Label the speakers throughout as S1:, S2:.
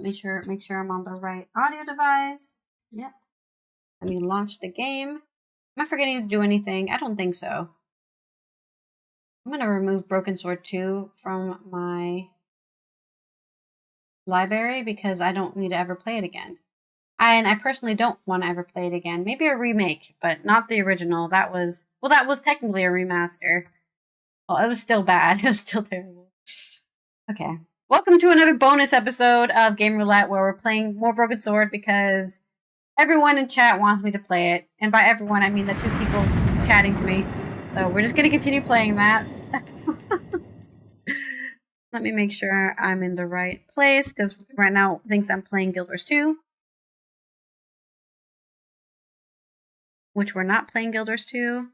S1: Let me make sure I'm on the right audio device. Yep. Let me launch the game. Am I forgetting to do anything? I don't think so. I'm going to remove Broken Sword 2 from my library because I don't need to ever play it again. And I personally don't want to ever play it again. Maybe a remake, but not the original. That was technically a remaster. Well, it was still bad. It was still terrible. Okay. Welcome to another bonus episode of Game Roulette where we're playing more Broken Sword because everyone in chat wants me to play it. And by everyone, I mean the two people chatting to me. So we're just going to continue playing that. Let me make sure I'm in the right place because right now it thinks I'm playing Gw2 2. Which we're not playing Gw2 2.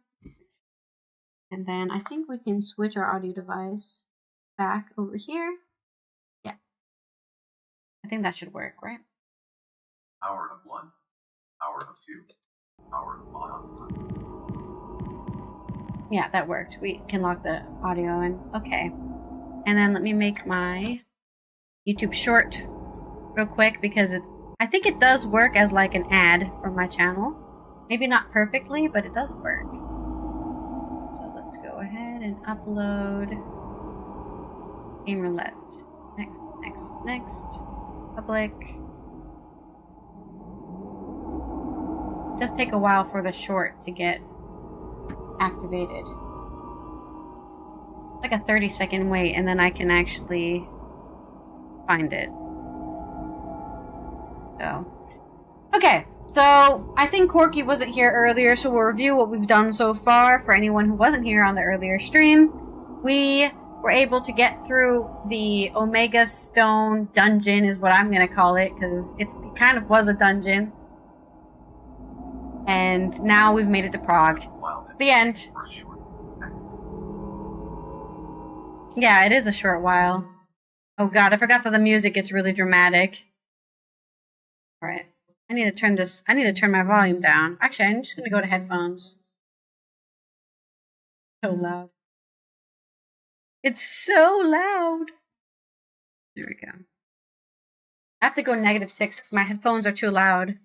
S1: And then I think we can switch our audio device back over here. Yeah. I think that should work, right?
S2: Power of 1. Power of 2. Power of 1.
S1: Yeah, that worked. We can lock the audio in. Okay. And then let me make my YouTube short real quick because I think it does work as like an ad for my channel. Maybe not perfectly, but it does work. So let's go ahead and upload Game Roulette. Next. Public. It does take a while for the short to get activated. Like a 30-second wait, and then I can actually find it. So, okay. So, I think Corky wasn't here earlier, so we'll review what we've done so far. For anyone who wasn't here on the earlier stream, we were able to get through the Omega Stone dungeon, is what I'm going to call it, because it kind of was a dungeon. And now we've made it to Prague. The end. Yeah, it is a short while. Oh god, I forgot that the music gets really dramatic. Alright. I need to turn my volume down. Actually, I'm just gonna go to headphones. So loud. It's so loud. There we go. I have to go -6 because my headphones are too loud.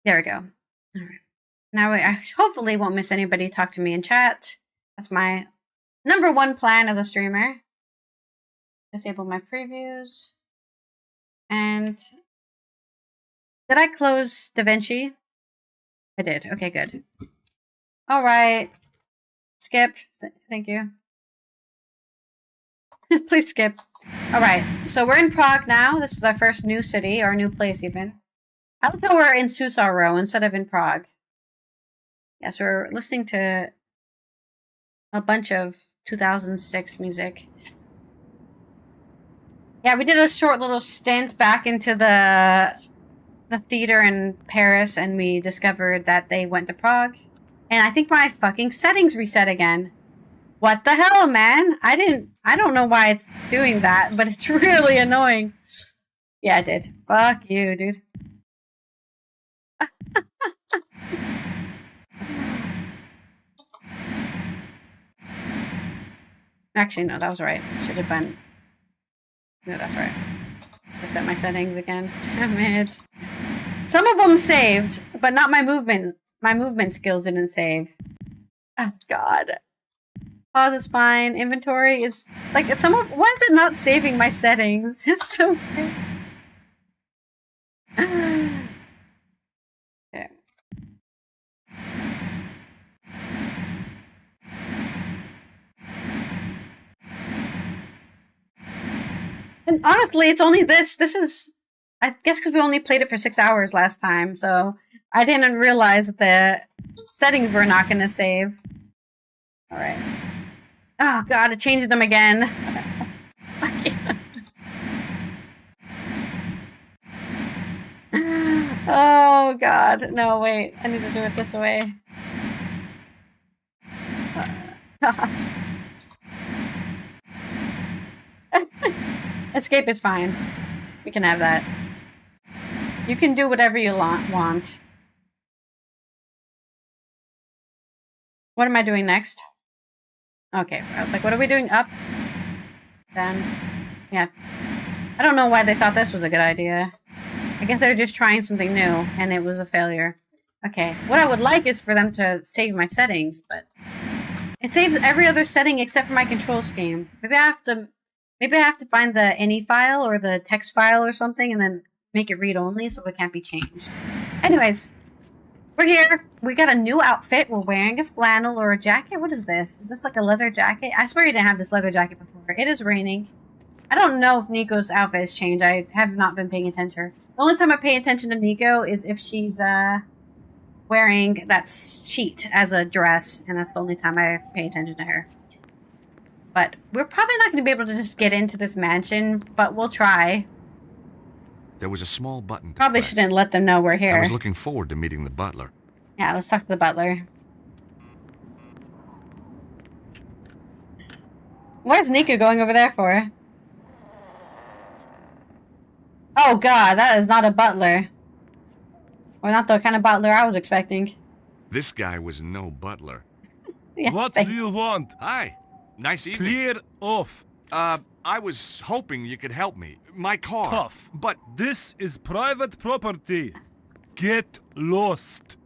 S1: There we go. Alright. Now I hopefully won't miss anybody talk to me in chat. That's my #1 plan as a streamer. Disable my previews. And did I close DaVinci? I did. Okay, good. All right. Skip. Thank you. Please skip. All right. So we're in Prague now. This is our first new city, or new place even. I like how we're in Susaro instead of in Prague. Yes, we're listening to a bunch of 2006 music. Yeah, we did a short little stint back into the theater in Paris, and we discovered that they went to Prague. And I think my fucking settings reset again. What the hell, man? I don't know why it's doing that, but it's really annoying. Yeah, it did. Fuck you, dude. Actually, no, that was right. Should have been... No, that's right. I set my settings again. Damn it. Some of them saved, but not my movement. My movement skills didn't save. Oh, God. Pause is fine. Inventory is... Like, why is it not saving my settings? It's so weird. Okay. And honestly, it's only this. This is, I guess, because we only played it for 6 hours last time, so I didn't realize that the settings were not going to save. All right. Oh god, it changed them again. Oh god, no, wait. I need to do it this way. Escape is fine. We can have that. You can do whatever you want. What am I doing next? Okay, like what are we doing? Up? Then, yeah. I don't know why they thought this was a good idea. I guess they're just trying something new, and it was a failure. Okay, what I would like is for them to save my settings, but it saves every other setting except for my control scheme. Maybe I have to find the any file or the text file or something, and then make it read only so it can't be changed. Anyways, we're here. We got a new outfit. We're wearing a flannel or a jacket. What is this? Is this like a leather jacket? I swear you didn't have this leather jacket before. It is raining. I don't know if Nico's outfit has changed. I have not been paying attention. The only time I pay attention to Nico is if she's wearing that sheet as a dress, and that's the only time I pay attention to her. But we're probably not going to be able to just get into this mansion, but we'll try.
S3: There was a small button to
S1: Probably
S3: press.
S1: shouldn't let them know we're here.
S3: I was looking forward to meeting the butler.
S1: Yeah, let's talk to the butler. What is Nico going over there for? Oh god, that is not a butler. Or not the kind of butler I was expecting.
S3: This guy was no butler.
S1: Yeah,
S4: What
S1: thanks.
S4: do you want?
S3: Hi. Nice evening.
S4: Clear off.
S3: I was hoping you could help me. My car.
S4: Tough.
S3: But
S4: This is private property. Get lost.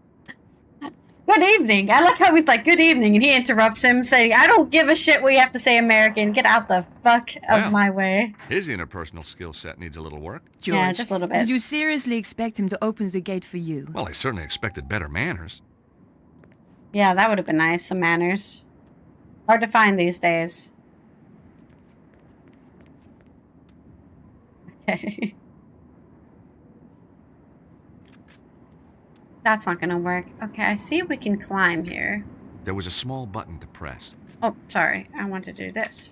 S1: Good evening. I like how he's like, good evening, and he interrupts him saying, I don't give a shit what you have to say, American. Get out the fuck of
S3: Well.
S1: my way.
S3: his interpersonal skill set needs a little work.
S5: George,
S1: Yeah, just a little bit.
S5: did you seriously expect him to open the gate for you?
S3: Well, I certainly expected better manners.
S1: Yeah, that would have been nice. Some manners. Hard to find these days. Okay. That's not gonna work. Okay, I see we can climb here.
S3: There was a small button to press.
S1: Oh, sorry. I want to do this.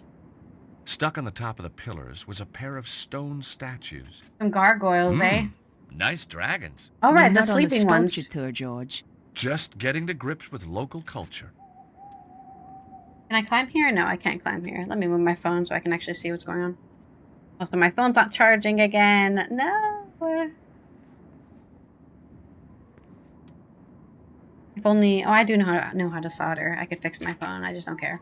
S3: Stuck on the top of the pillars was a pair of stone statues.
S1: Some gargoyles, eh?
S3: Nice dragons.
S1: All right,
S5: We're
S1: the
S5: not on a
S1: sleeping ones.
S5: sculpture tour, George.
S3: Just getting to grips with local culture.
S1: Can I climb here? No, I can't climb here. Let me move my phone so I can actually see what's going on. Also, my phone's not charging again. No. If only... Oh, I do know how to solder. I could fix my phone. I just don't care.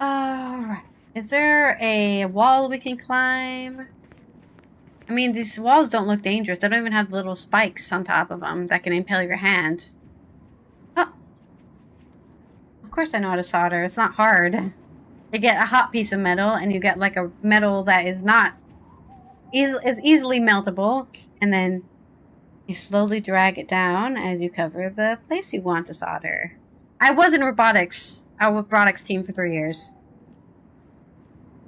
S1: Alright. Is there a wall we can climb? I mean, these walls don't look dangerous. They don't even have little spikes on top of them that can impale your hand. Oh. Of course I know how to solder. It's not hard. You get a hot piece of metal, and you get like a metal that is not... is easily meltable, and then... you slowly drag it down as you cover the place you want to solder. I was in robotics. I was robotics team for 3 years.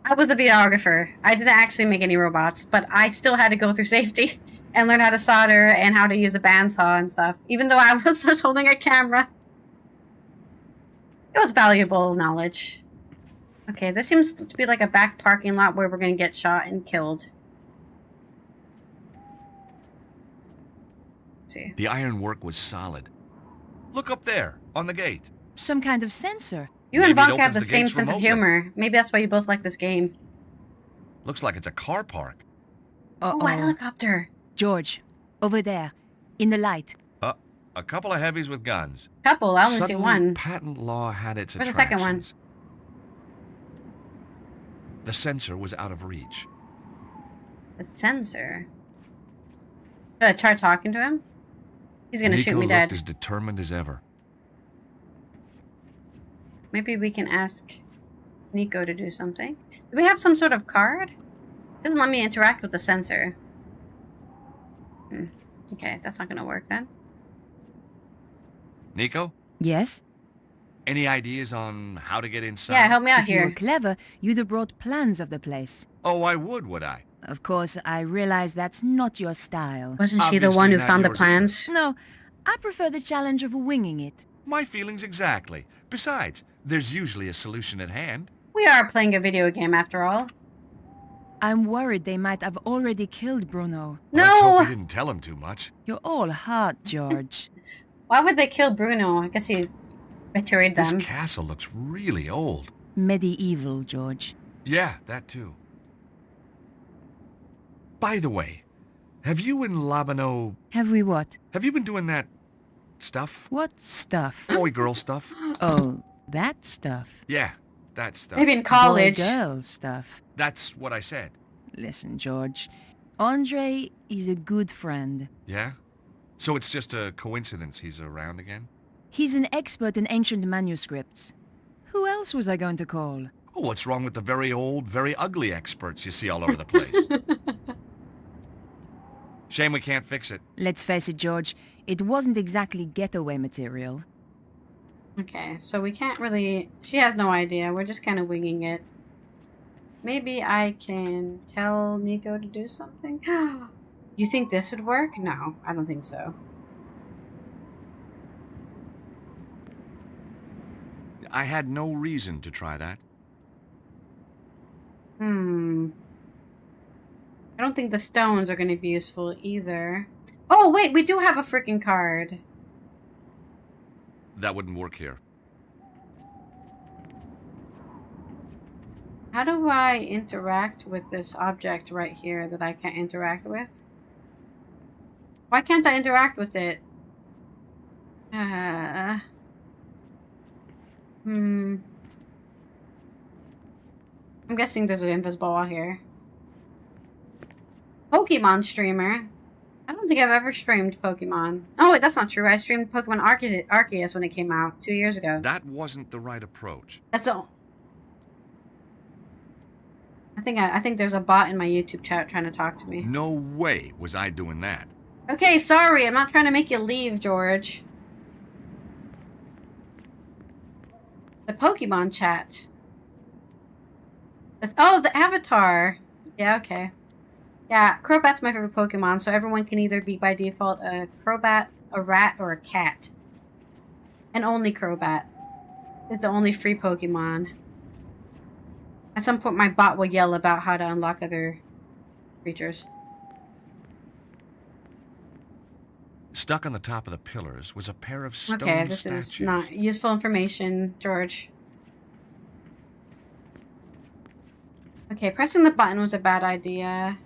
S1: I was the videographer. I didn't actually make any robots, but I still had to go through safety and learn how to solder and how to use a bandsaw and stuff, even though I was just holding a camera. It was valuable knowledge. Okay, this seems to be like a back parking lot where we're going to get shot and killed. See.
S3: The ironwork was solid. Look up there, on the gate.
S5: Some kind of sensor.
S1: You and
S3: Maybe it
S1: Bonk have the
S3: opens the
S1: same
S3: gates
S1: sense of
S3: remotely.
S1: humor. Maybe that's why you both like this game.
S3: Looks like it's a car park.
S1: Oh, a helicopter.
S5: George, over there, in the light.
S3: A couple of heavies with guns.
S1: Couple, I only see
S3: Suddenly,
S1: one.
S3: patent law had its
S1: Where's the
S3: attractions.
S1: second one?
S3: The sensor was out of reach.
S1: The sensor. Should I try talking to him? He's gonna shoot
S3: Nico
S1: me
S3: looked
S1: dead.
S3: as determined as ever.
S1: Maybe we can ask Nico to do something. Do we have some sort of card? It doesn't let me interact with the sensor. Okay, that's not gonna work then.
S3: Nico,
S5: Yes?
S3: any ideas on how to get inside?
S1: Yeah, help me out
S5: If you were
S1: here.
S5: clever, you'd have brought plans of the place.
S3: Oh, I would I?
S5: Of course, I realize that's not your style.
S1: Wasn't she the one who
S3: Obviously not
S1: found the
S3: yours
S1: plans?
S5: No, I prefer the challenge of winging it.
S3: My feelings exactly. Besides, there's usually a solution at hand.
S1: We are playing a video game after all.
S5: I'm worried they might have already killed Bruno.
S3: Let's hope
S1: No!
S3: we didn't tell him too much.
S5: You're all heart, George.
S1: Why would they kill Bruno? I guess he betrayed
S3: This
S1: them.
S3: castle looks really old.
S5: Medieval, George.
S3: Yeah, that too. By the way, have you and Labano...
S5: Have we what?
S3: Have you been doing that stuff?
S5: What stuff?
S3: Boy-girl stuff?
S5: Oh, that stuff.
S3: Yeah. that stuff.
S1: Maybe in college.
S5: Boy-girl stuff.
S3: That's what I said.
S5: Listen, George. Andre is a good friend.
S3: Yeah? So it's just a coincidence he's around again?
S5: He's an expert in ancient manuscripts. Who else was I going to call?
S3: Oh, what's wrong with the very old, very ugly experts you see all over the place? Shame we can't fix it.
S5: Let's face it, George. It wasn't exactly getaway material.
S1: Okay, so we can't really... She has no idea. We're just kind of winging it. Maybe I can tell Nico to do something? You think this would work? No, I don't think so.
S3: I had no reason to try that.
S1: I don't think the stones are going to be useful either. Oh, wait, we do have a freaking card.
S3: That wouldn't work here.
S1: How do I interact with this object right here that I can't interact with? Why can't I interact with it? I'm guessing there's an invisible wall here. Pokemon streamer. I don't think I've ever streamed Pokemon. Oh, wait, that's not true. I streamed Pokemon Arceus when it came out 2 years ago.
S3: That wasn't the right approach.
S1: That's all. I think there's a bot in my YouTube chat trying to talk to me.
S3: No way was I doing that.
S1: Okay, sorry. I'm not trying to make you leave, George. The Pokemon chat. Oh, the avatar. Yeah, okay. Yeah, Crobat's my favorite Pokemon, so everyone can either be by default a Crobat, a rat, or a cat. And only Crobat is the only free Pokemon. At some point, my bot will yell about how to unlock other creatures.
S3: Stuck on the top of the pillars was a pair of stone
S1: Okay, this
S3: statues.
S1: is not useful information, George. Okay, pressing the button was a bad idea.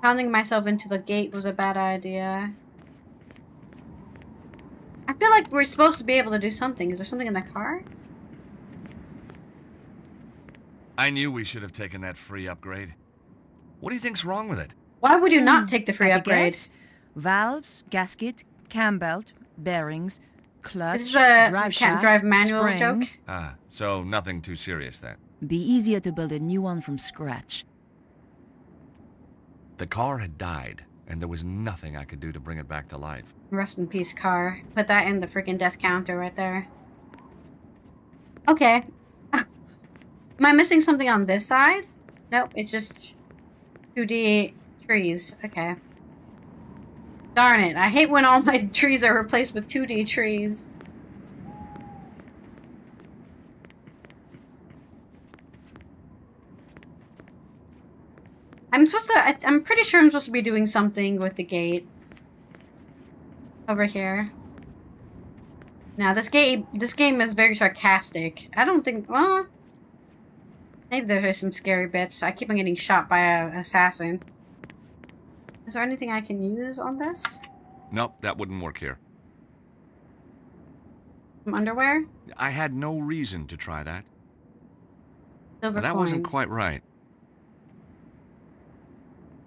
S1: Pounding myself into the gate was a bad idea. I feel like we're supposed to be able to do something. Is there something in the car?
S3: I knew we should have taken that free upgrade. What do you think's wrong with it?
S1: Why would you not take the free
S5: Had to
S1: upgrade?
S5: guess? Valves, gasket, cam belt, bearings, clutch,
S1: This is a
S5: drive
S1: can't
S5: shaft,
S1: drive manual
S5: springs.
S1: joke.
S3: Ah, so nothing too serious then.
S5: Be easier to build a new one from scratch.
S3: The car had died, and there was nothing I could do to bring it back to life.
S1: Rest in peace, car. Put that in the freaking death counter right there. Okay. Am I missing something on this side? Nope, it's just 2D trees. Okay. Darn it. I hate when all my trees are replaced with 2D trees. I'm pretty sure I'm supposed to be doing something with the gate. Over here. Now, this game is very sarcastic. I don't think, well, maybe there's some scary bits. I keep on getting shot by an assassin. Is there anything I can use on this?
S3: Nope, that wouldn't work here.
S1: Some underwear?
S3: I had no reason to try that.
S1: Silver
S3: That
S1: coin.
S3: wasn't quite right.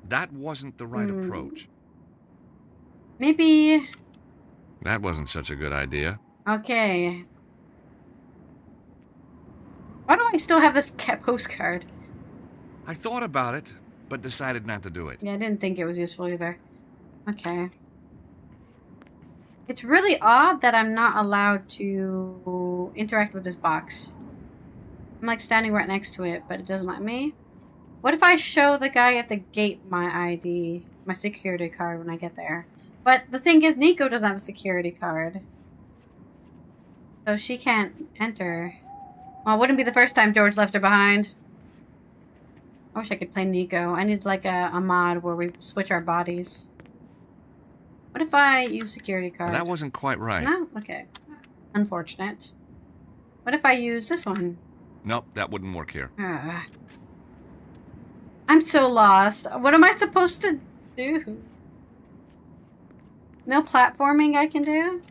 S3: That wasn't the right approach.
S1: Maybe...
S3: That wasn't such a good idea.
S1: Okay. Why do I still have this postcard?
S3: I thought about it, but decided not to do it.
S1: Yeah, I didn't think it was useful either. Okay. It's really odd that I'm not allowed to interact with this box. I'm like standing right next to it, but it doesn't let me. What if I show the guy at the gate my ID, my security card when I get there? But the thing is, Nico doesn't have a security card. So she can't enter. Well, it wouldn't be the first time George left her behind. I wish I could play Nico. I need like a mod where we switch our bodies. What if I use security card?
S3: That wasn't quite right.
S1: No? Okay. Unfortunate. What if I use this one?
S3: Nope, that wouldn't work here.
S1: I'm so lost. What am I supposed to do? No platforming I can do?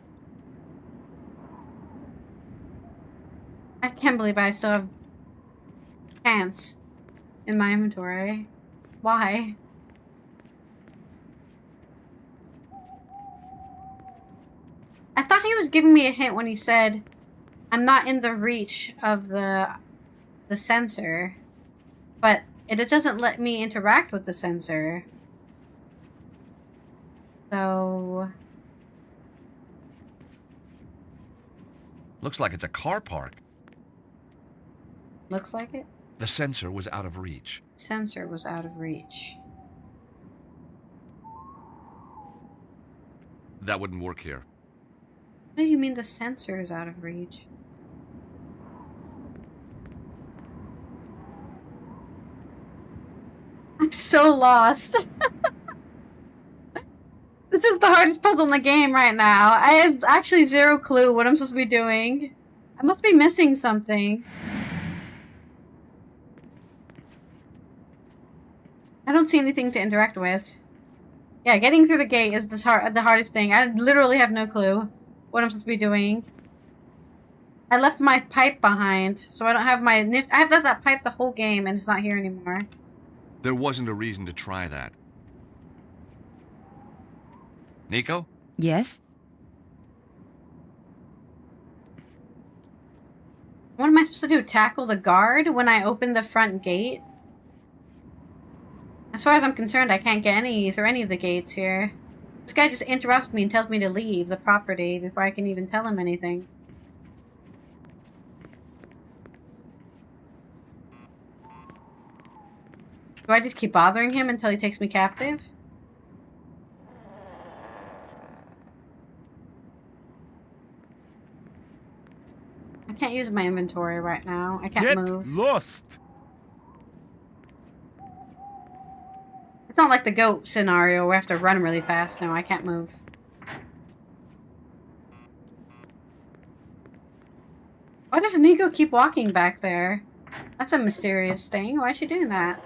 S1: I can't believe I still have pants in my inventory. Why? I thought he was giving me a hint when he said, I'm not in the reach of the sensor, but it doesn't let me interact with the sensor. So...
S3: Looks like it's a car park.
S1: Looks like it.
S3: The sensor was out of reach.
S1: Sensor was out of reach.
S3: That wouldn't work here.
S1: What do you mean the sensor is out of reach? I'm so lost. This is the hardest puzzle in the game right now. I have actually zero clue what I'm supposed to be doing. I must be missing something. I don't see anything to interact with. Yeah, getting through the gate is the hardest thing. I literally have no clue what I'm supposed to be doing. I left my pipe behind, so I don't have my I have that pipe the whole game, and it's not here anymore.
S3: There wasn't a reason to try that. Nico?
S5: Yes?
S1: What am I supposed to do? Tackle the guard when I open the front gate? As far as I'm concerned, I can't get through any of the gates here. This guy just interrupts me and tells me to leave the property before I can even tell him anything. Do I just keep bothering him until he takes me captive? I can't use my inventory right now. I can't
S4: Get
S1: move.
S4: lost.
S1: It's not like the goat scenario where I have to run really fast. No, I can't move. Why does Nico keep walking back there? That's a mysterious thing. Why is she doing that?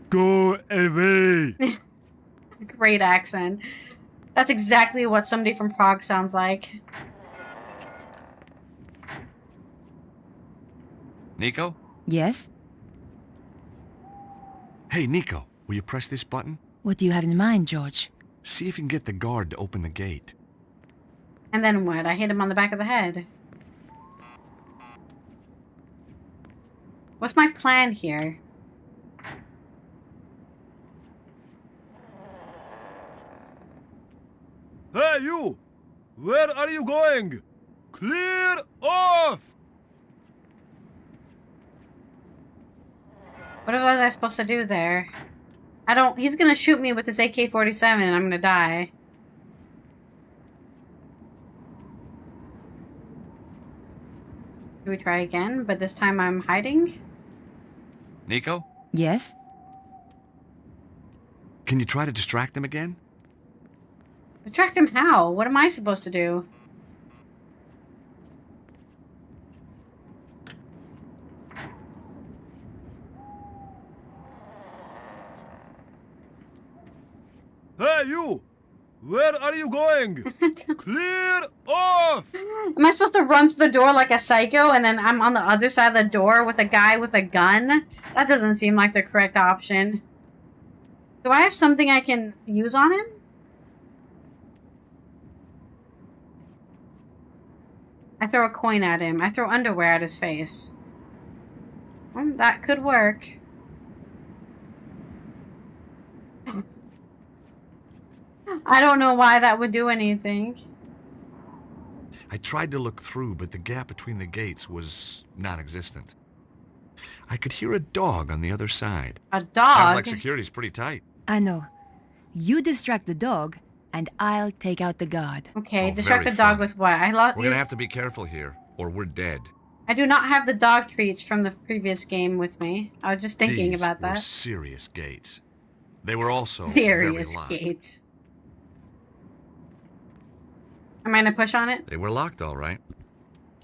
S4: Go away.
S1: Great accent. That's exactly what somebody from Prague sounds like.
S3: Nico?
S5: Yes?
S3: Hey, Nico, will you press this button?
S5: What do you have in mind, George?
S3: See if you can get the guard to open the gate.
S1: And then what? I hit him on the back of the head. What's my plan here?
S4: Hey, you! Where are you going? Clear off!
S1: What was I supposed to do there? I don't... He's gonna shoot me with his AK-47 and I'm gonna die. Do we try again? But this time I'm hiding?
S3: Nico?
S5: Yes?
S3: Can you try to distract them again?
S1: Attract him how? What am I supposed to do?
S4: Hey, you! Where are you going? Clear off!
S1: Am I supposed to run through the door like a psycho and then I'm on the other side of the door with a guy with a gun? That doesn't seem like the correct option. Do I have something I can use on him? I throw a coin at him. I throw underwear at his face. Well, that could work. I don't know why that would do anything.
S3: I tried to look through, but the gap between the gates was non-existent. I could hear a dog on the other side.
S1: A
S3: Sounds
S1: dog?
S3: like security's pretty tight.
S5: I know. You distract the dog, and I'll take out the guard.
S1: Okay,
S3: Oh,
S1: distract the
S3: very
S1: dog
S3: funny.
S1: with what?
S3: We're gonna have to be careful here, or we're dead.
S1: I do not have the dog treats from the previous game with me. I was just thinking
S3: These
S1: about
S3: were
S1: that.
S3: serious gates. They were also
S1: Serious
S3: very locked.
S1: gates. Am I gonna push on it?
S3: They were locked, all right.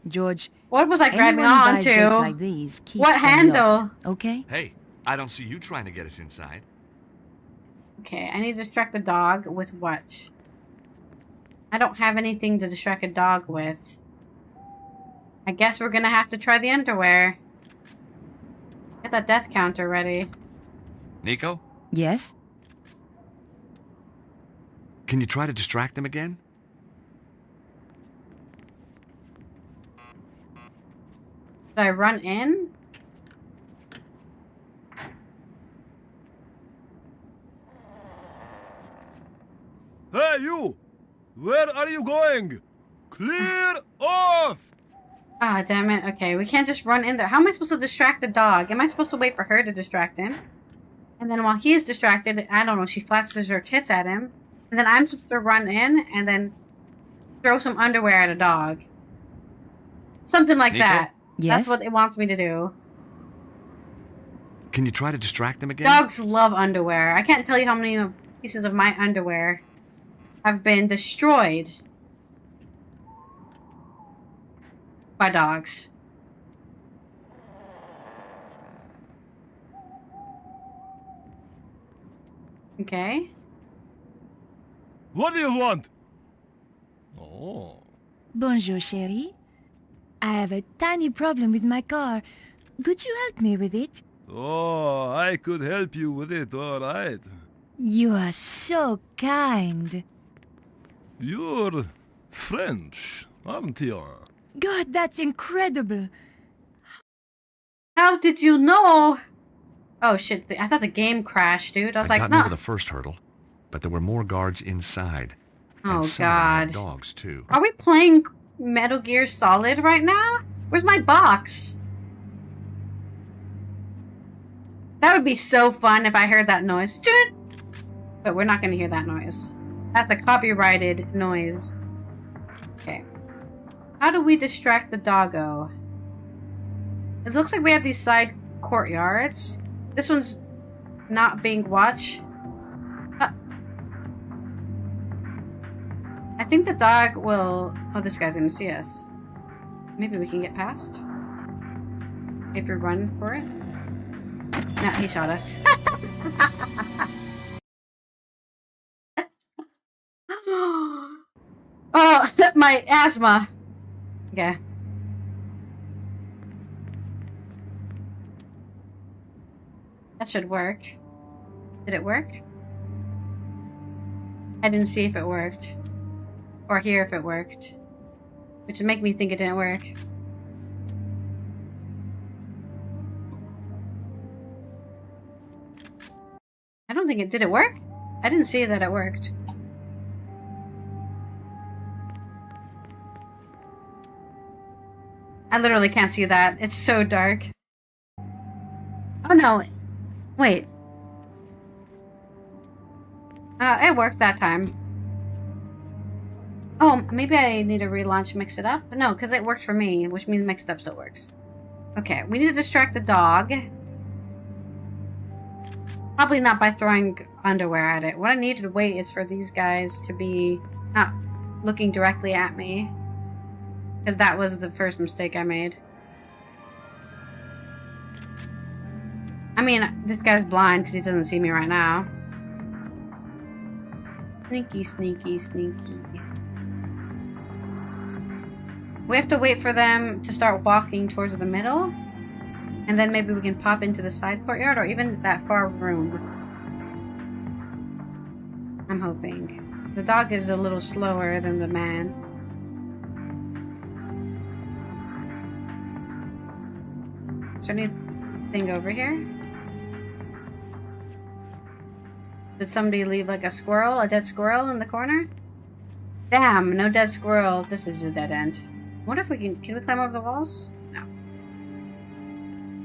S5: George,
S1: What was I grabbing
S5: anyone who buys gates
S1: onto?
S5: like these keeps
S1: What
S5: them
S1: handle?
S5: locked, okay?
S3: Hey, I don't see you trying to get us inside.
S1: Okay, I need to distract the dog with what? I don't have anything to distract a dog with. I guess we're gonna have to try the underwear. Get that death counter ready.
S3: Nico,
S5: Yes?
S3: can you try to distract him again?
S1: Should I run in?
S4: Hey, you! Where are you going? Clear off!
S1: Ah, damn it. Okay, we can't just run in there. How am I supposed to distract the dog? Am I supposed to wait for her to distract him? And then while he's distracted, I don't know, she flashes her tits at him. And then I'm supposed to run in and then throw some underwear at a dog. Something like
S3: Nico?
S1: that.
S5: Yes?
S1: That's what it wants me to do.
S3: Can you try to distract him again?
S1: Dogs love underwear. I can't tell you how many pieces of my underwear have been destroyed by dogs. Okay.
S4: What do you want? Oh.
S5: Bonjour, chérie. I have a tiny problem with my car. Could you help me with it?
S4: Oh, I could help you with it, all right.
S5: You are so kind.
S4: You're French, aren't you?
S5: God, that's incredible.
S1: How did you know? Oh shit, I thought the game crashed, dude. I was
S3: I'd
S1: like,
S3: gotten
S1: no.
S3: over the first hurdle, but there were more guards inside.
S1: Oh
S3: and some of them had
S1: god.
S3: dogs too.
S1: Are we playing Metal Gear Solid right now? Where's my box? That would be so fun if I heard that noise. But we're not going to hear that noise. That's a copyrighted noise. Okay. How do we distract the doggo? It looks like we have these side courtyards. This one's not being watched. I think the dog will... Oh, this guy's going to see us. Maybe we can get past? If we run for it? No, he shot us. Oh, my asthma. Okay. That should work. Did it work? I didn't see if it worked. Or hear if it worked. Which would make me think it didn't work. I don't think it... Did it work? I didn't see that it worked. I literally can't see that. It's so dark. Oh no. Wait. It worked that time. Oh, maybe I need to relaunch Mix It Up? No, because it worked for me, which means Mix It Up still works. Okay, we need to distract the dog. Probably not by throwing underwear at it. What I need to wait is for these guys to be not looking directly at me. Because that was the first mistake I made. I mean, this guy's blind because he doesn't see me right now. Sneaky, sneaky, sneaky. We have to wait for them to start walking towards the middle. And then maybe we can pop into the side courtyard or even that far room. I'm hoping. The dog is a little slower than the man. Is there anything over here? Did somebody leave like a squirrel, a dead squirrel in the corner? Damn, no dead squirrel. This is a dead end. I wonder if we can we climb over the walls? No.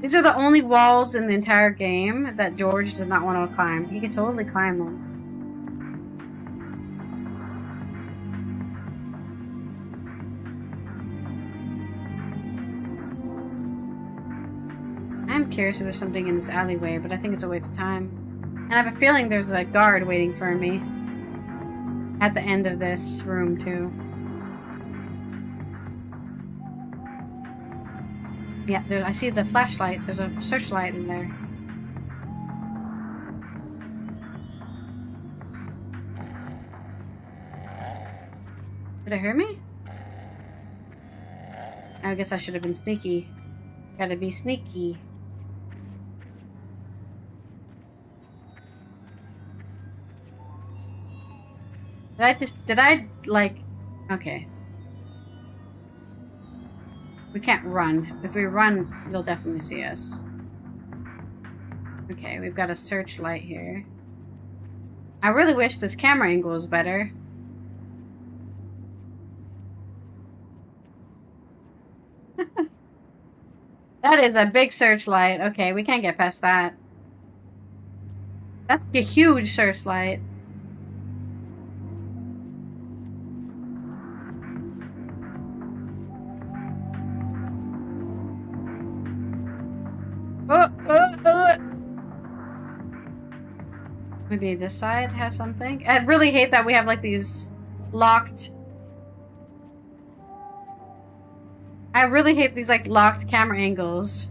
S1: These are the only walls in the entire game that George does not want to climb. He can totally climb them. I'm curious if there's something in this alleyway, but I think it's a waste of time. And I have a feeling there's a guard waiting for me at the end of this room, too. Yeah, I see the flashlight. There's a searchlight in there. Did it hear me? I guess I should have been sneaky. Gotta be sneaky. Did I, like, okay. We can't run. If we run, they'll definitely see us. Okay, we've got a searchlight here. I really wish this camera angle was better. That is a big searchlight. Okay, we can't get past that. That's a huge searchlight. Maybe this side has something. I really hate that we have like these locked. I really hate these like locked camera angles.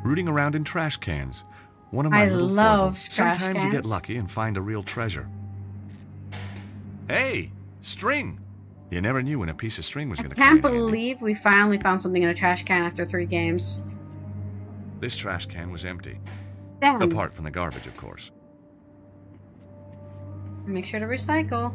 S3: Rooting around in trash cans. One of my little
S1: love
S3: foibles.
S1: trash
S3: Sometimes you get
S1: cans.
S3: lucky and find a real treasure. Hey, string! You never knew when a piece of string was
S1: I
S3: going to
S1: can't
S3: come in handy.
S1: believe we finally found something in a trash can after 3 games.
S3: This trash can was empty.
S1: Damn.
S3: Apart from the garbage, of course.
S1: Make sure to recycle.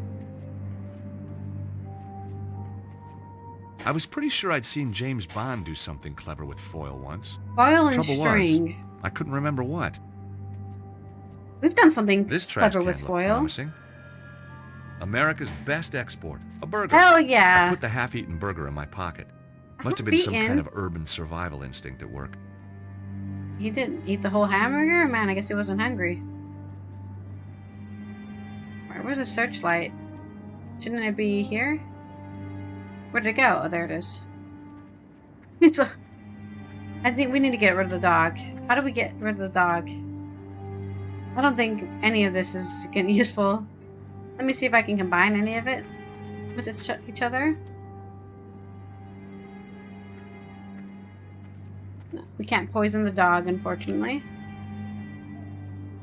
S3: I was pretty sure I'd seen James Bond do something clever with foil once.
S1: Foil and
S3: Trouble
S1: string.
S3: was, I couldn't remember what.
S1: We've done something
S3: This trash
S1: clever
S3: can
S1: with
S3: looked
S1: foil.
S3: promising. America's best export, a burger.
S1: Hell
S3: I
S1: yeah.
S3: put the half-eaten burger in my pocket. Must have been some
S1: Half-eaten?
S3: kind of urban survival instinct at work.
S1: He didn't eat the whole hamburger? Man, I guess he wasn't hungry. Alright, where's the searchlight? Shouldn't it be here? Where'd it go? Oh, there it is. It's a... I think we need to get rid of the dog. How do we get rid of the dog? I don't think any of this is getting useful. Let me see if I can combine any of it with each other. No, we can't poison the dog, unfortunately.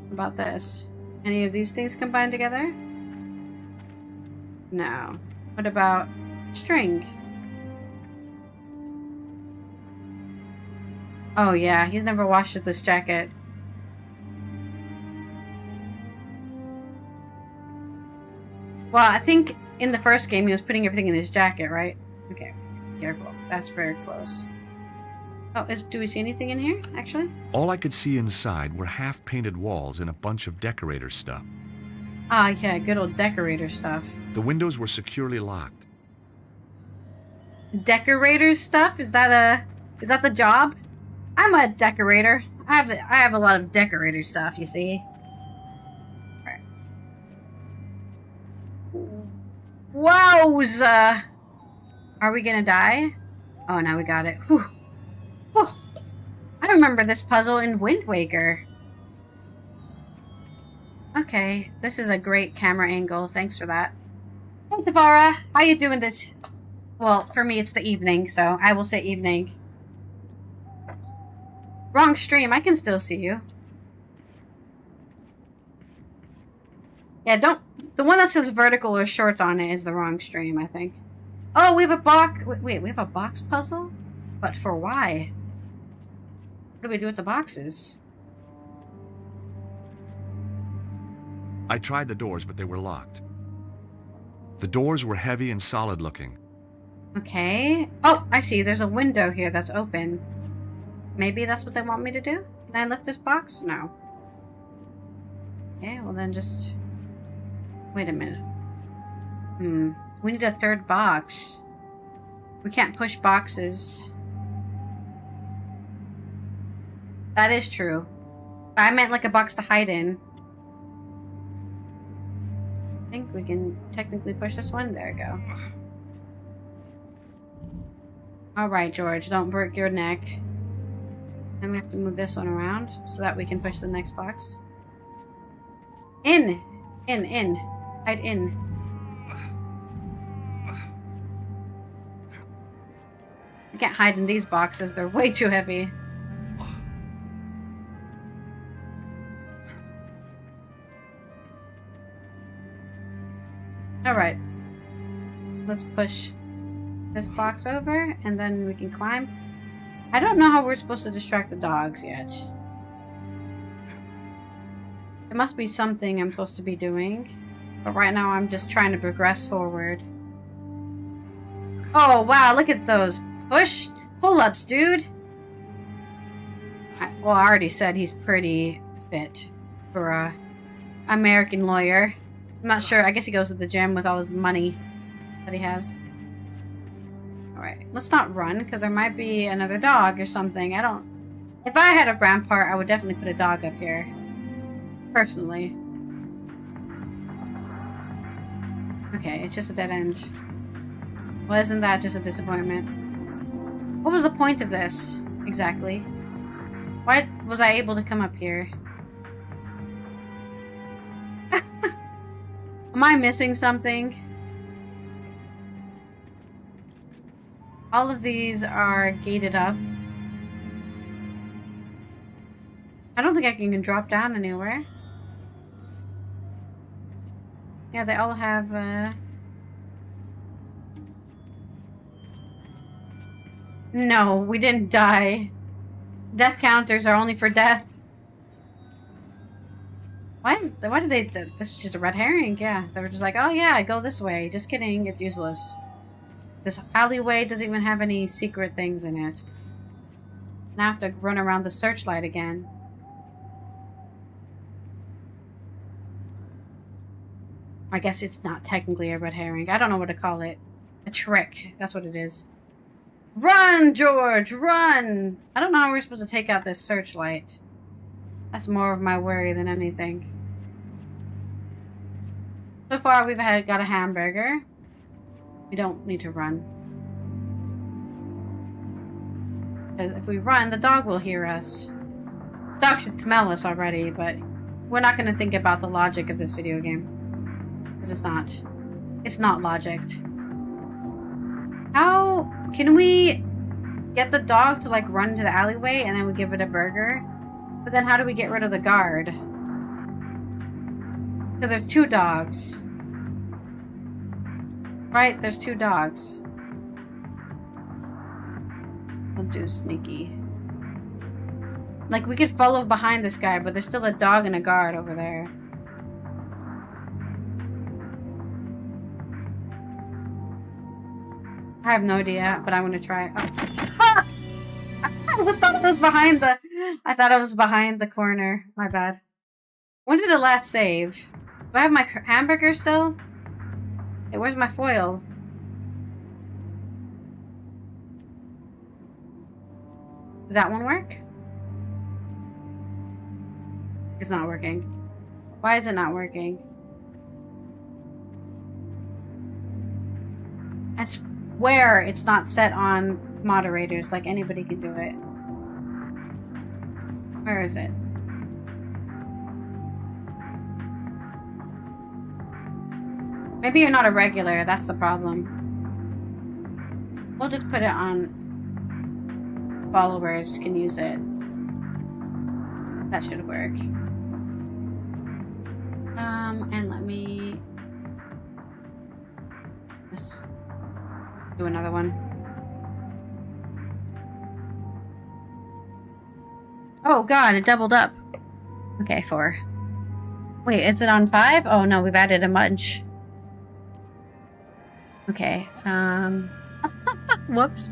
S1: What about this? Any of these things combined together? No. What about string? Oh yeah, he's never washed this jacket. Well, I think in the first game he was putting everything in his jacket, right? Okay, careful. That's very close. Oh, do we see anything in here, actually?
S3: All I could see inside were half-painted walls and a bunch of decorator stuff.
S1: Ah, yeah, good old decorator stuff.
S3: The windows were securely locked.
S1: Decorator stuff? Is that the job? I'm a decorator. I have a lot of decorator stuff, you see. Alright. Wowza! Are we gonna die? Oh, now we got it. Whew. Whew. I remember this puzzle in Wind Waker. Okay, this is a great camera angle. Thanks for that. Hey, Devara, how you doing this? Well, for me, it's the evening, so I will say evening. Wrong stream. I can still see you. Yeah, don't... The one that says vertical or shorts on it is the wrong stream, I think. Oh, we have a box... Wait, we have a box puzzle? But for why? What do we do with the boxes?
S3: I tried the doors, but they were locked. The doors were heavy and solid looking.
S1: Okay. Oh, I see. There's a window here that's open. Maybe that's what they want me to do? Can I lift this box? No. Okay, well then just... Wait a minute. We need a third box. We can't push boxes. That is true. I meant like a box to hide in. I think we can technically push this one. There we go. Alright, George, don't break your neck. Then we have to move this one around so that we can push the next box. In! In. Hide in. I can't hide in these boxes. They're way too heavy. Alright. let's push this box over, and then we can climb. I don't know how we're supposed to distract the dogs yet. There must be something I'm supposed to be doing. But right now I'm just trying to progress forward. Oh, wow, look at those pull-ups, dude. Well, I already said he's pretty fit for a American lawyer. I'm not sure. I guess he goes to the gym with all his money that he has. Alright, let's not run, because there might be another dog or something. If I had a rampart, I would definitely put a dog up here. Personally. Okay, it's just a dead end. Well, isn't that just a disappointment? What was the point of this, exactly? Why was I able to come up here? Am I missing something? All of these are gated up. I don't think I can drop down anywhere. Yeah, they all have, No, we didn't die. Death counters are only for death. Why did they... This is just a red herring, yeah. They were just like, oh yeah, go this way. Just kidding, it's useless. This alleyway doesn't even have any secret things in it. Now I have to run around the searchlight again. I guess it's not technically a red herring. I don't know what to call it. A trick. That's what it is. Run, George! Run! I don't know how we're supposed to take out this searchlight. That's more of my worry than anything. So far, we've got a hamburger. We don't need to run. Because if we run, the dog will hear us. The dog should smell us already, but we're not going to think about the logic of this video game. Because it's not logicked. How can we get the dog to like run to the alleyway and then we give it a burger? But then how do we get rid of the guard? Because there's two dogs. Right? There's two dogs. We'll do sneaky. Like, we could follow behind this guy, but there's still a dog and a guard over there. I have no idea, but I'm gonna try. Oh. I thought it was behind the... I thought it was behind the corner. My bad. When did it last save? Do I have my hamburger still? Hey, where's my foil? Did that one work? It's not working. Why is it not working? I swear it's not set on moderators, like anybody can do it. Where is it? Maybe you're not a regular, that's the problem. We'll just put it on followers can use it. That should work. And let me just do another one. Oh god, it doubled up. Okay, 4. Wait, is it on 5? Oh no, we've added a bunch. Okay, whoops.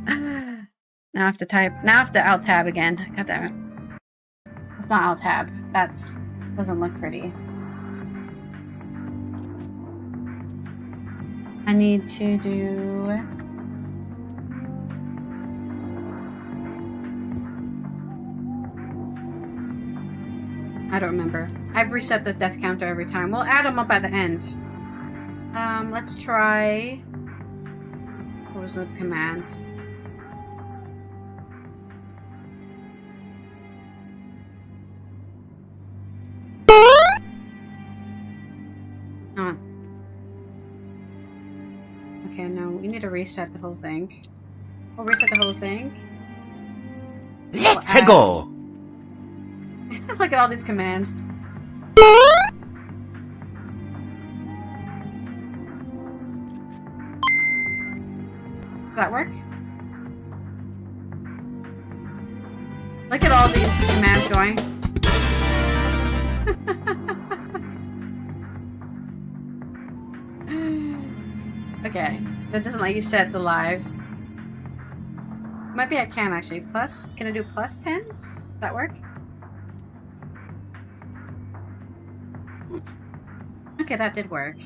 S1: Now I have to type. Now I have to alt tab again. God damn it. It's not alt tab. That's doesn't look pretty. I need to do. I don't remember. I've reset the death counter every time. We'll add them up at the end. Let's try. What was the command? Oh. Okay, no, we need to reset the whole thing. We'll reset the whole thing.
S6: Let's go!
S1: Look at all these commands. that work? Look at all these commands going. Okay, that doesn't let you set the lives. Maybe I can actually. Plus, can I do plus 10? Does that work? Okay, that did work.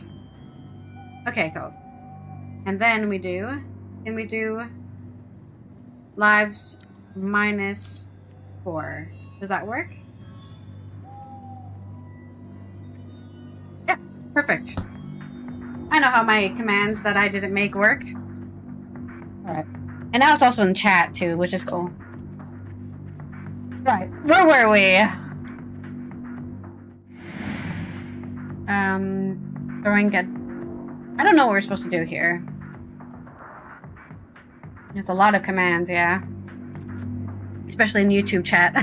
S1: Okay, cool. And then we do... Can we do... Lives minus 4. Does that work? Yeah, perfect. I know how my commands that I didn't make work. Alright. And now it's also in chat too, which is cool. Right, where were we? Throwing a... I don't know what we're supposed to do here. There's a lot of commands, yeah. Especially in YouTube chat. I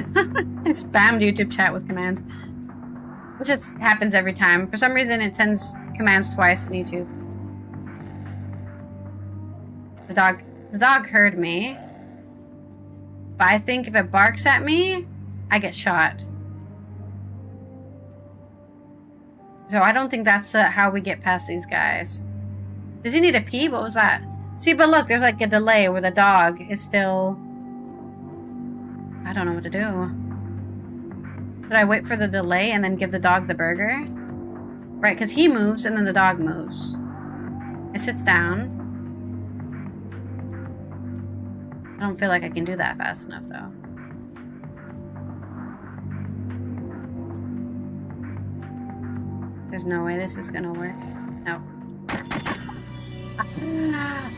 S1: spammed YouTube chat with commands. Which just happens every time. For some reason, it sends commands twice in YouTube. The dog heard me. But I think if it barks at me, I get shot. So I don't think that's how we get past these guys. Does he need a pee? What was that? See, but look, there's like a delay where the dog is still... I don't know what to do. Should I wait for the delay and then give the dog the burger? Right, because he moves and then the dog moves. It sits down. I don't feel like I can do that fast enough, though. There's no way this is gonna work. No.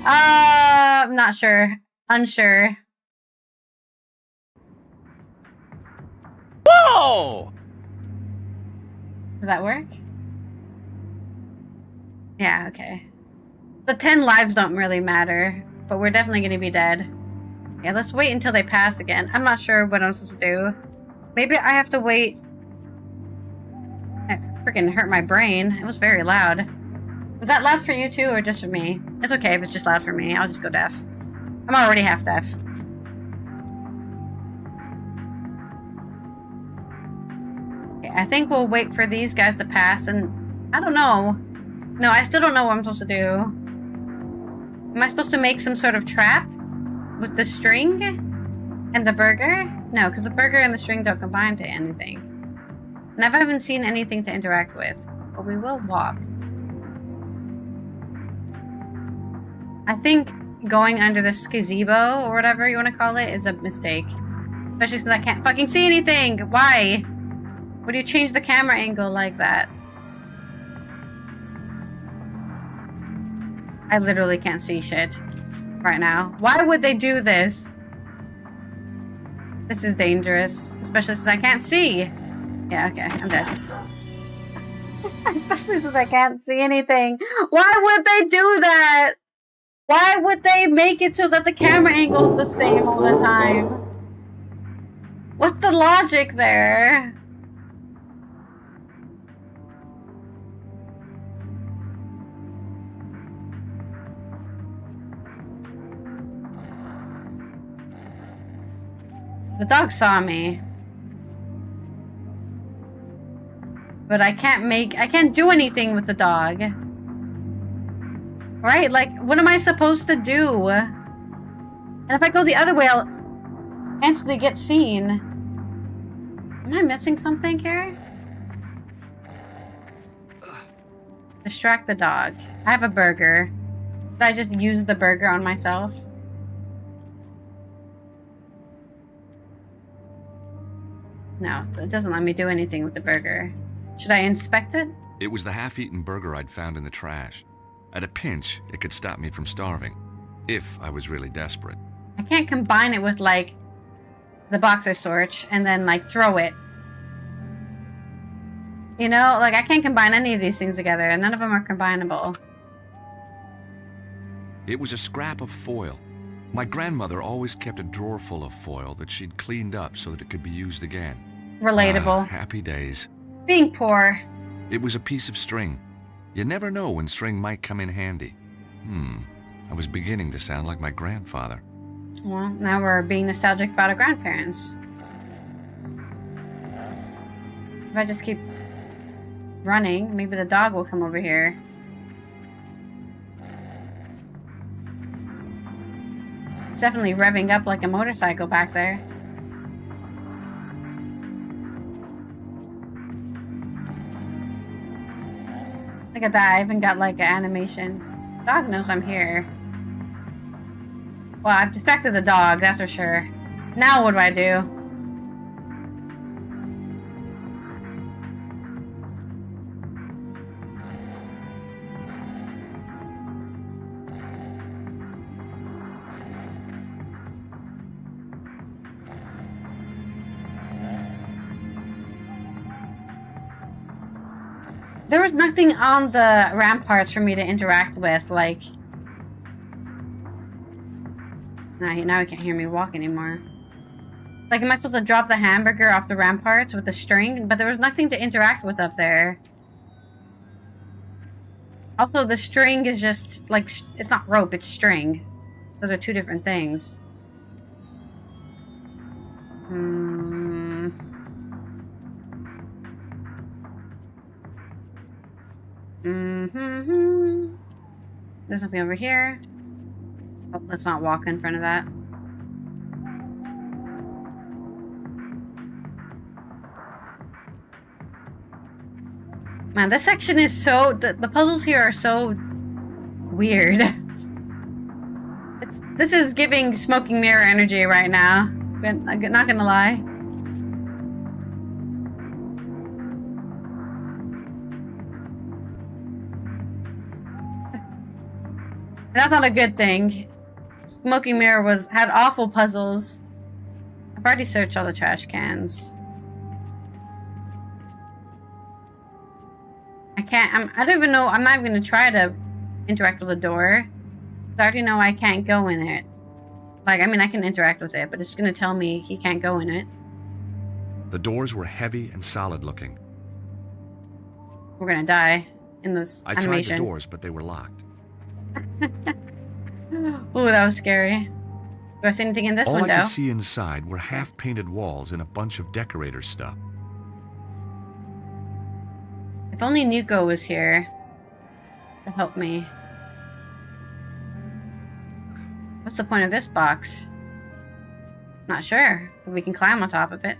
S1: I'm not sure. Unsure.
S4: Whoa!
S1: Does that work? Yeah, okay. The 10 lives don't really matter, but we're definitely gonna be dead. Yeah, let's wait until they pass again. I'm not sure what I'm supposed to do. Maybe I have to wait. That freaking hurt my brain. It was very loud. Was that loud for you too, or just for me? It's okay if it's just loud for me. I'll just go deaf. I'm already half deaf. Okay, I think we'll wait for these guys to pass, and I don't know. No, I still don't know what I'm supposed to do. Am I supposed to make some sort of trap with the string and the burger? No, because the burger and the string don't combine to anything. And I haven't seen anything to interact with, but we will walk. I think going under this gazebo, or whatever you want to call it, is a mistake. Especially since I can't fucking see anything! Why? Would you change the camera angle like that? I literally can't see shit right now. Why would they do this? This is dangerous, especially since I can't see. Yeah, okay, I'm dead. Especially since I can't see anything. Why would they do that? Why would they make it so that the camera angle's the same all the time? What's the logic there? The dog saw me. But I can't do anything with the dog. Right? Like, what am I supposed to do? And if I go the other way, I'll instantly get seen. Am I missing something here? Distract the dog. I have a burger. Did I just use the burger on myself? No, it doesn't let me do anything with the burger. Should I inspect it?
S3: It was the half-eaten burger I'd found in the trash. At a pinch, it could stop me from starving, if I was really desperate.
S1: I can't combine it with, like, the boxer shorts and then, like, throw it. You know? Like, I can't combine any of these things together, and none of them are combinable.
S3: It was a scrap of foil. My grandmother always kept a drawer full of foil that she'd cleaned up so that it could be used again.
S1: Relatable.
S3: Happy days.
S1: Being poor.
S3: It was a piece of string. You never know when string might come in handy. I was beginning to sound like my grandfather.
S1: Well, now we're being nostalgic about our grandparents. If I just keep running, maybe the dog will come over here. It's definitely revving up like a motorcycle back there. Look at that, I even got like an animation. Dog knows I'm here. Well, I've distracted the dog, that's for sure. Now what do I do? There was nothing on the ramparts for me to interact with, like... Now he can't hear me walk anymore. Like, am I supposed to drop the hamburger off the ramparts with the string? But there was nothing to interact with up there. Also, the string is just, like, it's not rope, it's string. Those are two different things. There's something over here. Oh, let's not walk in front of that. Man, this section is so... The puzzles here are so... weird. This is giving smoking mirror energy right now. I'm not gonna lie. That's not a good thing. Smoking Mirror had awful puzzles. I've already searched all the trash cans. I don't even know. I'm not even gonna try to interact with the door. I already know I can't go in it. Like, I mean, I can interact with it, but it's gonna tell me he can't go in it.
S3: The doors were heavy and solid looking.
S1: We're gonna die in this animation.
S3: I tried the doors, but they were locked.
S1: Ooh, that was scary. Do I see anything in this window?
S3: All I could see inside were half-painted walls and a bunch of decorator stuff.
S1: If only Nico was here to help me. What's the point of this box? Not sure, but we can climb on top of it.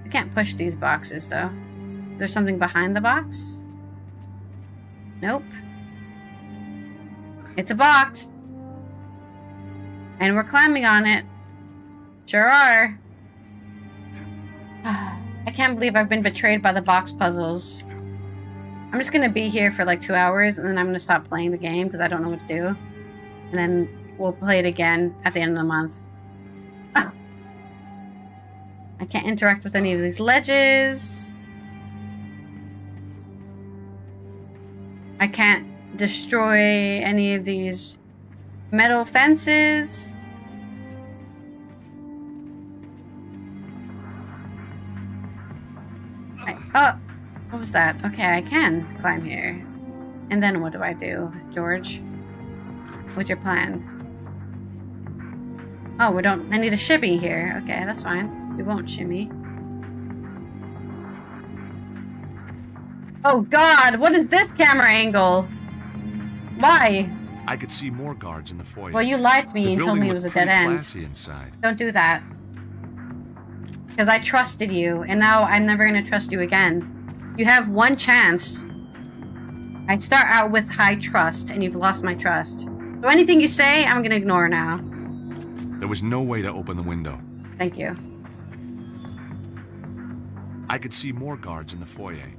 S1: I can't push these boxes, though. Is there something behind the box? Nope. It's a box. And we're climbing on it. Sure are. I can't believe I've been betrayed by the box puzzles. I'm just gonna be here for like 2 hours and then I'm gonna stop playing the game because I don't know what to do. And then we'll play it again at the end of the month. I can't interact with any of these ledges. I can't destroy any of these metal fences. Oh, what was that? Okay, I can climb here. And then what do I do, George? What's your plan? Oh, I need a shimmy here. Okay, that's fine. We won't shimmy. Oh God, what is this camera angle? Why?
S3: I could see more guards in the foyer.
S1: Well, you lied to me and told me it was a dead end.
S3: Inside.
S1: Don't do that. Because I trusted you, and now I'm never going to trust you again. You have one chance. I start out with high trust, and you've lost my trust. So anything you say, I'm going to ignore now.
S3: There was no way to open the window.
S1: Thank you.
S3: I could see more guards in the foyer.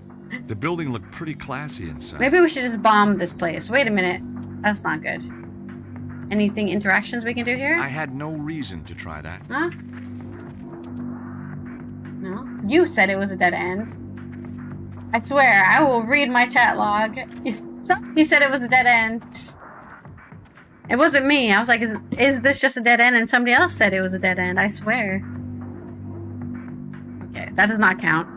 S3: The building looked pretty classy inside.
S1: Maybe we should just bomb this place. Wait a minute. That's not good. Anything interactions we can do here?
S3: I had no reason to try that.
S1: Huh? No? You said it was a dead end. I swear, I will read my chat log. Somebody said it was a dead end. It wasn't me. I was like, is this just a dead end? And somebody else said it was a dead end. I swear. Okay, that does not count.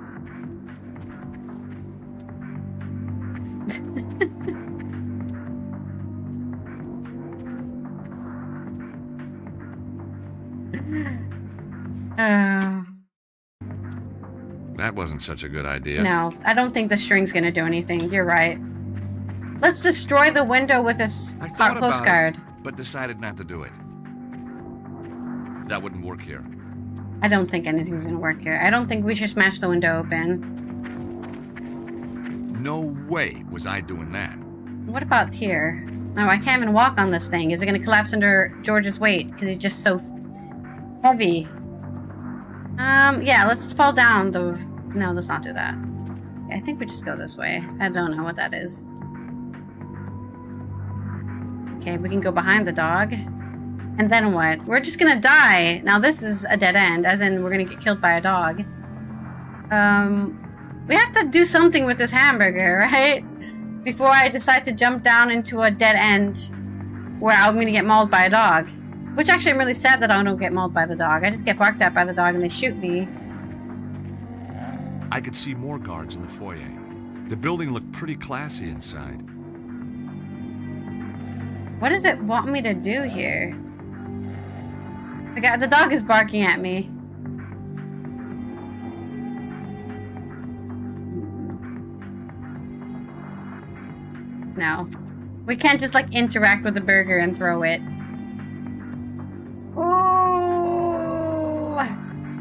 S3: That wasn't such a good idea.
S1: No, I don't think the string's gonna do anything. You're right. Let's destroy the window with this
S3: I thought about
S1: postcard.
S3: it, but decided not to do it. That wouldn't work here.
S1: I don't think anything's gonna work here. I don't think we should smash the window open.
S3: No way was I doing that.
S1: What about here? No, I can't even walk on this thing. Is it gonna collapse under George's weight? Because he's just so heavy. Yeah, let's fall down the... No, let's not do that. I think we just go this way. I don't know what that is. Okay, we can go behind the dog. And then what? We're just gonna die. Now this is a dead end, as in we're gonna get killed by a dog. We have to do something with this hamburger, right? Before I decide to jump down into a dead end where I'm gonna get mauled by a dog. Which actually I'm really sad that I don't get mauled by the dog. I just get barked at by the dog and they shoot me.
S3: I could see more guards in the foyer. The building looked pretty classy inside.
S1: What does it want me to do here? The dog is barking at me. No. We can't just like interact with the burger and throw it. Oh!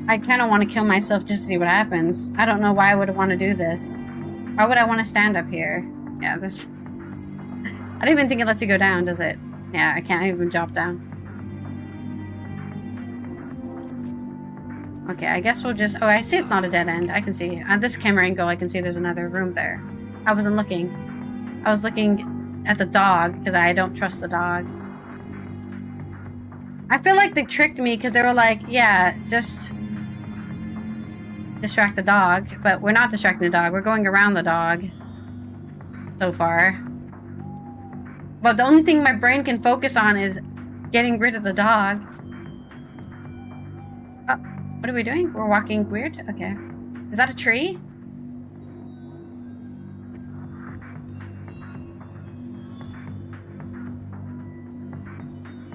S1: I kind of want to kill myself just to see what happens. I don't know why I would want to do this. Why would I want to stand up here? Yeah, this... I don't even think it lets you go down, does it? Yeah, I can't even drop down. Okay, I guess we'll just... Oh, I see it's not a dead end. I can see. On this camera angle, I can see there's another room there. I wasn't looking. I was looking at the dog, because I don't trust the dog. I feel like they tricked me, because they were like, yeah, just... distract the dog. But we're not distracting the dog. We're going around the dog. So far. But the only thing my brain can focus on is getting rid of the dog. Oh, what are we doing? We're walking weird? Okay. Is that a tree?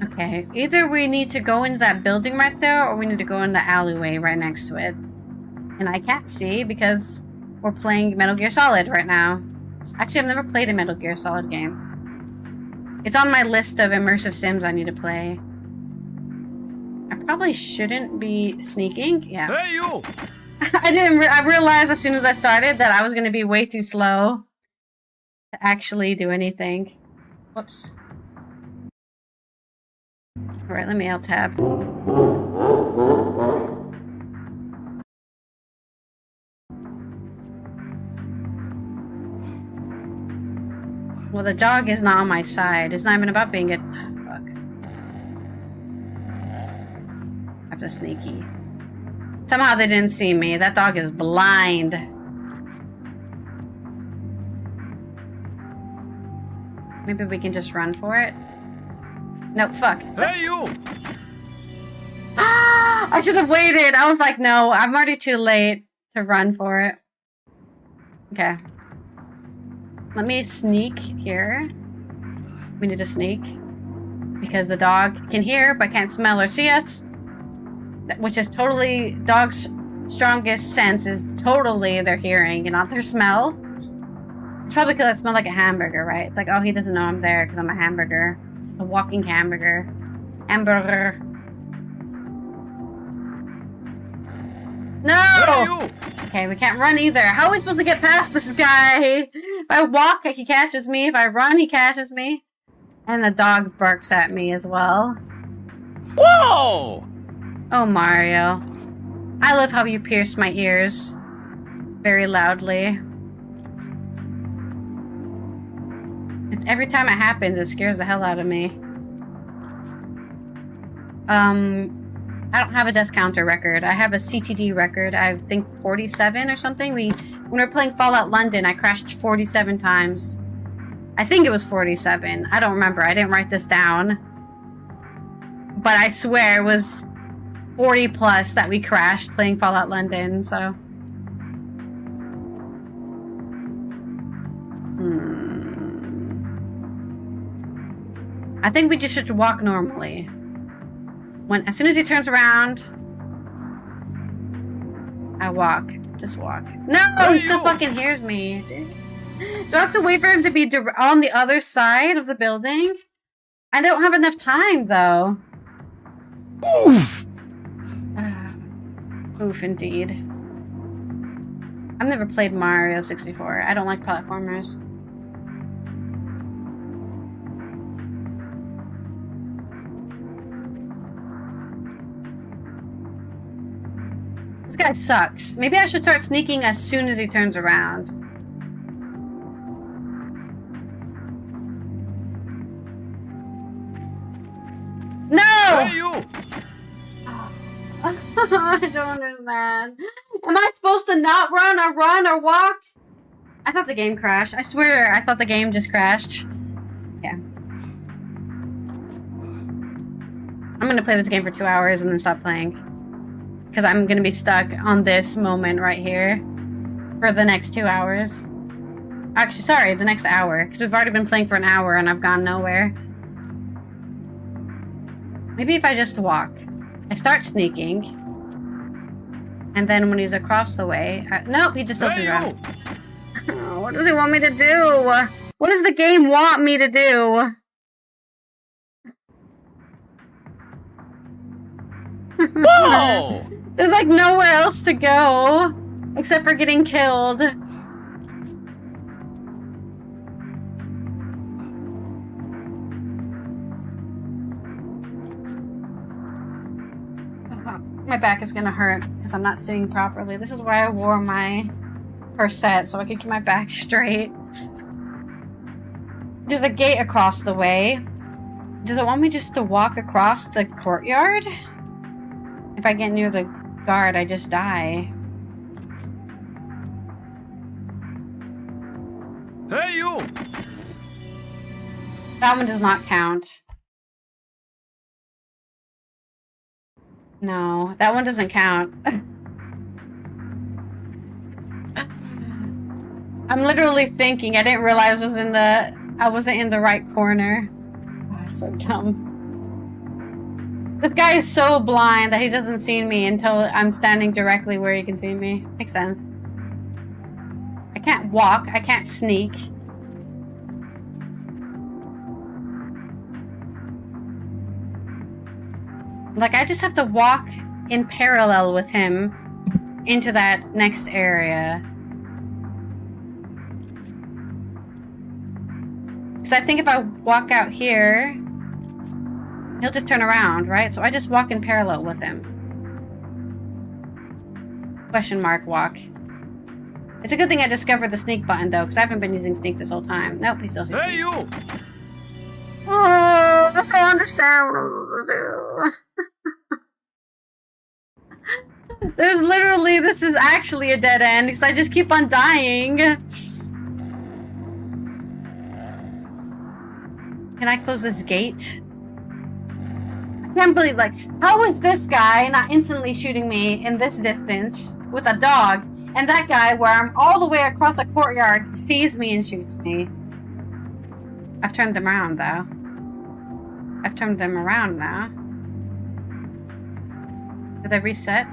S1: Okay. Either we need to go into that building right there, or we need to go in the alleyway right next to it. And I can't see because we're playing Metal Gear Solid right now. Actually, I've never played a Metal Gear Solid game. It's on my list of immersive sims I need to play. I probably shouldn't be sneaking. Yeah.
S4: Hey, you!
S1: I realized as soon as I started that I was going to be way too slow to actually do anything. Whoops. Alright, let me alt tab. Well, the dog is not on my side. It's not even about being a... Oh, fuck. I have to sneaky. Somehow they didn't see me. That dog is blind. Maybe we can just run for it? No, fuck.
S4: Hey, you!
S1: Ah! I should have waited. I was like, no, I'm already too late to run for it. Okay. Let me sneak here. We need to sneak. Because the dog can hear, but can't smell or see us. Which is totally... Dog's strongest sense is totally their hearing and not their smell. It's probably because I smell like a hamburger, right? It's like, oh, he doesn't know I'm there because I'm a hamburger. Just a walking hamburger. Hamburger. No!
S4: Hey, you!
S1: Okay, we can't run either. How are we supposed to get past this guy? If I walk, he catches me. If I run, he catches me. And the dog barks at me as well.
S4: Whoa!
S1: Oh, Mario. I love how you pierce my ears. Very loudly. Every time it happens, it scares the hell out of me. I don't have a death counter record. I have a CTD record. I think 47 or something. When we were playing Fallout London, I crashed 47 times. I think it was 47. I don't remember. I didn't write this down. But I swear it was 40 plus that we crashed playing Fallout London, so... I think we just should walk normally. as soon as he turns around, I walk. Just walk. No, he still fucking hears me. Dude. Do I have to wait for him to be on the other side of the building? I don't have enough time, though. Oof, indeed. I've never played Mario 64. I don't like platformers. This guy sucks. Maybe I should start sneaking as soon as he turns around. No!
S4: Hey, you!
S1: I don't understand. Am I supposed to not run or walk? I thought the game crashed. I swear, I thought the game just crashed. Yeah. I'm gonna play this game for 2 hours and then stop playing. Because I'm gonna be stuck on this moment right here for the next 2 hours. Actually, sorry, the next hour. Because we've already been playing for an hour and I've gone nowhere. Maybe if I just walk. I start sneaking. And then when he's across the way... nope, he just tilts around. What does he want me to do? What does the game want me to do?
S4: Whoa!
S1: There's like nowhere else to go. Except for getting killed. My back is gonna hurt because I'm not sitting properly. This is why I wore my corset, so I could keep my back straight. There's a gate across the way. Does it want me just to walk across the courtyard? If I get near the guard, I just die.
S4: Hey, you!
S1: That one does not count. No, that one doesn't count. I'm literally thinking. I didn't realize I wasn't in the right corner. Oh, so dumb. This guy is so blind that he doesn't see me until I'm standing directly where he can see me. Makes sense. I can't walk. I can't sneak. Like, I just have to walk in parallel with him into that next area. Because I think if I walk out here, he'll just turn around, right? So I just walk in parallel with him. Question mark walk. It's a good thing I discovered the sneak button, though, because I haven't been using sneak this whole time. Nope, he still sees
S4: Hey,
S1: me.
S4: you!
S1: Oh, I don't understand what I'm supposed to do. There's literally, this is actually a dead end, because I just keep on dying. Can I close this gate? I can't believe, like, how is this guy not instantly shooting me in this distance with a dog, and that guy, where I'm all the way across a courtyard, sees me and shoots me? I've turned them around, though. I've turned them around now. Do they reset?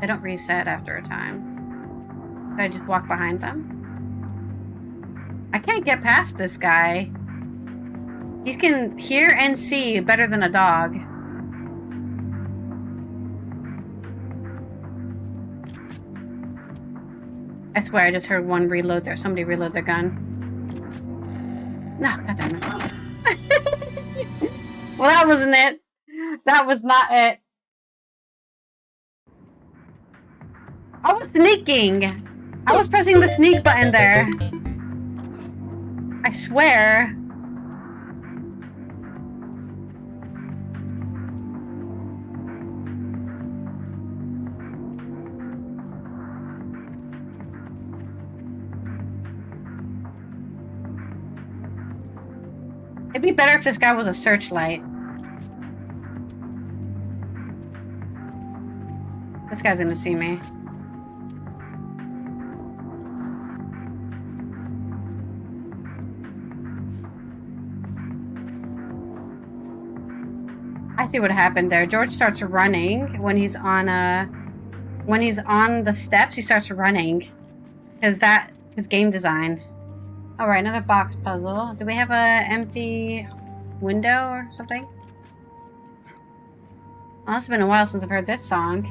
S1: They don't reset after a time. Do I just walk behind them? I can't get past this guy. He can hear and see better than a dog. I swear I just heard one reload there. Somebody reload their gun. No, goddammit. Well, that wasn't it. That was not it. I was sneaking. I was pressing the sneak button there. I swear. It'd be better if this guy was a searchlight. This guy's gonna see me. I see what happened there. George starts running when he's on the steps. He starts running because his game design. All right, another box puzzle. Do we have a empty window or something? Well, it's been a while since I've heard this song.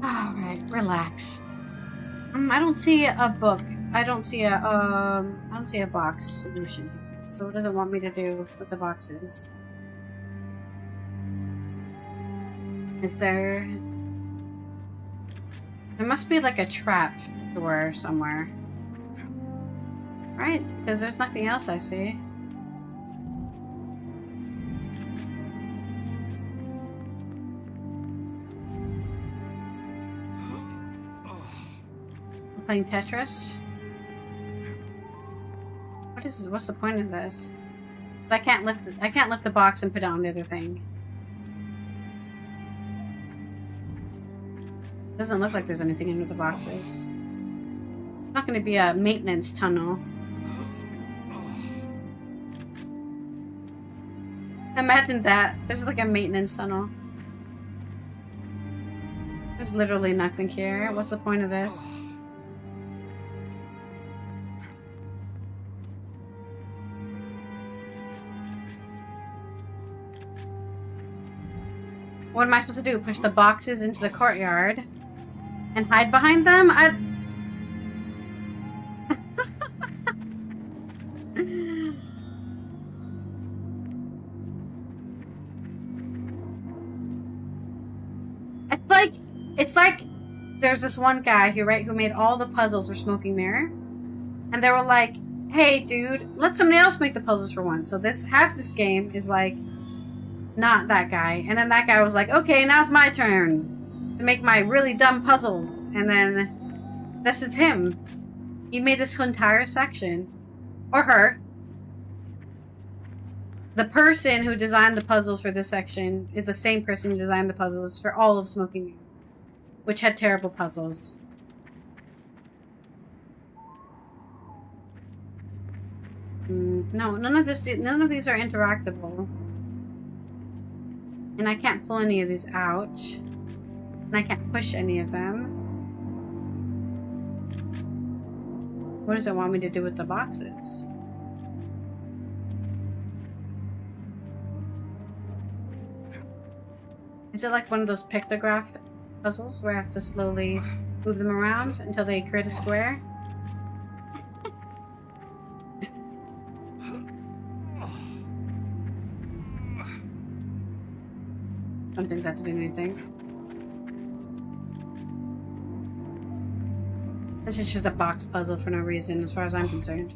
S1: All right, relax. I don't see a book. I don't see a box solution. So what does it want me to do with the boxes? Is there... There must be like a trap door somewhere. Right? Because there's nothing else I see. I'm playing Tetris. What is this? What's the point of this? I can't lift the box and put it on the other thing. Doesn't look like there's anything under the boxes. It's not going to be a maintenance tunnel. Imagine that. There's like a maintenance tunnel. There's literally nothing here. What's the point of this? What am I supposed to do? Push the boxes into the courtyard and hide behind them? It's like there's this one guy who made all the puzzles for Smoking Mirror, and they were like, "Hey, dude, let somebody else make the puzzles for once." So half this game is like not that guy, and then that guy was like, "Okay, now it's my turn to make my really dumb puzzles," and then this is him. He made this entire section, or her. The person who designed the puzzles for this section is the same person who designed the puzzles for all of Smoking Mirror, which had terrible puzzles. No, none of these are interactable. And I can't pull any of these out. And I can't push any of them. What does it want me to do with the boxes? Is it like one of those pictograph puzzles where I have to slowly move them around until they create a square? Don't think that did anything. This is just a box puzzle for no reason, as far as I'm concerned.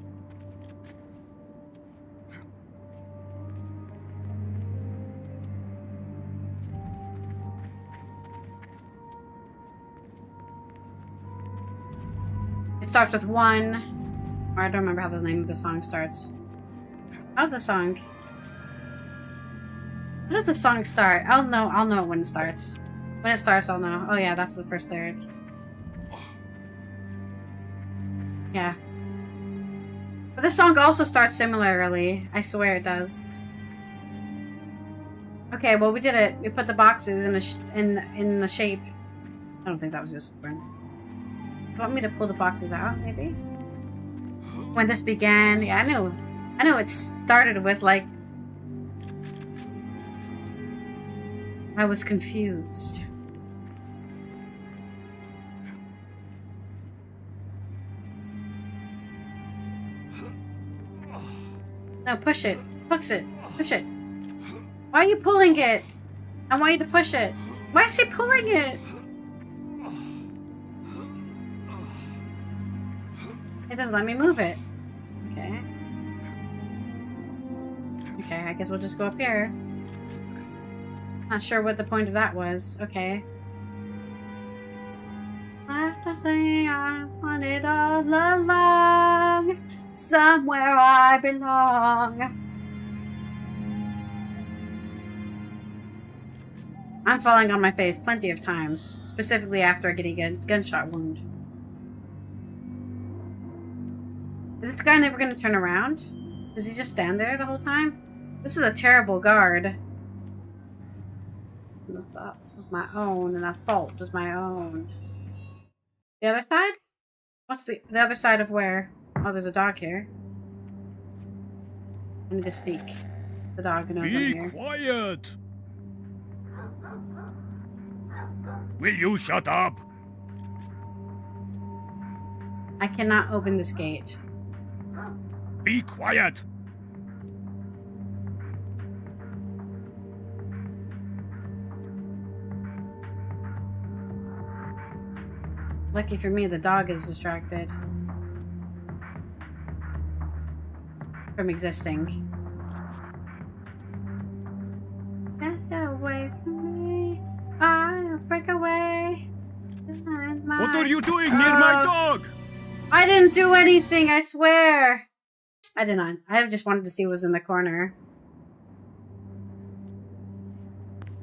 S1: It starts with one, or I don't remember how the name of the song starts. How's the song? How does the song start? I'll know it when it starts. When it starts, I'll know. Oh yeah, that's the first lyric. Yeah. But this song also starts similarly. I swear it does. Okay, well we did it. We put the boxes in the shape. I don't think that was just one. You want me to pull the boxes out, maybe? When this began, yeah, I know it started with like I was confused. No, push it. Push it. Push it. Why are you pulling it? I want you to push it. Why is he pulling it? It doesn't let me move it. Okay. Okay, I guess we'll just go up here. Not sure what the point of that was. Okay. I have to say I want it all along. Somewhere I belong. I'm falling on my face plenty of times, specifically after getting a gunshot wound. Is this guy never going to turn around? Does he just stand there the whole time? This is a terrible guard. The thought was my own, and the fault was my own. The other side? What's the other side of where? Oh, there's a dog here. I need to sneak. The dog knows I'm
S4: Be
S1: here.
S4: quiet! Will you shut up?
S1: I cannot open this gate.
S4: Be quiet!
S1: Lucky for me, the dog is distracted from existing. Get away from me. I'll break away.
S4: What are you doing near my dog?
S1: I didn't do anything, I swear. I did not. I just wanted to see what was in the corner.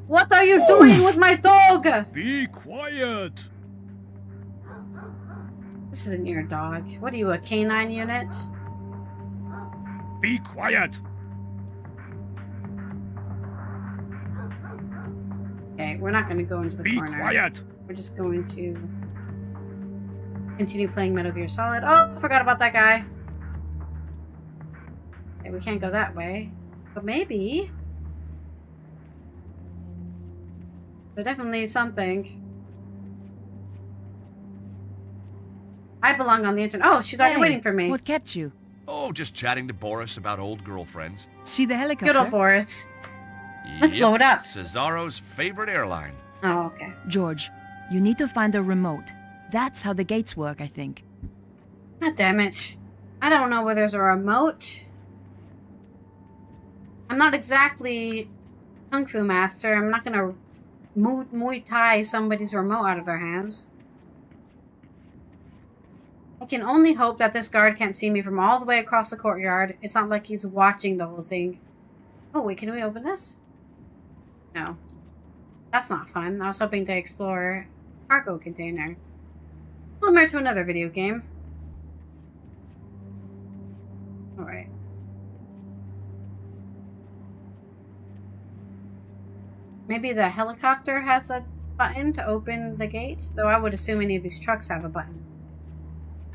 S1: What are you doing with my dog?
S4: Be quiet!
S1: This isn't your dog. What are you, a canine unit?
S4: Be quiet!
S1: Okay, we're not going to go into the
S4: Be
S1: corner.
S4: quiet!
S1: We're just going to continue playing Metal Gear Solid. Oh, I forgot about that guy. Okay, we can't go that way. But maybe. There's definitely something. I belong on the internet. Oh, she's already waiting for me.
S5: What kept you?
S3: Oh, just chatting to Boris about old girlfriends.
S5: See the helicopter?
S1: Good old Boris. Let's blow it up.
S3: Cesaro's favorite airline.
S1: Oh, okay.
S5: George, you need to find a remote. That's how the gates work, I think.
S1: God damn it. I don't know where there's a remote. I'm not exactly Kung Fu Master. I'm not gonna Muay Thai somebody's remote out of their hands. I can only hope that this guard can't see me from all the way across the courtyard. It's not like he's watching the whole thing. Oh, wait, can we open this? No. That's not fun. I was hoping to explore cargo container. Similar to another video game. Alright. Maybe the helicopter has a button to open the gate? Though I would assume any of these trucks have a button.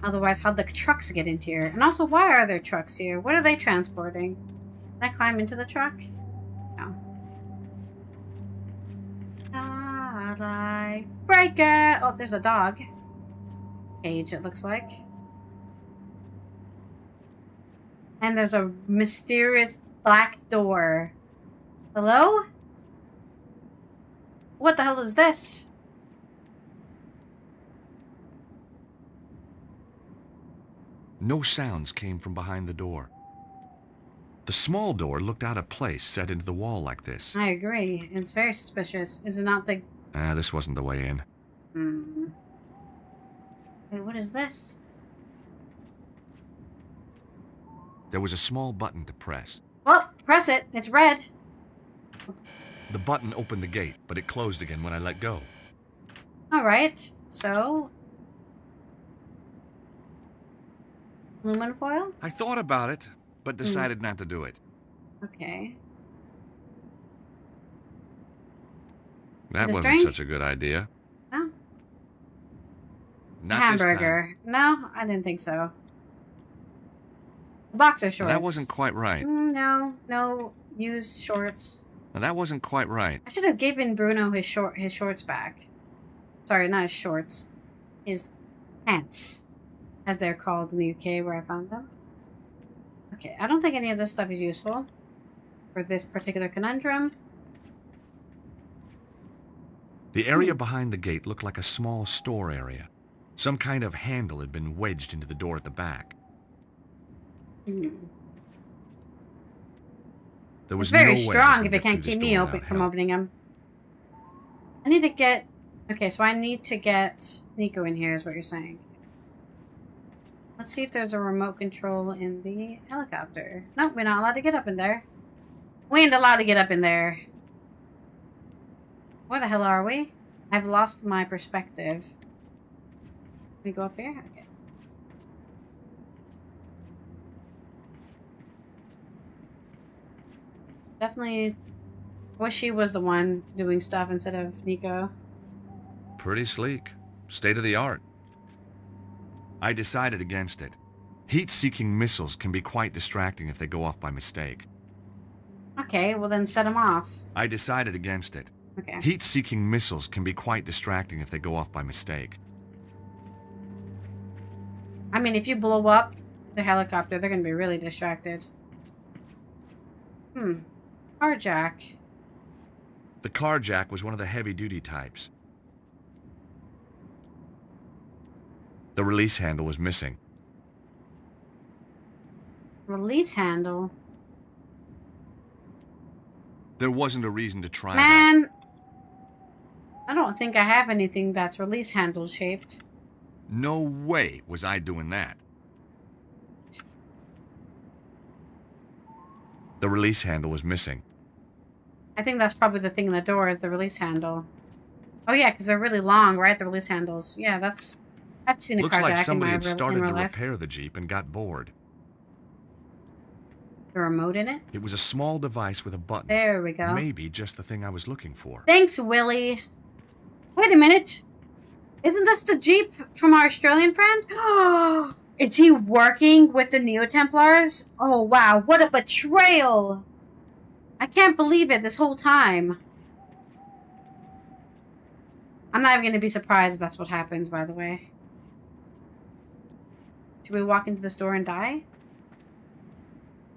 S1: Otherwise, how'd the trucks get into here? And also, why are there trucks here? What are they transporting? Can I climb into the truck? No. I break it! Oh, there's a dog. Cage, it looks like. And there's a mysterious black door. Hello? What the hell is this?
S3: No sounds came from behind the door. The small door looked out of place set into the wall like this.
S1: I agree. It's very suspicious. Is it not the...
S3: This wasn't the way in.
S1: Wait, what is this?
S3: There was a small button to press.
S1: Well, press it. It's red.
S3: The button opened the gate, but it closed again when I let go.
S1: Alright, so... aluminum foil?
S3: I thought about it, but decided not to do it.
S1: Okay.
S3: That
S1: Is it
S3: wasn't
S1: strange?
S3: such a good idea.
S1: No?
S3: Not
S1: Hamburger. No, I didn't think so. Boxer
S3: this time.
S1: shorts.
S3: That wasn't quite right.
S1: No used shorts.
S3: Now, that wasn't quite right.
S1: I should have given Bruno his shorts back. Sorry, not his shorts. His pants, as they're called in the UK where I found them. Okay, I don't think any of this stuff is useful for this particular conundrum.
S3: The area behind the gate looked like a small store area. Some kind of handle had been wedged into the door at the back. There was
S1: It's very
S3: no way I was
S1: strong
S3: gonna
S1: if it
S3: get
S1: can't
S3: through
S1: keep
S3: this
S1: me
S3: door
S1: open
S3: without
S1: from
S3: help.
S1: opening them. I need to get... Okay, so I need to get Nico in here is what you're saying. Let's see if there's a remote control in the helicopter. Nope, we're not allowed to get up in there. We ain't allowed to get up in there. Where the hell are we? I've lost my perspective. Can we go up here? Okay. definitely wish she was the one doing stuff instead of Nico.
S3: Pretty sleek. State of the art. I decided against it. Heat-seeking missiles can be quite distracting if they go off by mistake.
S1: Okay, well then set them off.
S3: I decided against it.
S1: Okay.
S3: Heat-seeking missiles can be quite distracting if they go off by mistake.
S1: I mean, if you blow up the helicopter, they're going to be really distracted. Carjack.
S3: The carjack was one of the heavy-duty types. The release handle was missing.
S1: Release handle?
S3: There wasn't a reason to try that.
S1: Man! I don't think I have anything that's release handle shaped.
S3: No way was I doing that. The release handle was missing.
S1: I think that's probably the thing in the door is the release handle. Oh yeah, because they're really long, right? The release handles. Yeah, that's... I've seen a
S3: Looks
S1: carjack
S3: like
S1: in
S3: somebody
S1: my
S3: had started
S1: in
S3: to
S1: real life.
S3: repair the Jeep and got bored.
S1: The remote in it?
S3: It was a small device with a button.
S1: There we go.
S3: Maybe just the thing I was looking for.
S1: Thanks, Willie. Wait a minute. Isn't this the Jeep from our Australian friend? Oh, is he working with the Neo-Templars? Oh, wow. What a betrayal. I can't believe it this whole time. I'm not even going to be surprised if that's what happens, by the way. Should we walk into the store and die?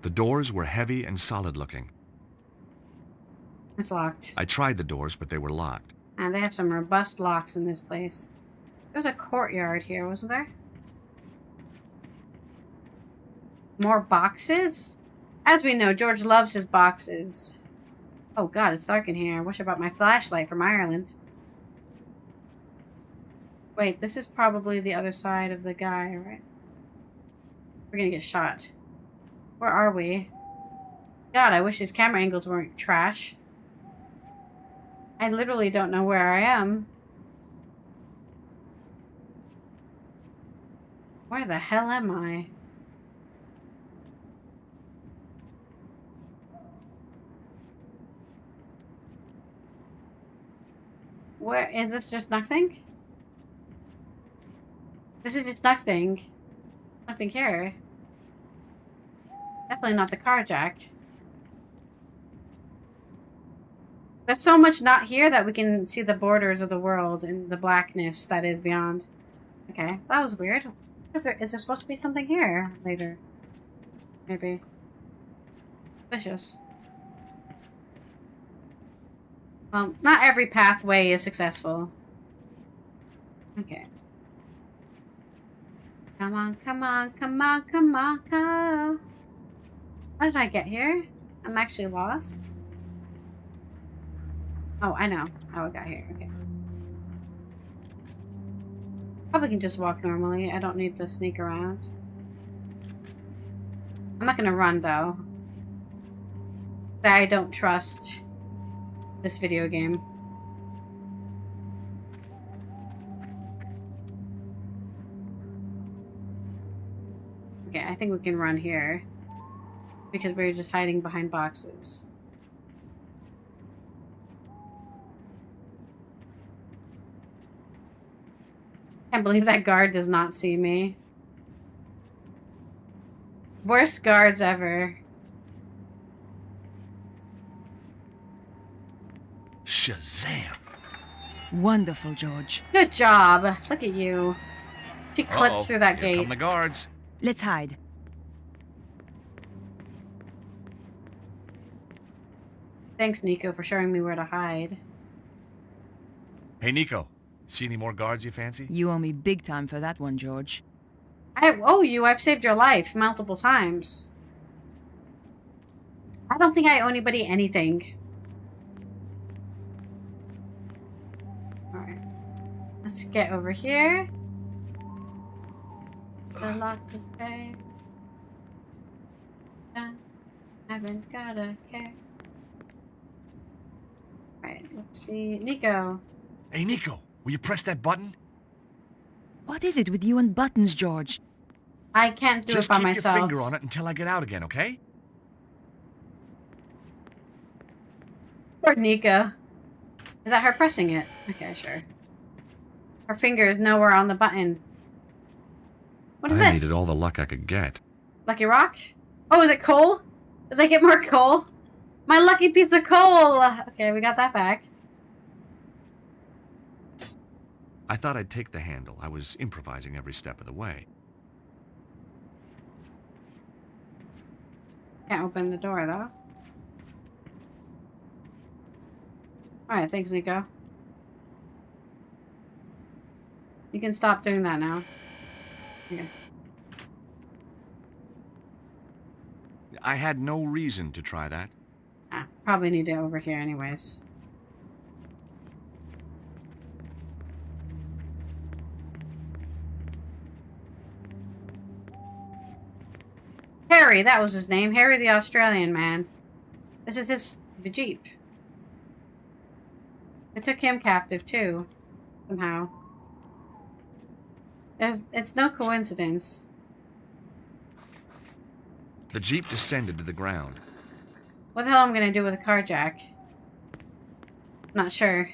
S3: The doors were heavy and solid looking.
S1: It's locked.
S3: I tried the doors, but they were locked.
S1: And they have some robust locks in this place. There's a courtyard here, wasn't there? More boxes? As we know, George loves his boxes. Oh god, it's dark in here. I wish I brought my flashlight from Ireland. Wait, this is probably the other side of the guy, right? We're gonna get shot. Where are we? God, I wish these camera angles weren't trash. I literally don't know where I am. Where the hell am I? Where is this? Just nothing? This is just nothing. Nothing here. Definitely not the carjack. There's so much not here that we can see the borders of the world and the blackness that is beyond. Okay, that was weird. Is there supposed to be something here later? Maybe. Suspicious. Well, not every pathway is successful. Okay. Come on, come on, come on, come on, come on. How did I get here? I'm actually lost. Oh, I know how I got here. Okay. Probably can just walk normally. I don't need to sneak around. I'm not gonna run, though. I don't trust this video game. Okay, I think we can run here. Because we're just hiding behind boxes. Can't believe that guard does not see me. Worst guards ever.
S3: Shazam!
S5: Wonderful, George.
S1: Good job. Look at you. She clipped through that
S3: Here
S1: gate.
S3: come the guards.
S5: Let's hide.
S1: Thanks, Nico, for showing me where to hide.
S3: Hey, Nico. See any more guards you fancy?
S5: You owe me big time for that one, George.
S1: I owe you. I've saved your life multiple times. I don't think I owe anybody anything. Alright. Let's get over here. A lot to say. Haven't gotta care. Alright, let's see. Nico.
S3: Hey, Nico. Will you press that button?
S5: What is it with you and buttons, George?
S1: I can't do
S3: Just
S1: it by
S3: keep
S1: myself.
S3: your finger on it until I get out again, okay?
S1: Poor Nico. Is that her pressing it? Okay, sure. Her finger is nowhere on the button. What is
S3: I
S1: this?
S3: needed all the luck I could get.
S1: Lucky rock? Oh, is it coal? Did I get more coal? My lucky piece of coal! Okay, we got that back.
S3: I thought I'd take the handle. I was improvising every step of the way.
S1: Can't open the door, though. Alright, thanks, Nico. You can stop doing that now. Okay.
S3: I had no reason to try that.
S1: Probably need it over here anyways. Harry, that was his name. Harry the Australian man. This is the Jeep. They took him captive too, somehow. It's no coincidence.
S3: The Jeep descended to the ground.
S1: What the hell am I gonna do with a car jack? Not sure.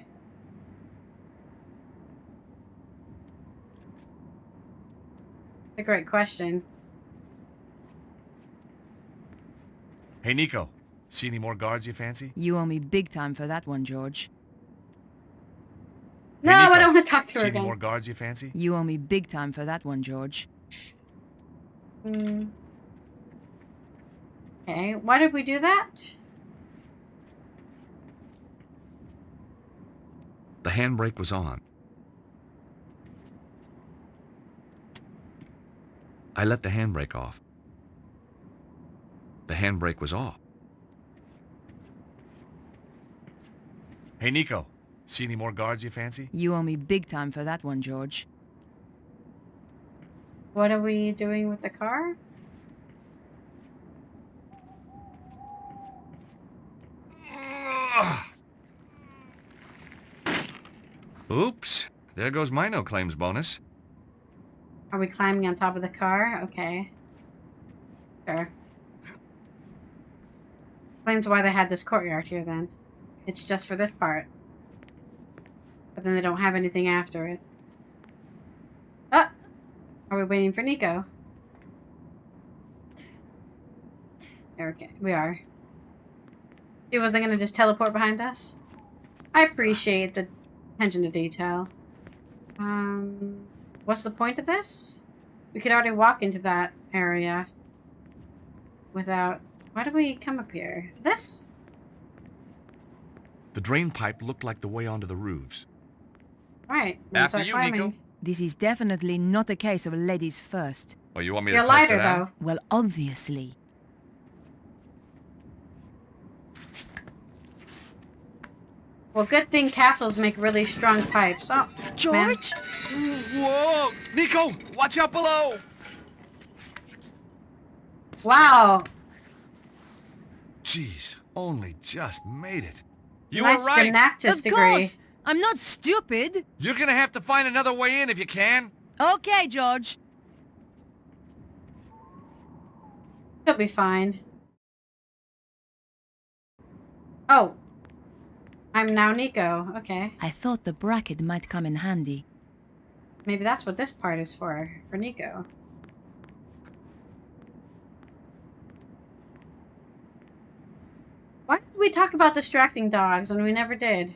S1: It's a great question.
S3: Hey, Nico. See any more guards you fancy?
S5: You owe me big time for that one, George.
S1: No,
S3: Hey, Nico,
S1: I don't want to talk to her
S3: See
S1: again.
S3: any more guards you fancy?
S5: You owe me big time for that one, George.
S1: Hmm. Okay, why did we do that?
S3: The handbrake was on. I let the handbrake off. The handbrake was off. Hey, Nico. See any more guards you fancy?
S5: You owe me big time for that one, George.
S1: What are we doing with the car?
S3: Oops. There goes my no claims bonus.
S1: Are we climbing on top of the car? Okay. Sure. Explains why they had this courtyard here then. It's just for this part. But then they don't have anything after it. Ah! Are we waiting for Nico? Okay, we are. She wasn't gonna just teleport behind us? I appreciate the attention to detail. What's the point of this? We could already walk into that area without... Why did we come up here? This?
S3: The drain pipe looked like the way onto the roofs.
S1: Right. Then
S3: After
S1: start
S3: you,
S1: climbing.
S3: Nico.
S5: This is definitely not a case of ladies first.
S3: Oh, you want me
S1: You're
S3: to
S1: a
S3: type
S1: lighter,
S3: that out?
S1: though.
S5: Well, obviously.
S1: Well, good thing castles make really strong pipes. Oh, man.
S5: George?
S3: Whoa! Nico! Watch out below!
S1: Wow.
S3: Jeez, only just made it. You
S1: Nice
S3: were right.
S1: gymnastics
S5: Of
S1: degree.
S5: course! I'm not stupid!
S3: You're gonna have to find another way in if you can.
S5: Okay, George.
S1: She'll be fine. Oh. I'm now Nico. Okay.
S5: I thought the bracket might come in handy.
S1: Maybe that's what this part is for Nico. Why did we talk about distracting dogs when we never did?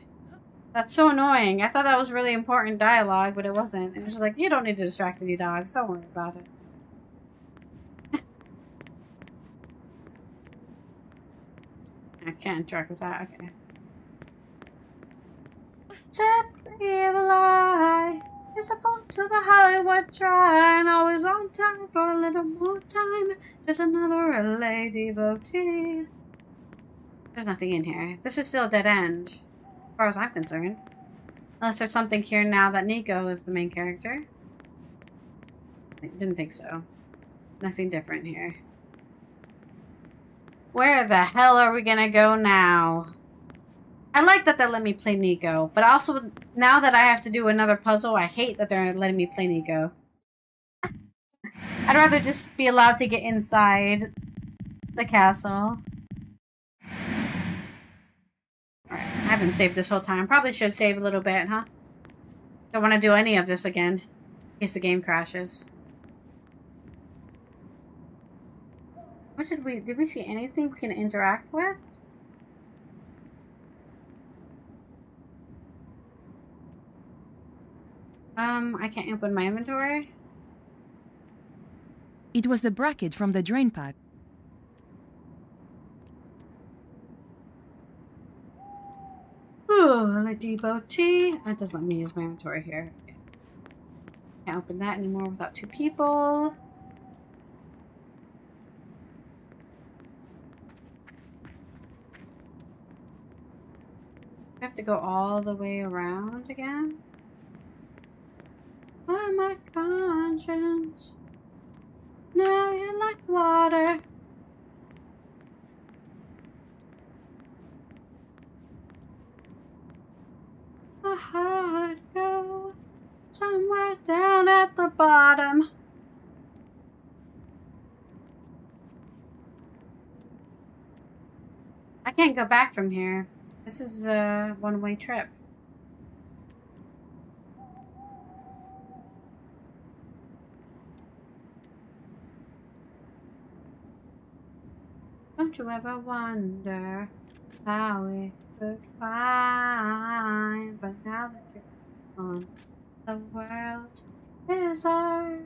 S1: That's so annoying. I thought that was really important dialogue, but it wasn't. It was just like, you don't need to distract any dogs. Don't worry about it. I can't interact with that. Okay. Set the evil eye. It's a boat to the Hollywood try, and always on time for a little more time. There's another LA devotee. There's nothing in here. This is still a dead end, as far as I'm concerned. Unless there's something here now that Nico is the main character. I didn't think so. Nothing different here. Where the hell are we gonna go now? I like that they let me play Nico, but also, now that I have to do another puzzle, I hate that they're letting me play Nico. I'd rather just be allowed to get inside the castle. Alright. I haven't saved this whole time. Probably should save a little bit, huh? Don't want to do any of this again. In case the game crashes. What did we see anything we can interact with? I can't open my inventory.
S5: It was the bracket from the drain pipe.
S1: Oh, the devotee. That doesn't let me use my inventory here. Okay. Can't open that anymore without 2 people. I have to go all the way around again? By my conscience. Now you're like water. My heart go somewhere down at the bottom. I can't go back from here. This is a one-way trip. Don't you ever wonder how we could find? But now that you're gone, the world is ours.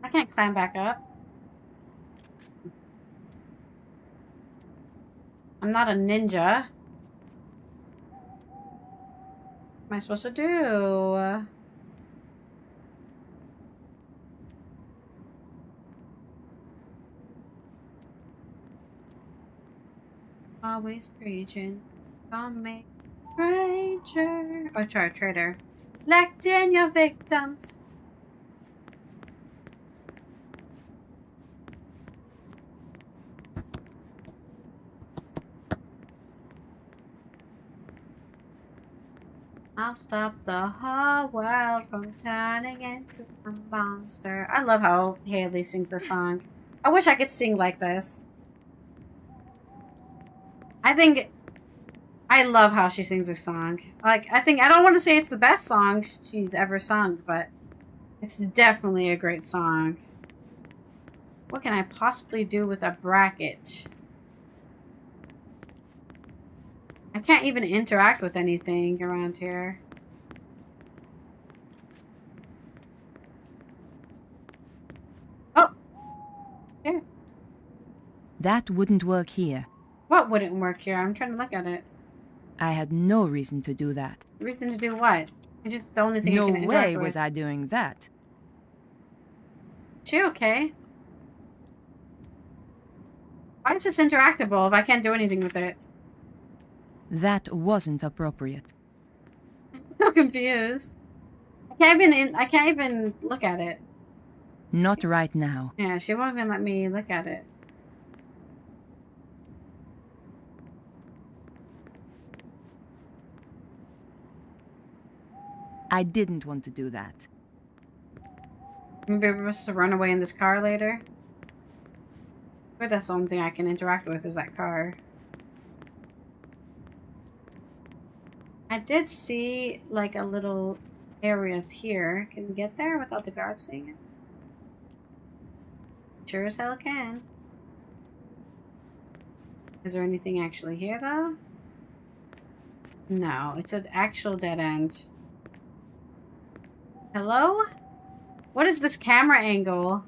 S1: I can't climb back up. I'm not a ninja. What am I supposed to do? Always preaching, come make stranger. Oh, try traitor. Elect in your victims. I'll stop the whole world from turning into a monster. I love how Haley sings this song. I wish I could sing like this. I love how she sings this song. Like, I don't want to say it's the best song she's ever sung, but it's definitely a great song. What can I possibly do with a bracket? I can't even interact with anything around here. Oh! Here.
S5: That wouldn't work here.
S1: What wouldn't work here? I'm trying to look at it.
S5: I had no reason to do that.
S1: Reason to do what? It's just the only thing
S5: No
S1: I can interact
S5: way
S1: with.
S5: was I doing that.
S1: She okay? Why is this interactable if I can't do anything with it?
S5: That wasn't appropriate.
S1: I'm so confused. I can't even look at it.
S5: Not right now.
S1: Yeah, she won't even let me look at it.
S5: I didn't want to do that.
S1: Maybe we're supposed to run away in this car later? But that's the only thing I can interact with is that car. I did see, like, a little areas here. Can we get there without the guards seeing it? Sure as hell can. Is there anything actually here, though? No, it's an actual dead end. Hello? What is this camera angle?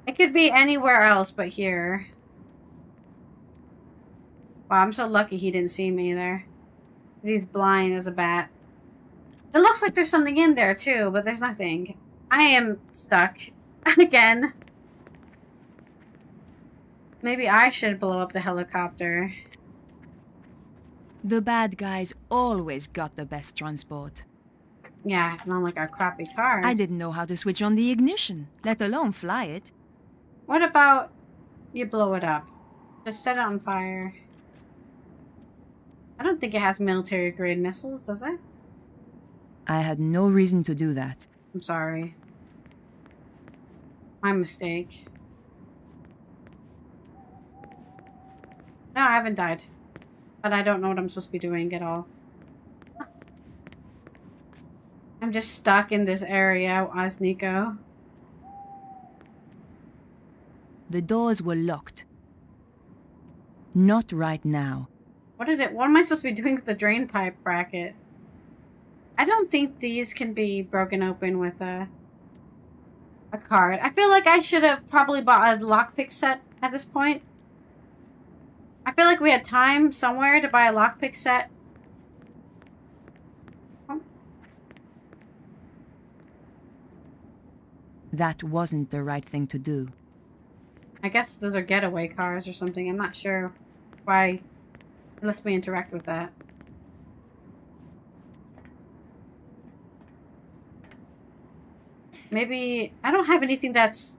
S1: It could be anywhere else but here. Wow, I'm so lucky he didn't see me there. He's blind as a bat. It looks like there's something in there too, but there's nothing. I am stuck. Again. Maybe I should blow up the helicopter.
S5: The bad guys always got the best transport.
S1: Yeah, not like our crappy car.
S5: I didn't know how to switch on the ignition, let alone fly it.
S1: What about you blow it up? Just set it on fire. I don't think it has military-grade missiles, does it?
S5: I had no reason to do that.
S1: I'm sorry. My mistake. No, I haven't died. But I don't know what I'm supposed to be doing at all. I'm just stuck in this area as Nico.
S5: The doors were locked. Not right now.
S1: What am I supposed to be doing with the drain pipe bracket? I don't think these can be broken open with a card. I feel like I should have probably bought a lockpick set at this point. I feel like we had time somewhere to buy a lockpick set.
S5: That wasn't the right thing to do.
S1: I guess those are getaway cars or something. I'm not sure why it lets me interact with that. Maybe I don't have anything that's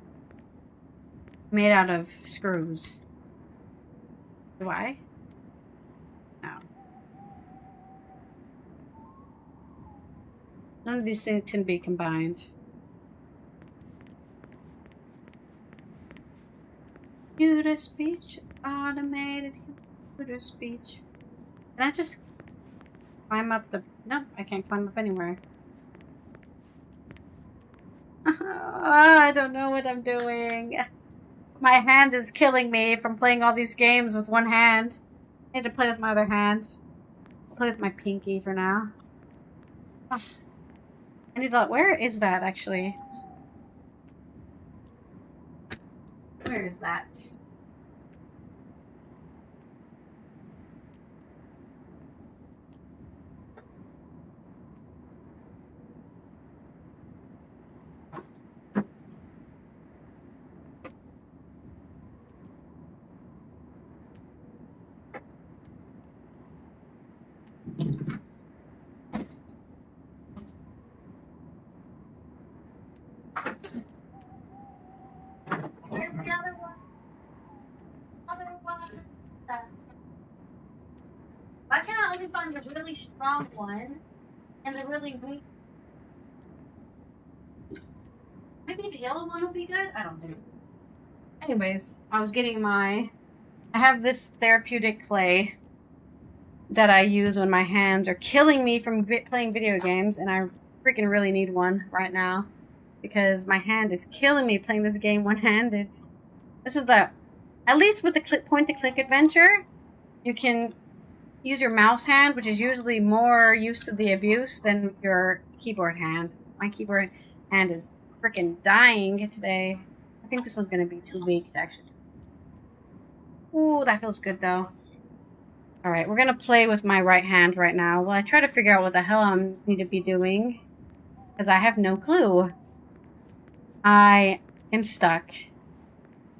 S1: made out of screws. Do I? No. None of these things can be combined. Computer speech is automated computer speech. Can I just climb up the... No, I can't climb up anywhere. I don't know what I'm doing. My hand is killing me from playing all these games with one hand. I need to play with my other hand. I'll play with my pinky for now. Ugh. I need to... Where is that, actually? Where is that? Where's the other one? Other one. Why can't I only find the really strong one and the really weak? Maybe the yellow one will be good? I don't think. Anyways, I was getting my... I have this therapeutic clay that I use when my hands are killing me from playing video games, and I freaking really need one right now because my hand is killing me playing this game one-handed. This is the... At least with the point-to-click adventure, you can use your mouse hand, which is usually more used to the abuse than your keyboard hand. My keyboard hand is freaking dying today. I think this one's going to be too weak to actually... Ooh, that feels good, though. Alright, we're going to play with my right hand right now while I try to figure out what the hell I need to be doing. Because I have no clue. I am stuck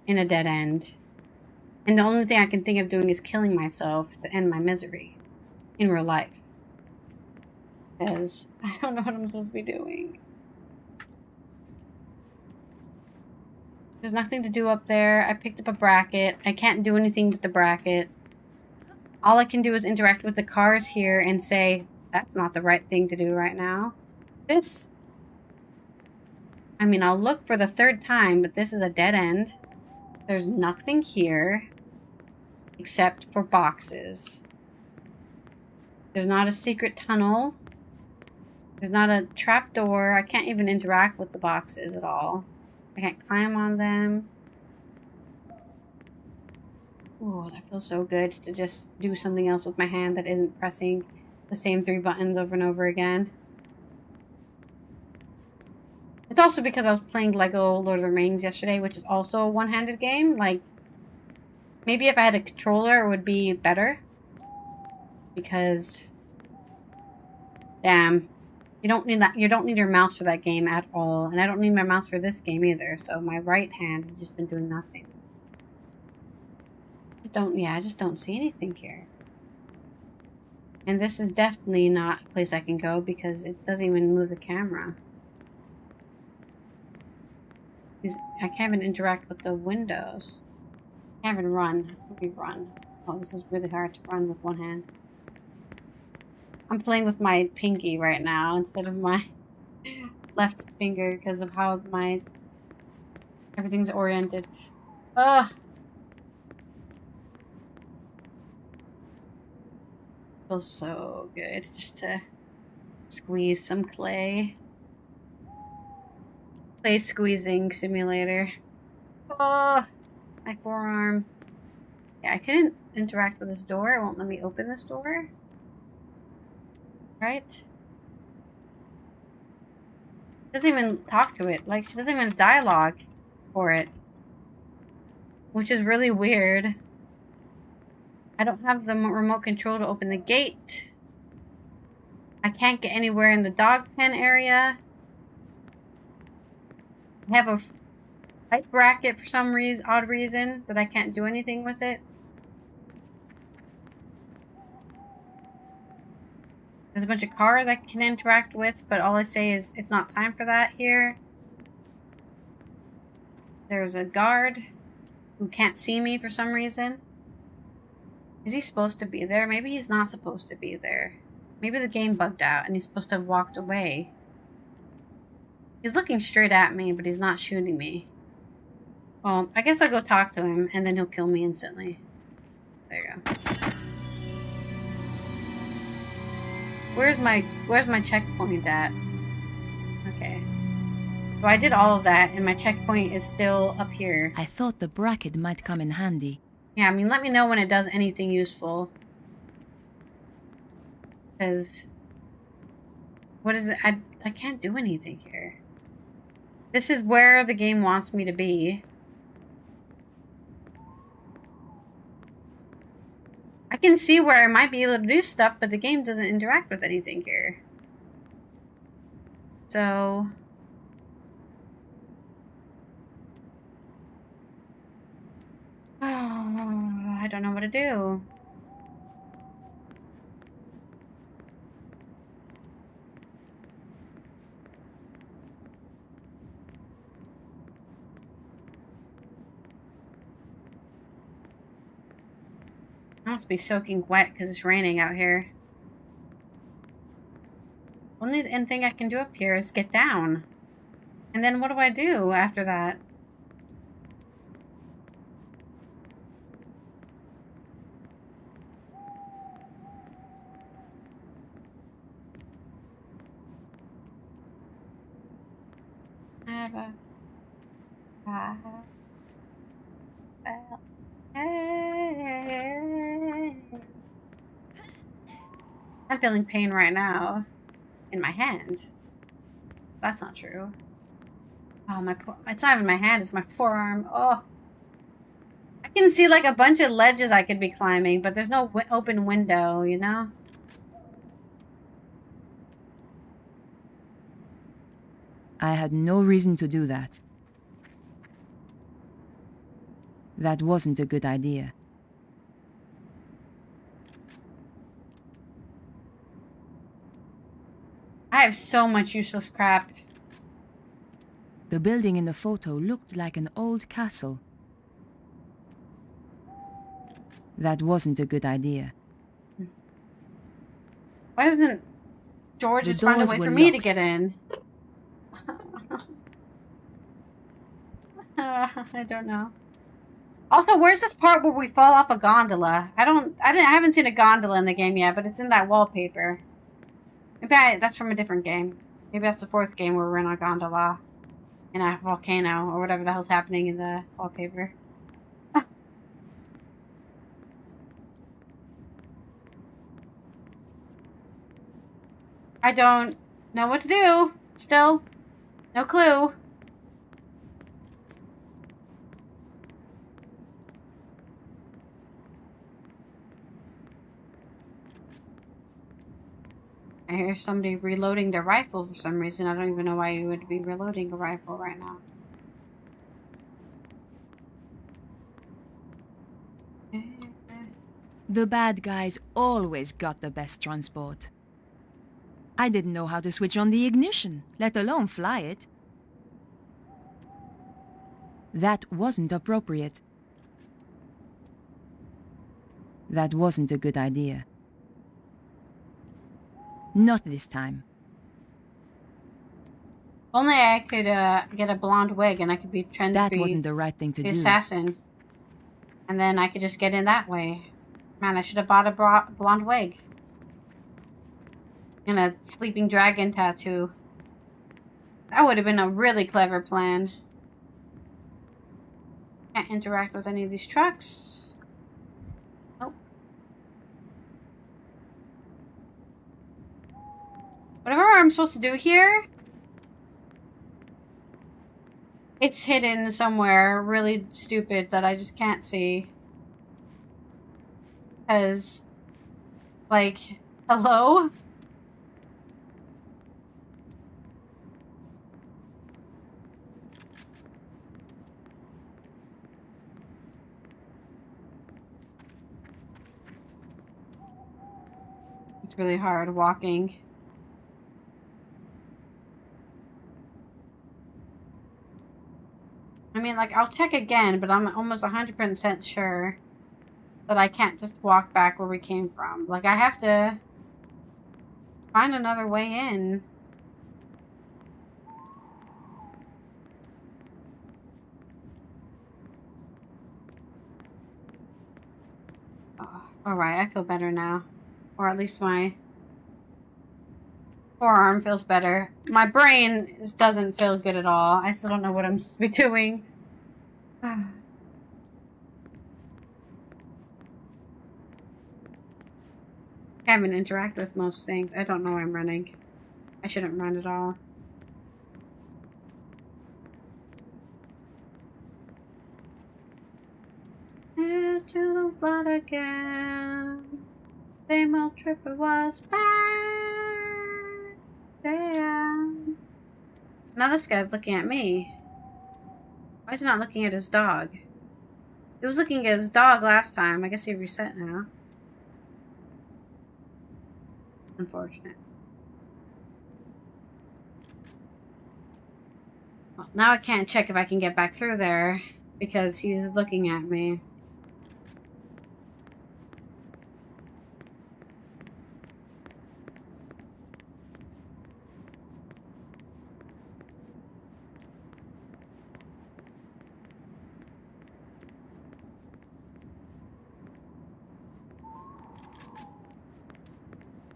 S1: in a dead end. And the only thing I can think of doing is killing myself to end my misery in real life. Because I don't know what I'm supposed to be doing. There's nothing to do up there. I picked up a bracket. I can't do anything with the bracket. All I can do is interact with the cars here and say, that's not the right thing to do right now. This... I mean, I'll look for the third time, but this is a dead end. There's nothing here except for boxes. There's not a secret tunnel. There's not a trapdoor. I can't even interact with the boxes at all. I can't climb on them. Oh, that feels so good to just do something else with my hand that isn't pressing the same 3 buttons over and over again. It's also because I was playing Lego Lord of the Rings yesterday, which is also a one-handed game. Like, maybe if I had a controller, it would be better. Because, damn, you don't need that. You don't need your mouse for that game at all, and I don't need my mouse for this game either. So my right hand has just been doing nothing. I just don't see anything here. And this is definitely not a place I can go because it doesn't even move the camera. I can't even interact with the windows. I can't even run. Let me run. Oh, this is really hard to run with one hand. I'm playing with my pinky right now instead of my left finger because of how everything's oriented. Ugh. Feels so good just to squeeze some clay. Clay squeezing simulator. Oh, my forearm. Yeah, I couldn't interact with this door. It won't let me open this door. Right? Doesn't even talk to it. Like, she doesn't even have dialogue for it. Which is really weird. I don't have the remote control to open the gate. I can't get anywhere in the dog pen area. I have a light bracket for some odd reason that I can't do anything with it. There's a bunch of cars I can interact with, but all I say is it's not time for that here. There's a guard who can't see me for some reason. Is he supposed to be there? Maybe he's not supposed to be there. Maybe the game bugged out and he's supposed to have walked away. He's looking straight at me, but he's not shooting me. Well, I guess I'll go talk to him and then he'll kill me instantly. There you go. Where's my checkpoint at? Okay. So I did all of that and my checkpoint is still up here.
S5: I thought the bracket might come in handy.
S1: Yeah, I mean, let me know when it does anything useful. Because... what is it? I can't do anything here. This is where the game wants me to be. I can see where I might be able to do stuff, but the game doesn't interact with anything here. So... oh, I don't know what to do. I must be soaking wet because it's raining out here. Only thing I can do up here is get down. And then what do I do after that? I'm feeling pain right now in my hand. That's not true. Oh, it's not even my hand, it's my forearm. Oh. I can see like a bunch of ledges I could be climbing, but there's no open window, you know?
S5: I had no reason to do that. That wasn't a good idea.
S1: I have so much useless crap.
S5: The building in the photo looked like an old castle. That wasn't a good idea.
S1: Why doesn't George just find a way for me to get in? I don't know. Also, where's this part where we fall off a gondola? I haven't seen a gondola in the game yet, but it's in that wallpaper. Maybe that's from a different game. Maybe that's the fourth game where we're in a gondola. In a volcano, or whatever the hell's happening in the wallpaper. I don't know what to do. Still. No clue. I hear somebody reloading their rifle for some reason. I don't even know why you would be reloading a rifle right now.
S5: The bad guys always got the best transport. I didn't know how to switch on the ignition, let alone fly it. That wasn't appropriate. That wasn't a good idea. Not this time.
S1: Only I could get a blonde wig and I could be trying to be
S5: that wasn't the right thing to
S1: the
S5: do.
S1: assassin. And then I could just get in that way. Man, I should have bought a blonde wig. And a sleeping dragon tattoo. That would have been a really clever plan. Can't interact with any of these trucks. Nope. Whatever I'm supposed to do here, it's hidden somewhere really stupid that I just can't see. Because, like, hello? It's really hard walking. I mean, like, I'll check again, but I'm almost 100% sure that I can't just walk back where we came from. Like, I have to find another way in. Oh, alright, I feel better now. Or at least my forearm feels better. My brain doesn't feel good at all. I still don't know what I'm supposed to be doing. I haven't interacted with most things. I don't know why I'm running. I shouldn't run at all. Head to the flood again. Same old trip, it was back there. Now this guy's looking at me. Why is he not looking at his dog? He was looking at his dog last time. I guess he reset now. Unfortunate. Well, now I can't check if I can get back through there because he's looking at me.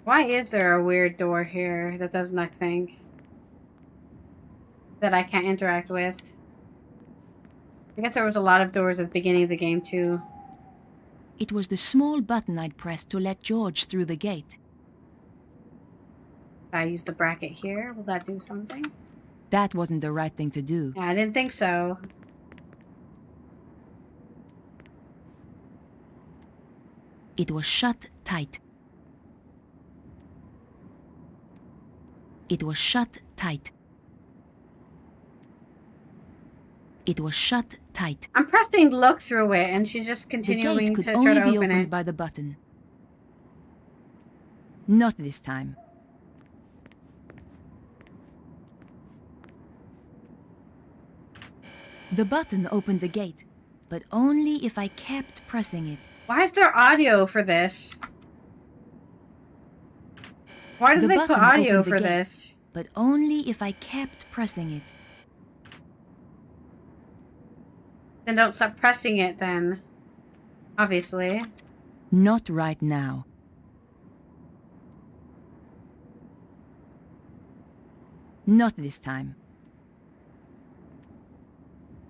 S1: Why is there a weird door here that does nothing? That I can't interact with? I guess there was a lot of doors at the beginning of the game too.
S5: It was the small button I'd pressed to let George through the gate.
S1: I use the bracket here. Will that do something?
S5: That wasn't the right thing to do.
S1: Yeah, I didn't think so.
S5: It was shut tight. It was shut tight. It was shut tight.
S1: I'm pressing look through it and she's just continuing to try to open it.
S5: By the button. Not this time. The button opened the gate, but only if I kept pressing it.
S1: Why is there audio for this? Why did they put audio for this?
S5: But only if I kept pressing it.
S1: Then don't stop pressing it then. Obviously.
S5: Not right now. Not this time.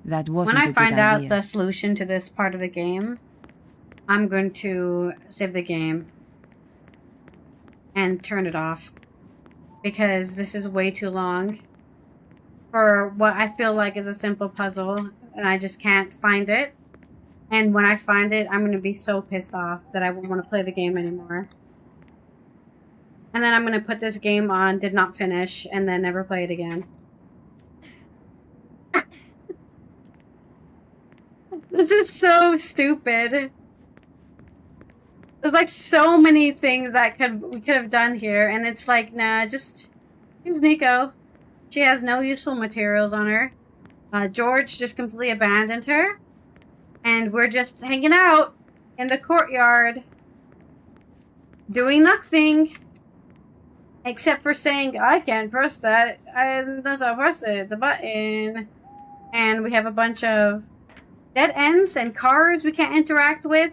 S5: That wasn't a good idea.
S1: When I find out the solution to this part of the game, I'm going to save the game and turn it off. Because this is way too long for what I feel like is a simple puzzle, and I just can't find it. And when I find it, I'm going to be so pissed off that I won't want to play the game anymore. And then I'm going to put this game on, did not finish, and then never play it again. This is so stupid. There's like so many things that we could have done here, and it's like, nah, just here's Nico. She has no useful materials on her. George just completely abandoned her, and we're just hanging out in the courtyard, doing nothing, except for saying, I can't press that, unless I press it, the button. And we have a bunch of dead ends and cars we can't interact with.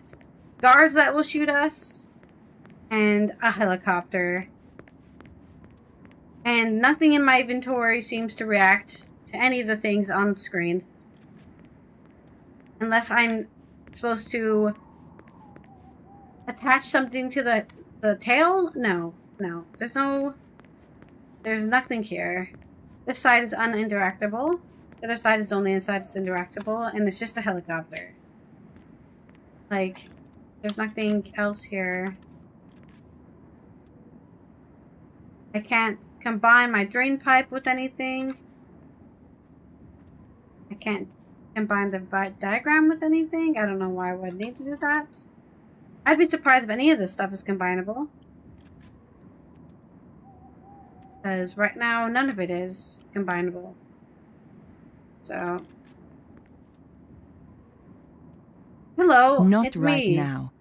S1: Guards that will shoot us, and a helicopter. And nothing in my inventory seems to react to any of the things on screen. Unless I'm supposed to attach something to the tail? No. There's nothing here. This side is uninteractable. The other side is the only side that's interactable, and it's just a helicopter. Like, there's nothing else here. I can't combine my drain pipe with anything. I can't combine the diagram with anything. I don't know why I would need to do that. I'd be surprised if any of this stuff is combinable. Because right now, none of it is combinable. So. Hello,
S5: Not
S1: it's
S5: right
S1: me.
S5: now.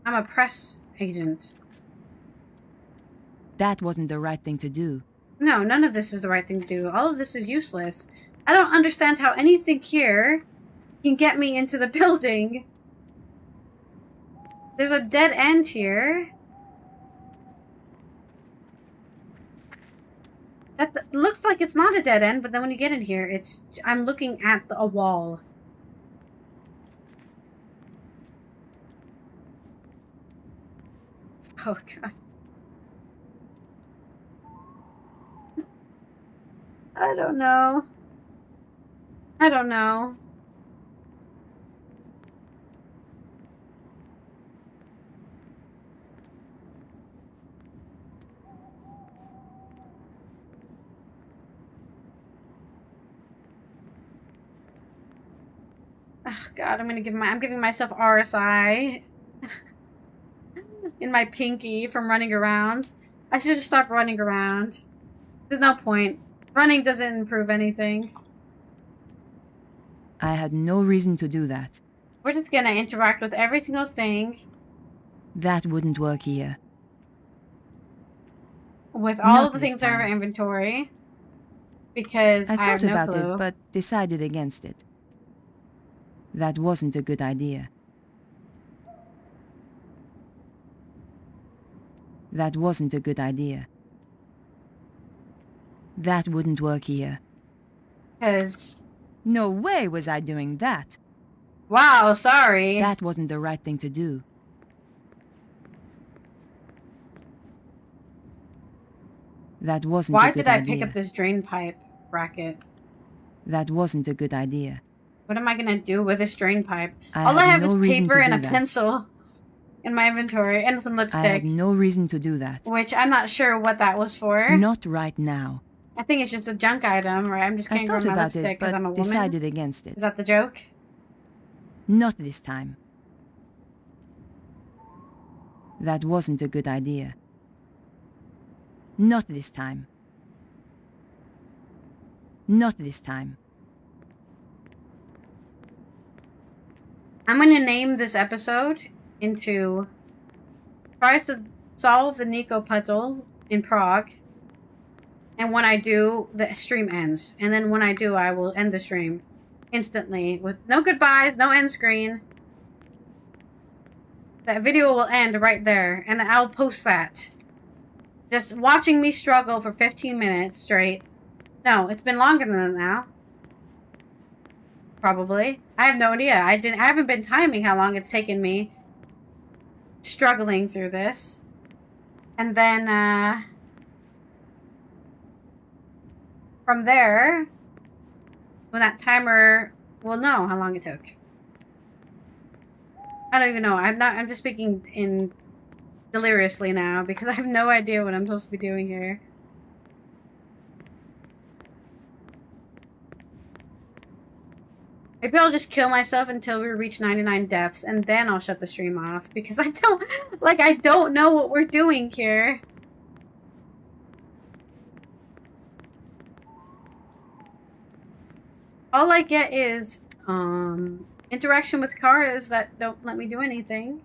S1: I'm a press agent.
S5: That wasn't the right thing to do.
S1: No, none of this is the right thing to do. All of this is useless. I don't understand how anything here can get me into the building. There's a dead end here. That looks like it's not a dead end, but then when you get in here, I'm looking at a wall. Oh, God. I don't know. I don't know. Oh, God, I'm giving myself RSI in my pinky from running around. I should just stop running around. There's no point. Running doesn't improve anything.
S5: I had no reason to do that.
S1: We're just gonna interact with every single thing.
S5: That wouldn't work here.
S1: With all
S5: Not
S1: of the
S5: this
S1: things in our
S5: time.
S1: inventory. Because I have
S5: thought
S1: no
S5: about
S1: clue.
S5: it, but decided against it. That wasn't a good idea. That wasn't a good idea. That wouldn't work here.
S1: Because...
S5: No way was I doing that.
S1: Wow, sorry.
S5: That wasn't the right thing to do. That wasn't
S1: Why
S5: a good
S1: did I
S5: idea.
S1: pick up this drain pipe bracket?
S5: That wasn't a good idea.
S1: What am I gonna do with this drain pipe?
S5: I
S1: All I
S5: had
S1: have
S5: no
S1: is
S5: reason
S1: paper
S5: to
S1: and a
S5: do that.
S1: pencil in my inventory and some
S5: I
S1: lipstick.
S5: had no reason to do that.
S1: Which I'm not sure what that was for.
S5: Not right now.
S1: I think it's just a junk item, right? I'm just
S5: I
S1: gonna go
S5: thought
S1: to my
S5: about
S1: lipstick
S5: it,
S1: because
S5: but
S1: I'm a woman.
S5: decided against it.
S1: Is that the joke?
S5: Not this time. That wasn't a good idea. Not this time. Not this time.
S1: I'm gonna name this episode into tries to solve the Nico puzzle in Prague. And when I do, the stream ends. And then when I do, I will end the stream instantly with no goodbyes, no end screen. That video will end right there, and I'll post that. Just watching me struggle for 15 minutes straight. No, it's been longer than that now. Probably. I have no idea. I haven't been timing how long it's taken me struggling through this. And then, from there, when that timer will know how long it took. I don't even know. I'm just speaking in deliriously now because I have no idea what I'm supposed to be doing here. Maybe I'll just kill myself until we reach 99 deaths and then I'll shut the stream off because I don't know what we're doing here. All I get is, interaction with cars that don't let me do anything.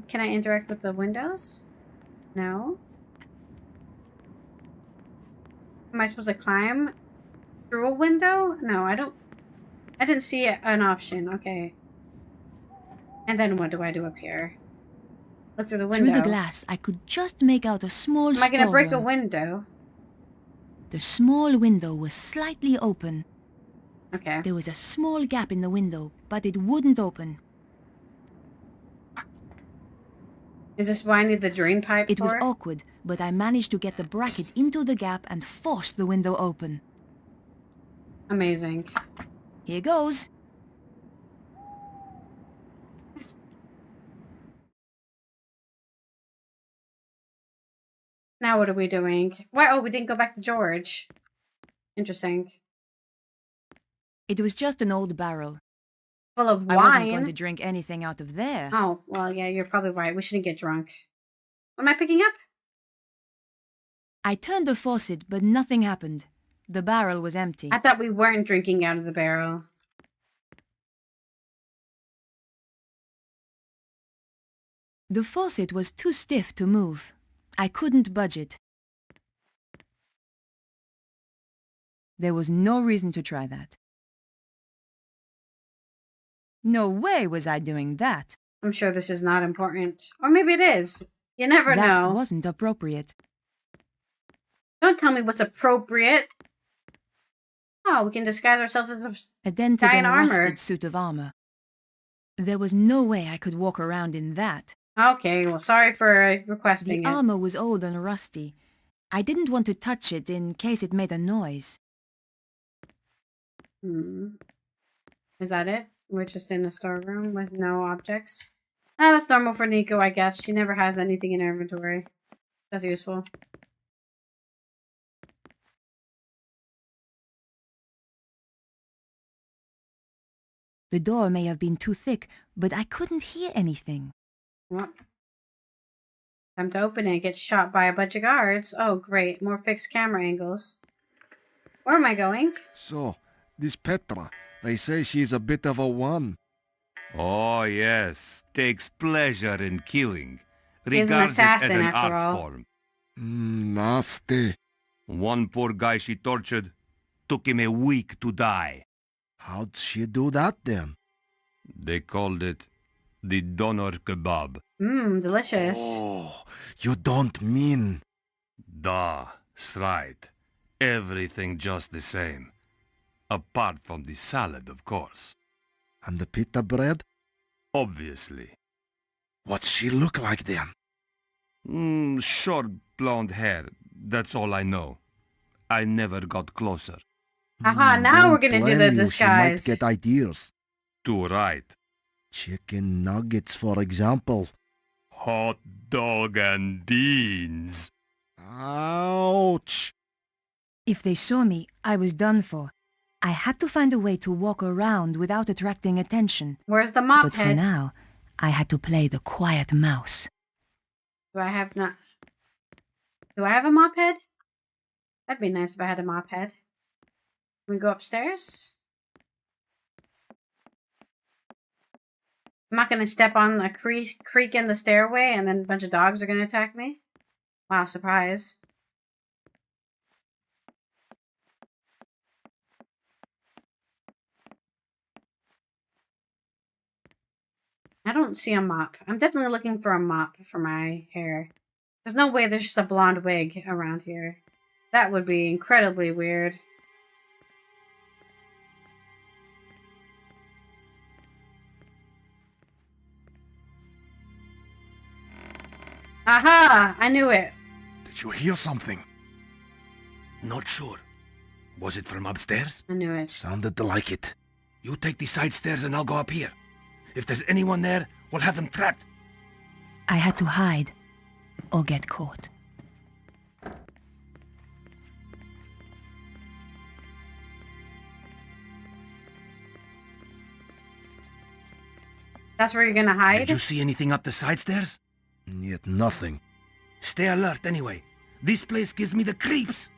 S1: Can I interact with the windows? No. Am I supposed to climb through a window? No, I didn't see an option. Okay. And then what do I do up here? Look through the window.
S5: Through the glass, I could just make out a small
S1: Am I gonna break a
S5: storeroom.
S1: window?
S5: The small window was slightly open.
S1: Okay.
S5: There was a small gap in the window, but it wouldn't open.
S1: Is this why I need the drain pipe
S5: It
S1: for?
S5: was awkward, but I managed to get the bracket into the gap and force the window open.
S1: Amazing.
S5: Here goes.
S1: Now what are we doing? Why? Oh, we didn't go back to George. Interesting.
S5: It was just an old barrel.
S1: Full of
S5: I wasn't going
S1: wine.
S5: to drink anything out of there.
S1: Oh, well, yeah, you're probably right. We shouldn't get drunk. What am I picking up?
S5: I turned the faucet, but nothing happened. The barrel was empty.
S1: I thought we weren't drinking out of the barrel.
S5: The faucet was too stiff to move. I couldn't budge it. There was no reason to try that. No way was I doing that.
S1: I'm sure this is not important. Or maybe it is. You never
S5: That
S1: know.
S5: wasn't appropriate.
S1: Don't tell me what's appropriate. Oh, we can disguise ourselves as a
S5: A dented
S1: guy in
S5: and
S1: armor.
S5: rusted suit of armor. There was no way I could walk around in that.
S1: Okay, well, sorry for requesting
S5: The
S1: it.
S5: armor was old and rusty. I didn't want to touch it in case it made a noise.
S1: Is that it? We're just in a storeroom with no objects. Ah, that's normal for Nico, I guess. She never has anything in her inventory. That's useful.
S5: The door may have been too thick, but I couldn't hear anything.
S1: Well, time to open it. Get shot by a bunch of guards. Oh, great. More fixed camera angles. Where am I going?
S4: So, this Petra, they say she's a bit of a one.
S6: Oh, yes. Takes pleasure in killing.
S1: He is an
S6: Regards it as
S1: assassin,
S6: an
S1: after
S6: art
S1: all.
S6: form.
S4: Nasty.
S6: One poor guy she tortured, took him a week to die.
S4: How'd she do that then?
S6: They called it the doner kebab.
S1: Delicious.
S4: Oh, you don't mean...
S6: That's right. Everything just the same. Apart from the salad, of course.
S4: And the pita bread?
S6: Obviously.
S4: What's she look like then?
S6: Short blonde hair. That's all I know. I never got closer.
S1: Aha, now
S4: Don't
S1: we're gonna do
S4: blame
S1: the
S4: you,
S1: disguise.
S4: She might get ideas.
S6: Too right.
S4: Chicken nuggets, for example.
S6: Hot dog and beans.
S4: Ouch!
S5: If they saw me, I was done for. I had to find a way to walk around without attracting attention.
S1: Where's the mop
S5: But for
S1: head?
S5: now, I had to play the quiet mouse.
S1: Do I have a mop head? That'd be nice if I had a mop head. Can we go upstairs? I'm not gonna step on the creak in the stairway and then a bunch of dogs are gonna attack me. Wow, surprise. I don't see a mop. I'm definitely looking for a mop for my hair. There's no way there's just a blonde wig around here. That would be incredibly weird. Aha! I knew it.
S4: Did you hear something?
S6: Not sure. Was it from upstairs?
S1: I knew it.
S4: Sounded like it.
S6: You take the side stairs and I'll go up here. If there's anyone there, we'll have them trapped.
S5: I had to hide or get caught.
S1: That's where you're gonna hide?
S6: Did you see anything up the side stairs?
S4: Yet nothing.
S6: Stay alert anyway. This place gives me the creeps.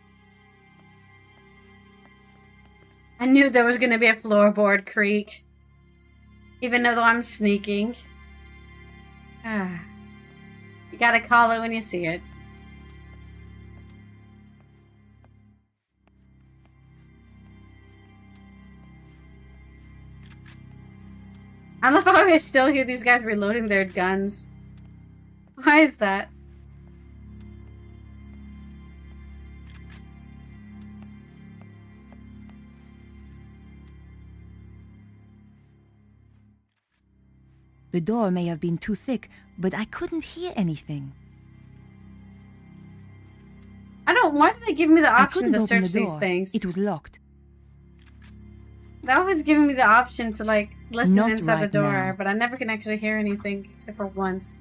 S1: I knew there was gonna be a floorboard creak. Even though I'm sneaking. You gotta call it when you see it. I love how I still hear these guys reloading their guns. Why is that?
S5: The door may have been too thick, but I couldn't hear anything.
S1: Why did they give me the
S5: I
S1: option
S5: couldn't
S1: to
S5: open the
S1: search these
S5: door.
S1: things?
S5: It was locked.
S1: They always giving me the option to, like, listen
S5: Not
S1: inside
S5: right
S1: the door,
S5: now.
S1: but I never can actually hear anything except for once.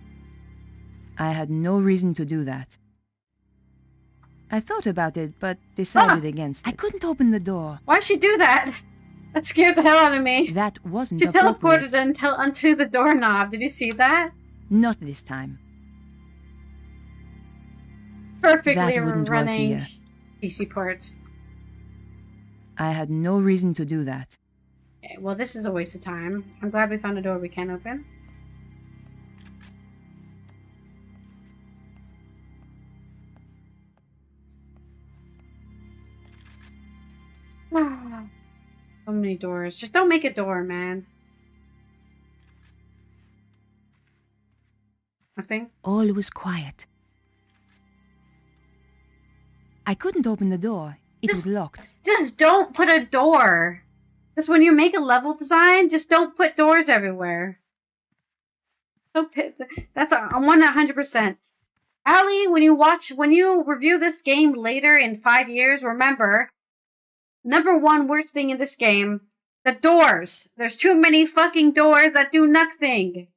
S5: I had no reason to do that. I thought about it, but decided against it. I couldn't open the door.
S1: Why'd she do that? That scared the hell out of me.
S5: That wasn't
S1: She
S5: appropriate.
S1: teleported onto the doorknob. Did you see that?
S5: Not this time.
S1: Perfectly
S5: That wouldn't work
S1: running
S5: here.
S1: PC port.
S5: I had no reason to do that.
S1: Okay, well, this is a waste of time. I'm glad we found a door we can open. So many doors. Just don't make a door, man. Nothing?
S5: All was quiet. I couldn't open the door. It was locked.
S1: Just don't put a door. Just when you make a level design, just don't put doors everywhere. That's a 100%. Allie, when you review this game later in 5 years, remember, number one worst thing in this game, the doors. There's too many fucking doors that do nothing.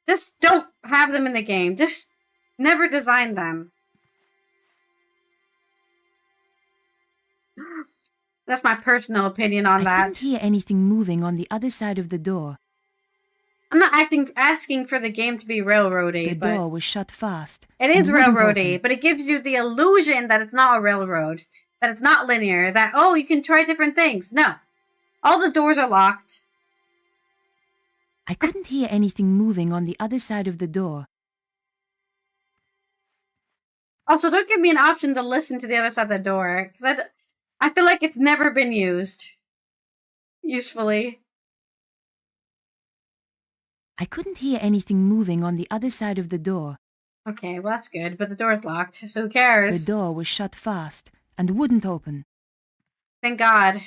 S1: Just don't have them in the game. Just never design them. That's my personal opinion on
S5: I
S1: that.
S5: couldn't hear anything moving on the other side of the door.
S1: I'm not asking for the game to be railroady,
S5: The
S1: but
S5: door was shut fast.
S1: it is
S5: and wouldn't
S1: railroady,
S5: open.
S1: but it gives you the illusion that it's not a railroad, that it's not linear, that, oh, you can try different things. No. All the doors are locked.
S5: I couldn't hear anything moving on the other side of the door.
S1: Also, don't give me an option to listen to the other side of the door, because I feel like it's never been used. Usefully.
S5: I couldn't hear anything moving on the other side of the door.
S1: Okay, well that's good, but the door's locked, so who cares?
S5: The door was shut fast and wouldn't open.
S1: Thank God.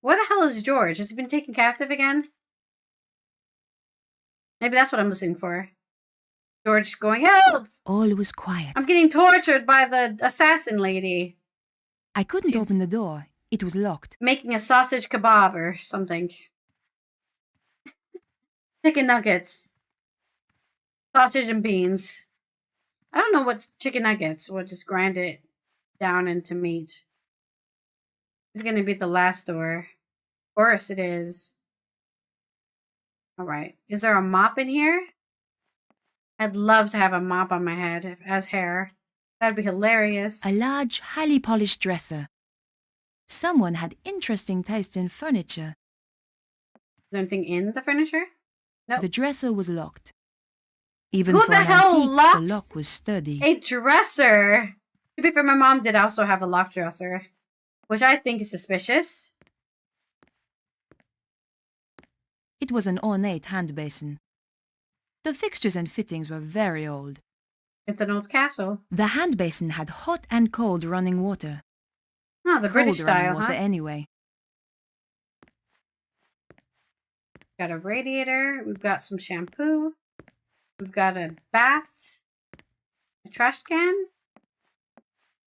S1: Where the hell is George? Has he been taken captive again? Maybe that's what I'm listening for. George going, help!
S5: All was quiet.
S1: I'm getting tortured by the assassin lady.
S5: I couldn't
S1: She's
S5: open the door. It was locked.
S1: making a sausage kebab or something. Chicken nuggets. Sausage and beans. I don't know what's chicken nuggets. We'll just grind it down into meat. It's gonna be the last door. Of course it is. Alright. Is there a mop in here? I'd love to have a mop on my head as hair. That'd be hilarious.
S5: A large, highly polished dresser. Someone had interesting taste in furniture.
S1: Is there anything in the furniture? Nope.
S5: The dresser was locked. Even
S1: Who
S5: for
S1: the
S5: an
S1: hell
S5: antique,
S1: locks
S5: the lock was sturdy.
S1: a dresser? To be fair, my mom did also have a locked dresser, which I think is suspicious.
S5: It was an ornate hand basin. The fixtures and fittings were very old.
S1: It's an old castle.
S5: The hand basin had hot and cold running water.
S1: Oh, the British
S5: Cold running
S1: style,
S5: water
S1: huh?
S5: anyway.
S1: Got a radiator. We've got some shampoo. We've got a bath. A trash can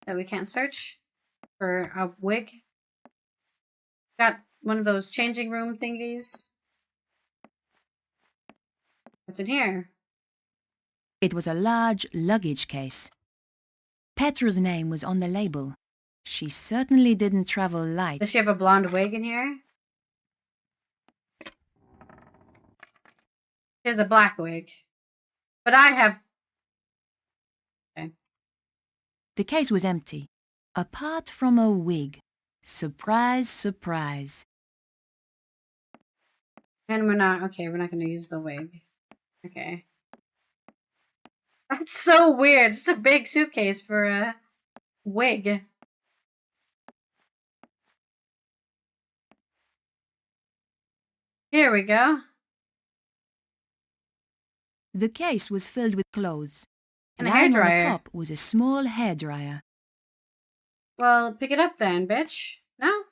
S1: that we can't search for a wig. Got one of those changing room thingies. What's in here?
S5: It was a large luggage case. Petra's name was on the label. She certainly didn't travel light.
S1: Does she have a blonde wig in here? She has a black wig. But I have... Okay.
S5: The case was empty, apart from a wig. Surprise, surprise.
S1: And we're not... Okay, we're not going to use the wig. Okay. That's so weird. It's a big suitcase for a wig. Here we go.
S5: The case was filled with clothes.
S1: And a
S5: Lying on
S1: hairdryer.
S5: the top was a small hairdryer.
S1: Well, pick it up then, bitch. No?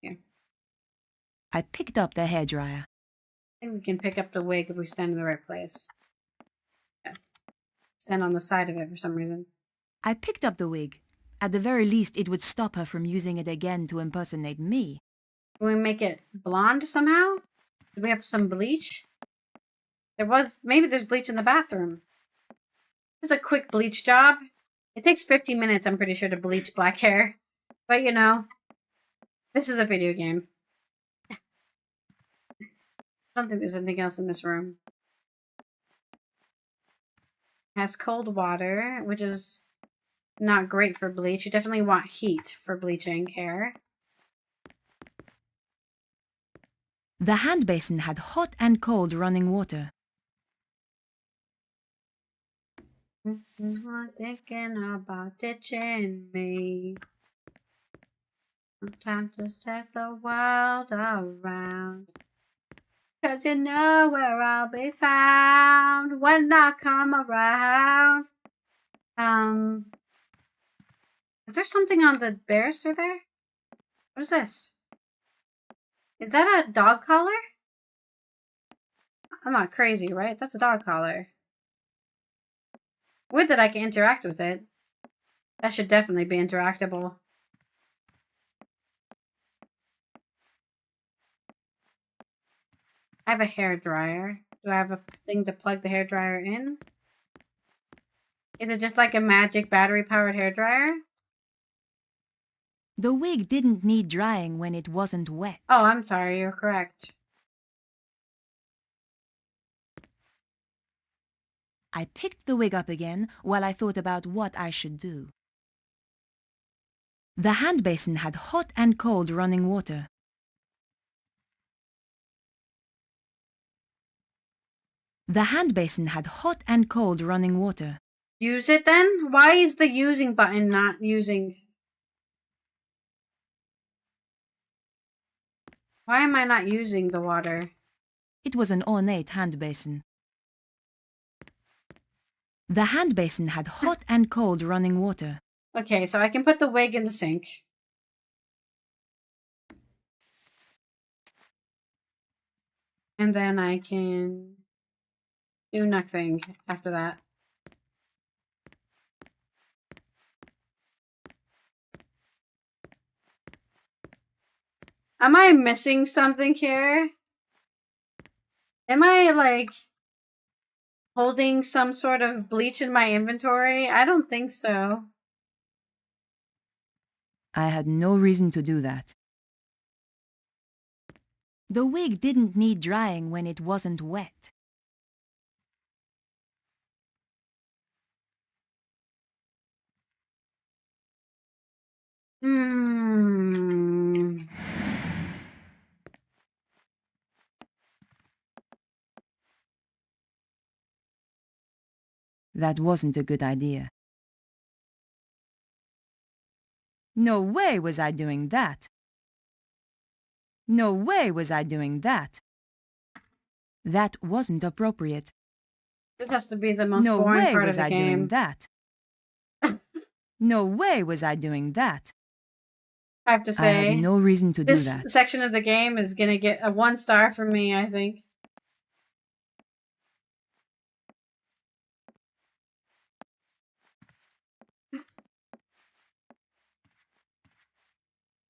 S1: Here.
S5: I picked up the hairdryer.
S1: I think we can pick up the wig if we stand in the right place. Yeah. Stand on the side of it for some reason.
S5: I picked up the wig. At the very least, it would stop her from using it again to impersonate me.
S1: Can we make it blonde somehow? Do we have some bleach? Maybe there's bleach in the bathroom. This is a quick bleach job. It takes 15 minutes, I'm pretty sure, to bleach black hair. But you know, this is a video game. I don't think there's anything else in this room. It has cold water, which is not great for bleach. You definitely want heat for bleaching hair.
S5: The hand basin had hot and cold running water.
S1: I'm thinking about ditching me. Sometimes just take the world around. 'Cause you know where I'll be found when I come around. Is there something on the banister there? What is this? Is that a dog collar? I'm not crazy, right? That's a dog collar. Weird that I can interact with it. That should definitely be interactable. I have a hairdryer. Do I have a thing to plug the hairdryer in? Is it just like a magic battery-powered hairdryer?
S5: The wig didn't need drying when it wasn't wet.
S1: Oh, I'm sorry. You're correct.
S5: I picked the wig up again while I thought about what I should do. The hand basin had hot and cold running water. The hand basin had hot and cold running water.
S1: Use it then? Why is the using button not using? Why am I not using the water?
S5: It was an ornate hand basin. The hand basin had hot and cold running water.
S1: Okay, so I can put the wig in the sink. And then I can do nothing after that. Am I missing something here? Am I, like, holding some sort of bleach in my inventory? I don't think so.
S5: I had no reason to do that. The wig didn't need drying when it wasn't wet. That wasn't a good idea. No way was I doing that. No way was I doing that. That wasn't appropriate.
S1: This has to be the most
S5: No
S1: boring
S5: way
S1: part of
S5: was
S1: the
S5: I
S1: game.
S5: doing that. No way was I doing that.
S1: I have to
S5: I
S1: say,
S5: had no reason to do
S1: this
S5: that.
S1: section of the game is gonna get a 1 star from me, I think.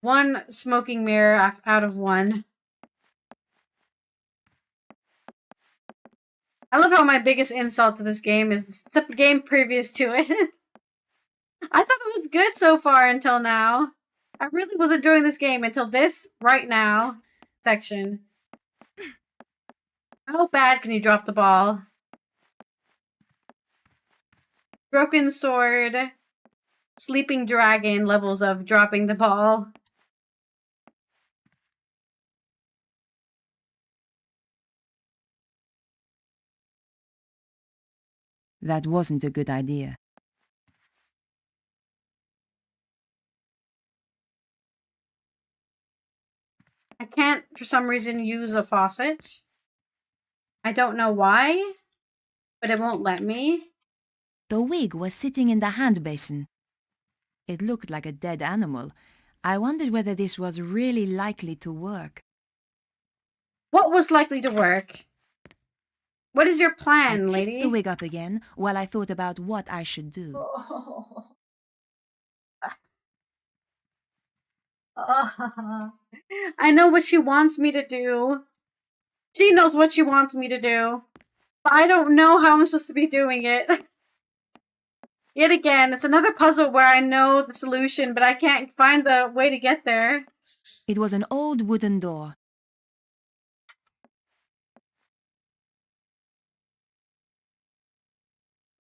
S1: One smoking mirror out of 1. I love how my biggest insult to this game is the game previous to it. I thought it was good so far until now. I really was enjoying this game until this, right now, section. How bad can you drop the ball? Broken sword, sleeping dragon levels of dropping the ball.
S5: That wasn't a good idea.
S1: I can't, for some reason, use a faucet. I don't know why, but it won't let me.
S5: The wig was sitting in the hand basin. It looked like a dead animal. I wondered whether this was really likely to work.
S1: What was likely to work? What is your
S5: I
S1: plan,
S5: picked
S1: lady?
S5: the wig up again while I thought about what I should do.
S1: I know what she wants me to do. She knows what she wants me to do. But I don't know how I'm supposed to be doing it. Yet again, it's another puzzle where I know the solution, but I can't find the way to get there.
S5: It was an old wooden door.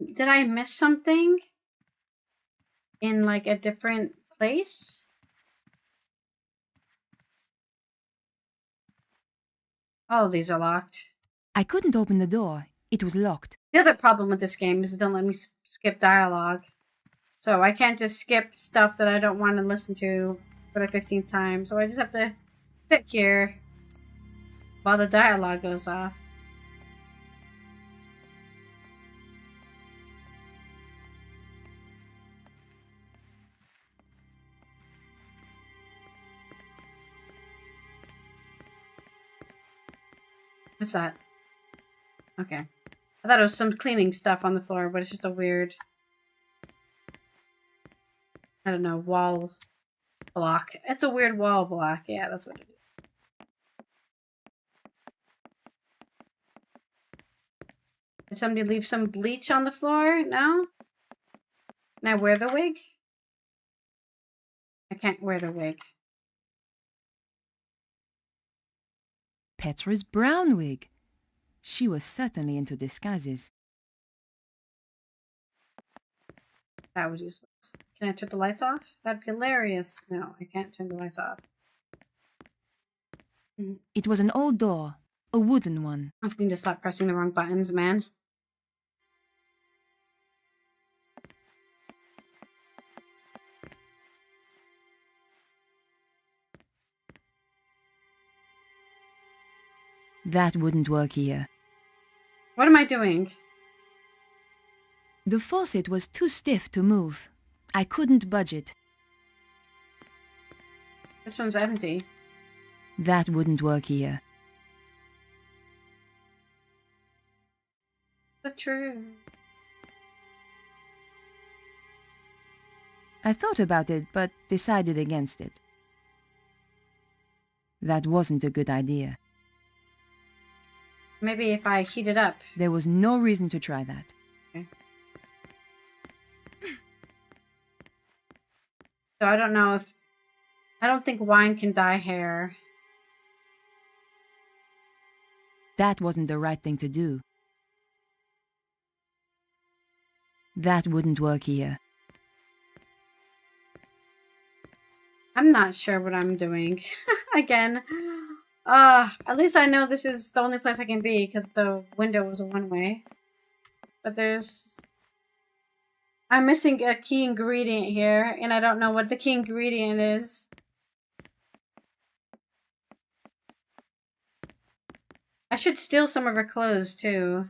S1: Did I miss something? In like a different place? All of these are locked.
S5: I couldn't open the door. It was locked.
S1: The other problem with this game is it don't let me skip dialogue. So I can't just skip stuff that I don't want to listen to for the 15th time. So I just have to sit here while the dialogue goes off. What's that? Okay. I thought it was some cleaning stuff on the floor, but it's just a weird, I don't know, wall block. It's a weird wall block. Yeah, that's what it is. Did somebody leave some bleach on the floor? No? Can I wear the wig? I can't wear the wig.
S5: Petra's brown wig. She was certainly into disguises.
S1: That was useless. Can I turn the lights off? That'd be hilarious. No, I can't turn the lights off.
S5: It was an old door, a wooden one.
S1: I just need to stop pressing the wrong buttons, man.
S5: That wouldn't work here.
S1: What am I doing?
S5: The faucet was too stiff to move. I couldn't budge it.
S1: This one's empty.
S5: That wouldn't work here.
S1: The truth.
S5: I thought about it, but decided against it. That wasn't a good idea.
S1: Maybe if I heat it up.
S5: There was no reason to try that.
S1: Okay. So I don't know if... I don't think wine can dye hair.
S5: That wasn't the right thing to do. That wouldn't work here.
S1: I'm not sure what I'm doing. Again. At least I know this is the only place I can be because the window was a one-way. But there's... I'm missing a key ingredient here, and I don't know what the key ingredient is. I should steal some of her clothes, too.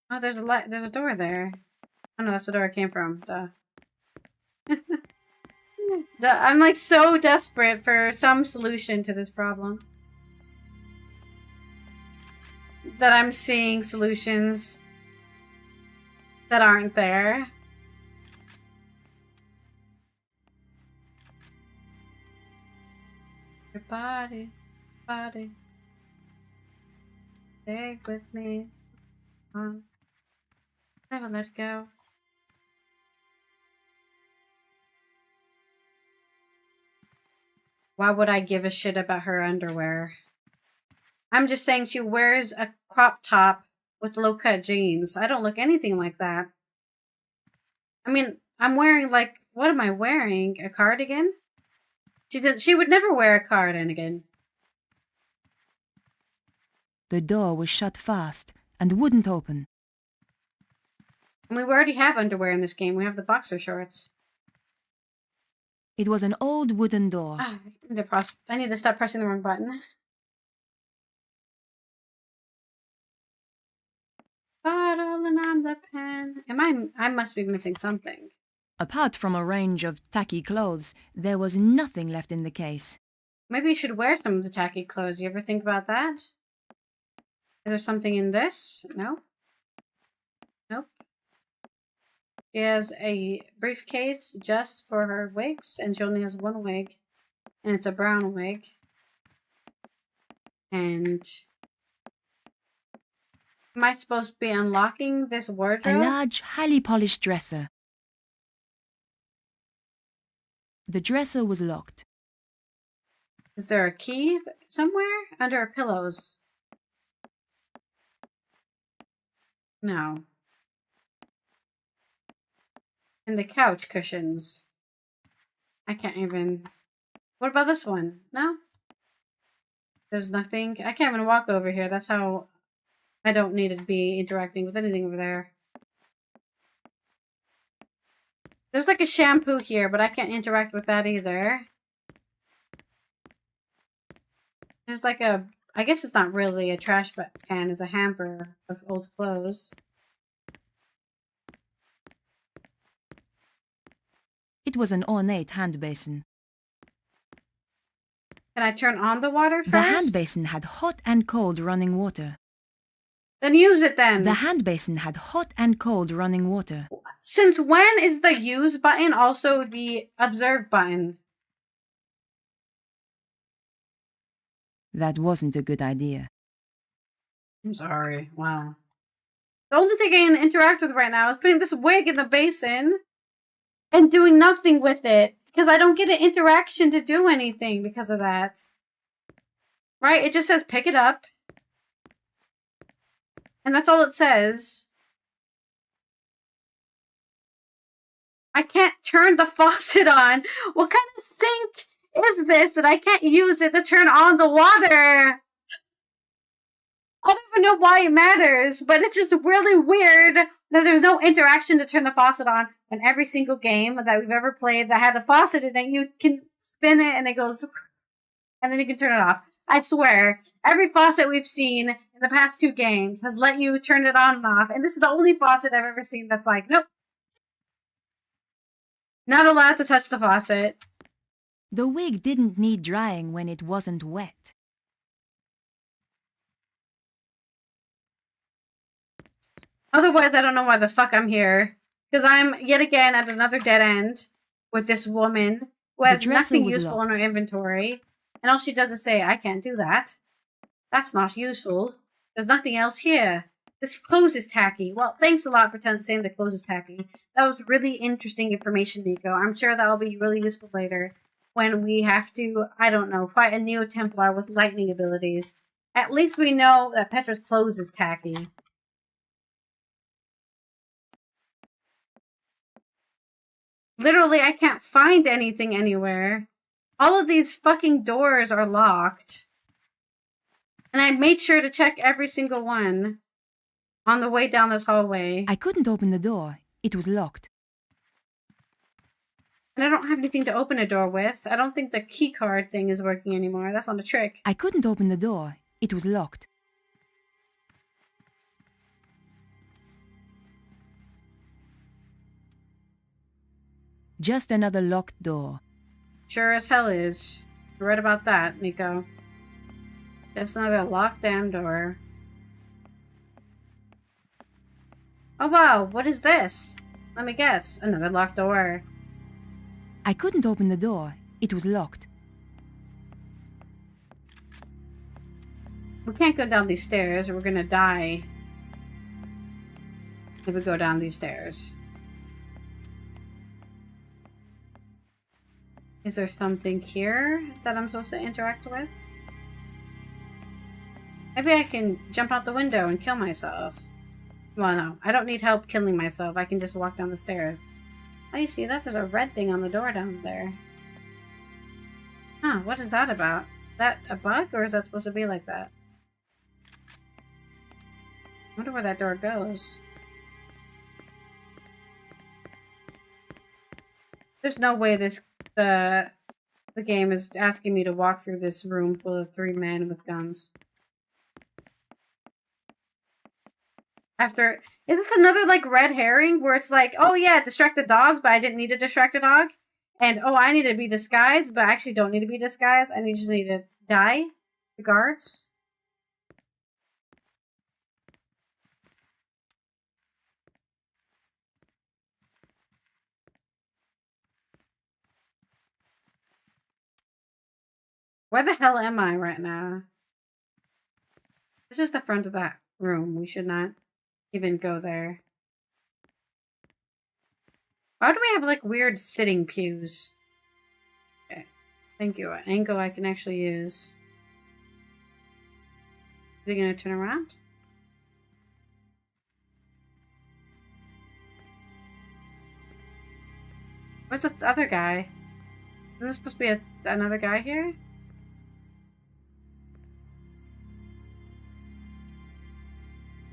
S1: Oh, there's a door there. Oh no, that's the door I came from. Duh. I'm like so desperate for some solution to this problem that I'm seeing solutions that aren't there. Your body, stay with me. Never let go. Why would I give a shit about her underwear? I'm just saying she wears a crop top with low-cut jeans. I don't look anything like that. I mean, I'm wearing like... What am I wearing? A cardigan? She would never wear a cardigan.
S5: The door was shut fast and wouldn't open.
S1: And we already have underwear in this game. We have the boxer shorts.
S5: It was an old wooden door.
S1: Ah, I need to stop pressing the wrong button. Bottle and I'm the pen. I must be missing something.
S5: Apart from a range of tacky clothes, there was nothing left in the case.
S1: Maybe you should wear some of the tacky clothes. You ever think about that? Is there something in this? No? Nope. She has a briefcase just for her wigs, and she only has one wig, and it's a brown wig. And am I supposed to be unlocking this wardrobe?
S5: A large, highly polished dresser. The dresser was locked.
S1: Is there a key somewhere? Under her pillows? No. In the couch cushions. I can't even... What about this one? No? There's nothing. I can't even walk over here. That's how I don't need to be interacting with anything over there. There's like a shampoo here, but I can't interact with that either. There's like a... I guess it's not really a trash can. It's a hamper of old clothes.
S5: It was an ornate hand basin.
S1: Can I turn on the water first?
S5: The hand basin had hot and cold running water.
S1: Then use it then.
S5: The hand basin had hot and cold running water.
S1: Since when is the use button also the observe button?
S5: That wasn't a good idea.
S1: I'm sorry. Wow. The only thing I can interact with right now is putting this wig in the basin and doing nothing with it. Because I don't get an interaction to do anything because of that. Right? It just says pick it up. And that's all it says. I can't turn the faucet on. What kind of sink is this that I can't use it to turn on the water? I don't even know why it matters, but it's just really weird that there's no interaction to turn the faucet on. And every single game that we've ever played that had a faucet in it, you can spin it and it goes, and then you can turn it off. I swear, every faucet we've seen in the past 2 games has let you turn it on and off. And this is the only faucet I've ever seen that's like, nope. Not allowed to touch the faucet.
S5: The wig didn't need drying when it wasn't wet.
S1: Otherwise, I don't know why the fuck I'm here. Because I'm, yet again, at another dead end with this woman who has nothing useful in her inventory. And all she does is say, I can't do that. That's not useful. There's nothing else here. This clothes is tacky. Well, thanks a lot for saying the clothes is tacky. That was really interesting information, Nico. I'm sure that will be really useful later when we have to, I don't know, fight a Neo-Templar with lightning abilities. At least we know that Petra's clothes is tacky. Literally, I can't find anything anywhere. All of these fucking doors are locked. And I made sure to check every single one on the way down this hallway.
S5: I couldn't open the door. It was locked.
S1: And I don't have anything to open a door with. I don't think the key card thing is working anymore. That's not a trick.
S5: I couldn't open the door. It was locked. Just another locked door.
S1: Sure as hell is. You're right about that, Nico. Just another locked damn door. Oh wow, what is this? Let me guess. Another locked door.
S5: I couldn't open the door. It was locked.
S1: We can't go down these stairs or we're gonna die if we go down these stairs. Is there something here that I'm supposed to interact with? Maybe I can jump out the window and kill myself. Well, no. I don't need help killing myself. I can just walk down the stairs. Oh, you see that? There's a red thing on the door down there. Huh, what is that about? Is that a bug, or is that supposed to be like that? I wonder where that door goes. There's no way this the game is asking me to walk through this room full of 3 men with guns. Is this another like red herring where it's like, oh yeah, distract the dogs, but I didn't need to distract a dog, and oh, I need to be disguised, but I actually don't need to be disguised. I just need to die the guards. Where the hell am I right now? This is the front of that room. We should not even go there. Why do we have like weird sitting pews? Okay. Thank you. An angle I can actually use. Is he gonna turn around? Where's the other guy? Is this supposed to be another guy here?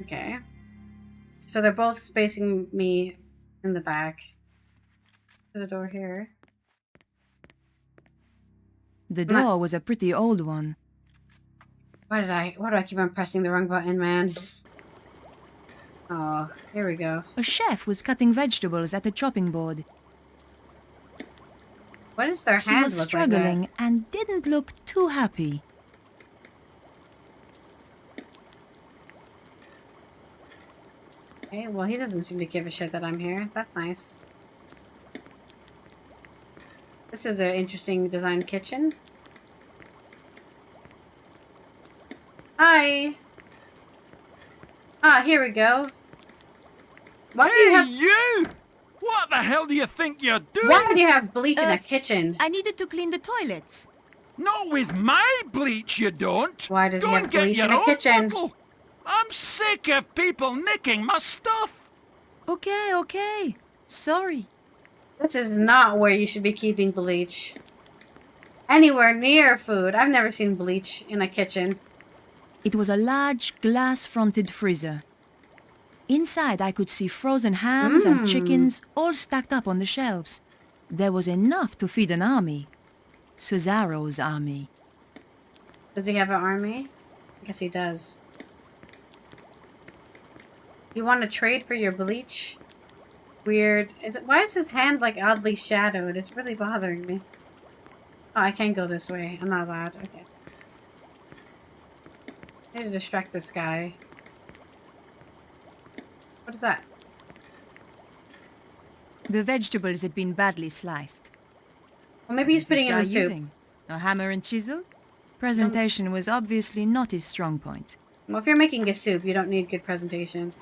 S1: Okay. So they're both facing me in the back. There's a door here.
S5: The door was a pretty old one.
S1: Why do I keep on pressing the wrong button, man? Oh, here we go.
S5: A chef was cutting vegetables at a chopping board.
S1: What does their
S5: He
S1: hand
S5: was
S1: look
S5: struggling
S1: like?
S5: and didn't look too happy.
S1: Okay, well, he doesn't seem to give a shit that I'm here. That's nice. This is an interesting designed kitchen. Hi! Ah, here we go. Why do you have...
S4: you! What the hell do you think you're doing?
S1: Why do you have bleach in a kitchen?
S5: I needed to clean the toilets.
S4: Not with my bleach, you don't.
S1: Why does he
S4: Go
S1: have
S4: and get
S1: bleach
S4: your
S1: in a
S4: own
S1: kitchen?
S4: bottle. I'm sick of people nicking my stuff.
S5: Okay. Sorry.
S1: This is not where you should be keeping bleach. Anywhere near food. I've never seen bleach in a kitchen.
S5: It was a large glass-fronted freezer. Inside, I could see frozen hams and chickens all stacked up on the shelves. There was enough to feed an army. Cesaro's army.
S1: Does he have an army? I guess he does. You want to trade for your bleach? Weird. Why is his hand like oddly shadowed? It's really bothering me. Oh, I can't go this way. I'm not allowed. Okay. I need to distract this guy. What is that?
S5: The vegetables had been badly sliced.
S1: Well, maybe he's
S5: What's
S1: putting
S5: this
S1: in the
S5: guy
S1: soup.
S5: using? A hammer and chisel? Presentation was obviously not his strong point.
S1: Well, if you're making a soup, you don't need good presentation.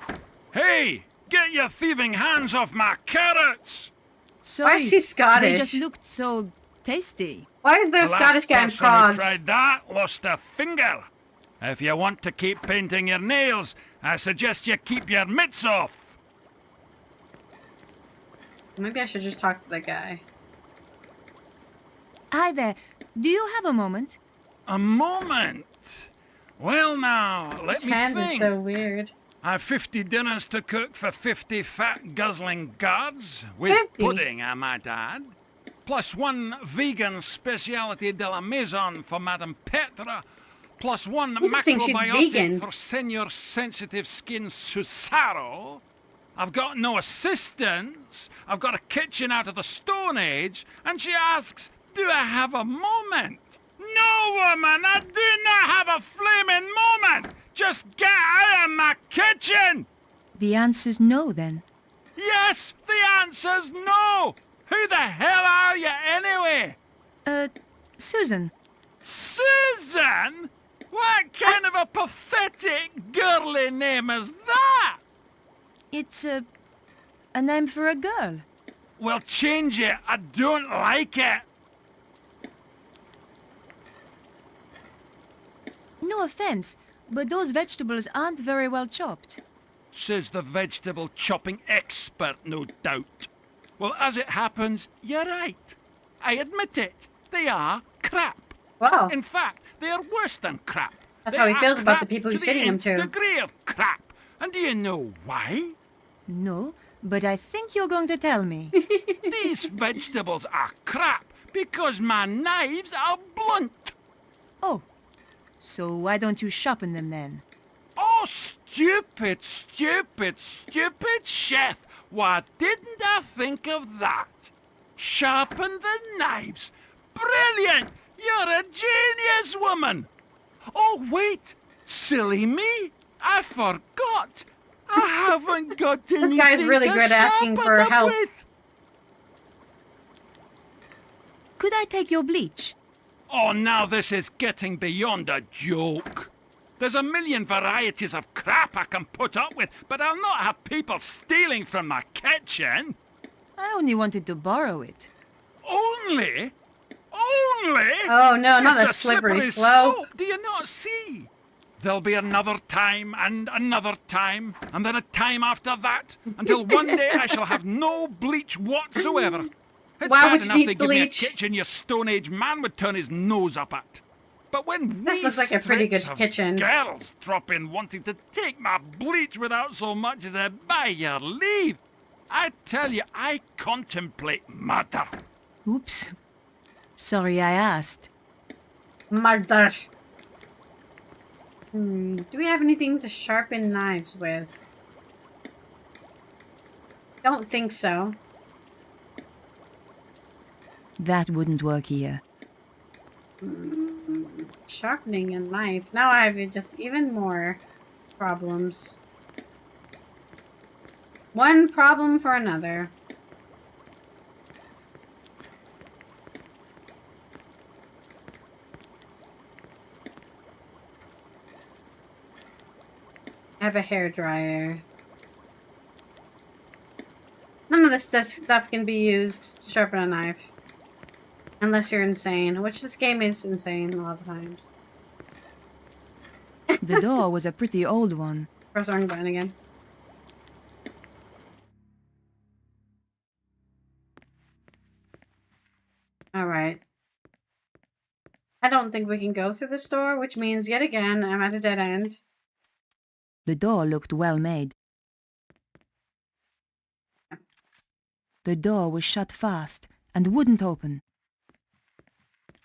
S4: Hey, get your thieving hands off my carrots!
S5: Sorry,
S1: is he Scottish?
S5: They just looked so tasty.
S1: Why is there a
S4: The
S1: Scottish
S4: last
S1: guy in
S4: person who
S1: frogs?
S4: tried that lost a finger. If you want to keep painting your nails, I suggest you keep your mitts off.
S1: Maybe I should just talk to the guy.
S5: Hi there. Do you have a moment?
S4: A moment. Well now, let
S1: His
S4: me
S1: hand
S4: think.
S1: is so weird.
S4: I've 50 dinners to cook for 50 fat guzzling guards, with
S1: 50?
S4: pudding, I might add. Plus one vegan speciality de la maison for Madame Petra. Plus one
S1: You don't think she's
S4: macrobiotic
S1: vegan?
S4: for senior sensitive skin Susaro. I've got no assistants. I've got a kitchen out of the Stone Age. And she asks, do I have a moment? No, woman, I do not have a flaming moment. Just get out of my kitchen.
S5: The answer's no, then.
S4: Yes, the answer's no. Who the hell are you anyway?
S5: Susan.
S4: Susan? What kind of a pathetic girly name is that?
S5: It's a name for a girl.
S4: Well, change it. I don't like it.
S5: No offense, but those vegetables aren't very well chopped.
S4: Says the vegetable chopping expert, no doubt. Well, as it happens, you're right. I admit it. They are crap.
S1: Wow.
S4: In fact, they are worse than crap.
S1: That's
S4: They
S1: how he
S4: are
S1: feels about the
S4: crap
S1: people he's
S4: the
S1: feeding them
S4: nth
S1: to.
S4: degree of crap. And do you know why?
S5: No, but I think you're going to tell me.
S4: These vegetables are crap Because my knives are blunt.
S5: Oh, so why don't you sharpen them then?
S4: Oh, stupid, stupid, stupid chef. Why didn't I think of that? Sharpen the knives. Brilliant! You're a genius, woman. Oh, wait. Silly me. I forgot. I haven't got anything
S1: guy's really
S4: to
S1: good at asking
S4: sharpen
S1: for
S4: them
S1: help.
S4: with.
S5: Could I take your bleach?
S4: Oh, now this is getting beyond a joke. There's a million varieties of crap I can put up with, but I'll not have people stealing from my kitchen.
S5: I only wanted to borrow it.
S4: Only? Only?
S1: Oh no, not
S4: It's
S1: a slippery slope.
S4: Do you not see? There'll be another time, and another time, and then a time after that, until one day I shall have no bleach whatsoever. It's
S1: Why
S4: bad
S1: would you
S4: enough
S1: need
S4: they give me a
S1: bleach?
S4: kitchen your Stone Age man would turn his nose up at. But when
S1: This
S4: wee
S1: looks like a pretty good
S4: strips of
S1: kitchen.
S4: girls drop in wanting to take my bleach without so much as a by your leave, I tell you, I contemplate murder.
S5: Oops. Sorry I asked.
S1: Murder. Do we have anything to sharpen knives with? Don't think so.
S5: That wouldn't work here.
S1: Sharpening a knife. Now I have just even more problems. One problem for another. I have a hairdryer. None of this stuff can be used to sharpen a knife. Unless you're insane, which this game is insane a lot of times.
S5: The door was a pretty old one.
S1: Press the wrong button again. Alright. I don't think we can go through the store, which means yet again I'm at a dead end.
S5: The door looked well made. The door was shut fast and wouldn't open.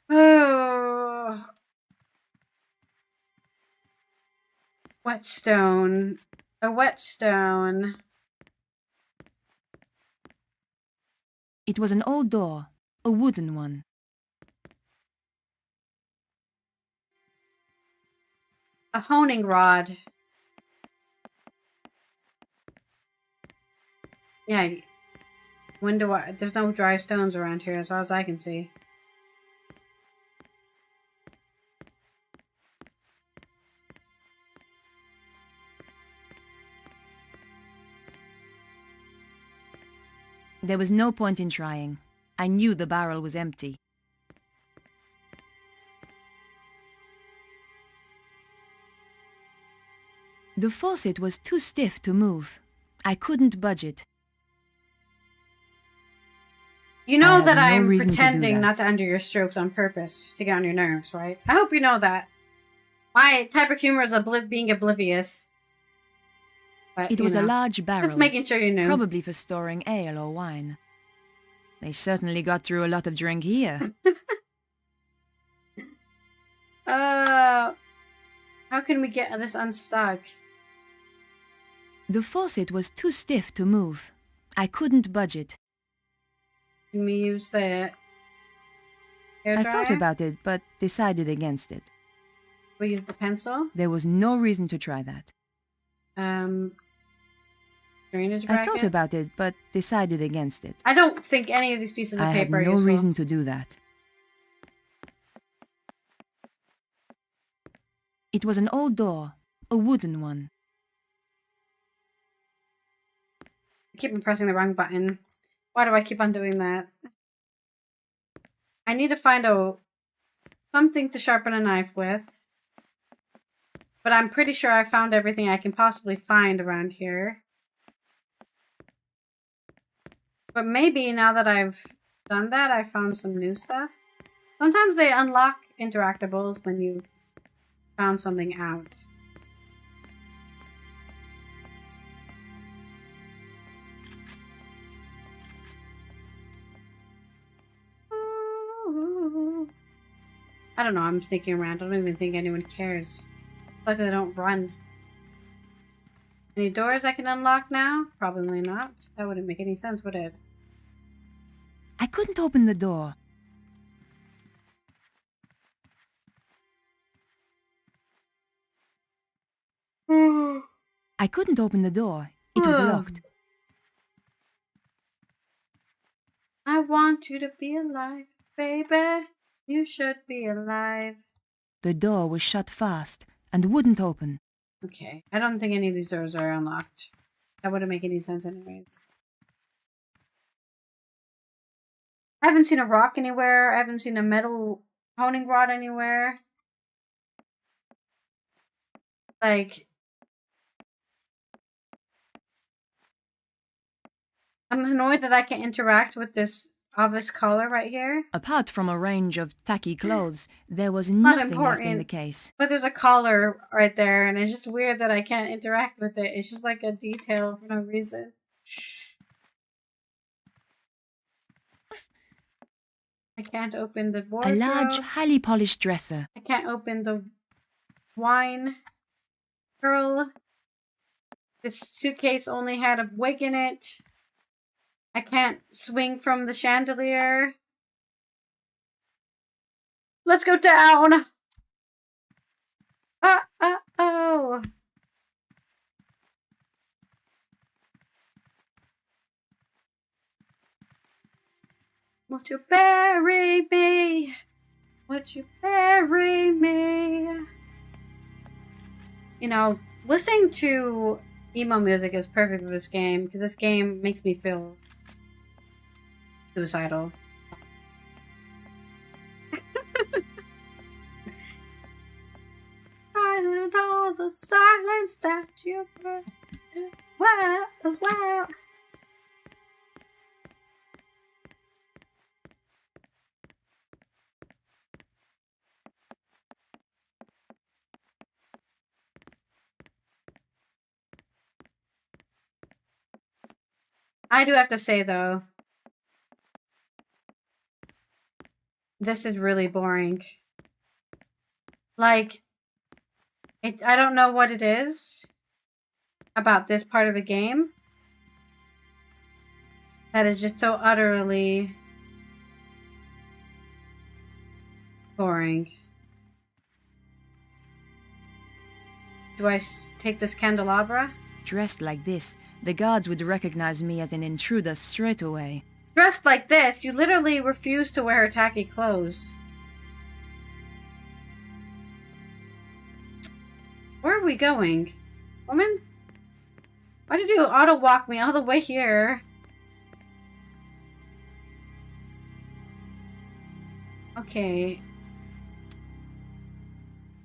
S1: Oh. Whetstone. A whetstone.
S5: It was an old door, a wooden one.
S1: A honing rod. Yeah. When do I... There's no dry stones around here as far as I can see.
S5: There was no point in trying. I knew the barrel was empty. The faucet was too stiff to move. I couldn't budge it.
S1: You know
S5: have
S1: that
S5: no
S1: I'm
S5: reason to do
S1: pretending
S5: that.
S1: not to undo your strokes on purpose to get on your nerves, right? I hope you know that. My type of humor is being oblivious. But,
S5: It
S1: you
S5: was a
S1: know,
S5: large barrel,
S1: just making sure you knew.
S5: probably for storing ale or wine. They certainly got through a lot of drink here.
S1: How can we get this unstuck?
S5: The faucet was too stiff to move. I couldn't budge it.
S1: Can we use the
S5: I
S1: hairdryer?
S5: thought about it, but decided against it.
S1: We use the pencil.
S5: There was no reason to try that.
S1: Drainage
S5: I
S1: bracket.
S5: thought about it, but decided against it.
S1: I don't think any of these pieces of
S5: I had
S1: paper are
S5: no
S1: useful.
S5: reason to do that. It was an old door, a wooden one.
S1: I keep on pressing the wrong button. Why do I keep on doing that? I need to find something to sharpen a knife with. But I'm pretty sure I found everything I can possibly find around here. But maybe now that I've done that, I found some new stuff. Sometimes they unlock interactables when you've found something out. I don't know, I'm sneaking around. I don't even think anyone cares. Like I don't run. Any doors I can unlock now? Probably not. That wouldn't make any sense, would it?
S5: I couldn't open the door. I couldn't open the door. It was locked.
S1: I want you to be alive, baby. You should be alive.
S5: The door was shut fast and wouldn't open.
S1: Okay, I don't think any of these doors are unlocked. That wouldn't make any sense anyways. I haven't seen a rock anywhere. I haven't seen a metal honing rod anywhere. Like, I'm annoyed that I can't interact with this obvious collar right here.
S5: Apart from a range of tacky clothes, there was nothing left in the case.
S1: But there's a collar right there, and it's just weird that I can't interact with it. It's just like a detail for no reason. I can't open the wardrobe.
S5: A large, highly polished dresser.
S1: I can't open the wine girl. This suitcase only had a wig in it. I can't swing from the chandelier. Let's go down. Oh. Won't you bury me? Won't you bury me? You know, listening to emo music is perfect for this game because this game makes me feel suicidal. Silent all the silence that you put. Wow, wow. I do have to say though, this is really boring. Like, I don't know what it is about this part of the game that is just so utterly boring. Do I take this candelabra?
S5: Dressed like this, the guards would recognize me as an intruder straight away.
S1: Dressed like this, you literally refuse to wear her tacky clothes. Where are we going? Woman? Why did you auto-walk me all the way here? Okay.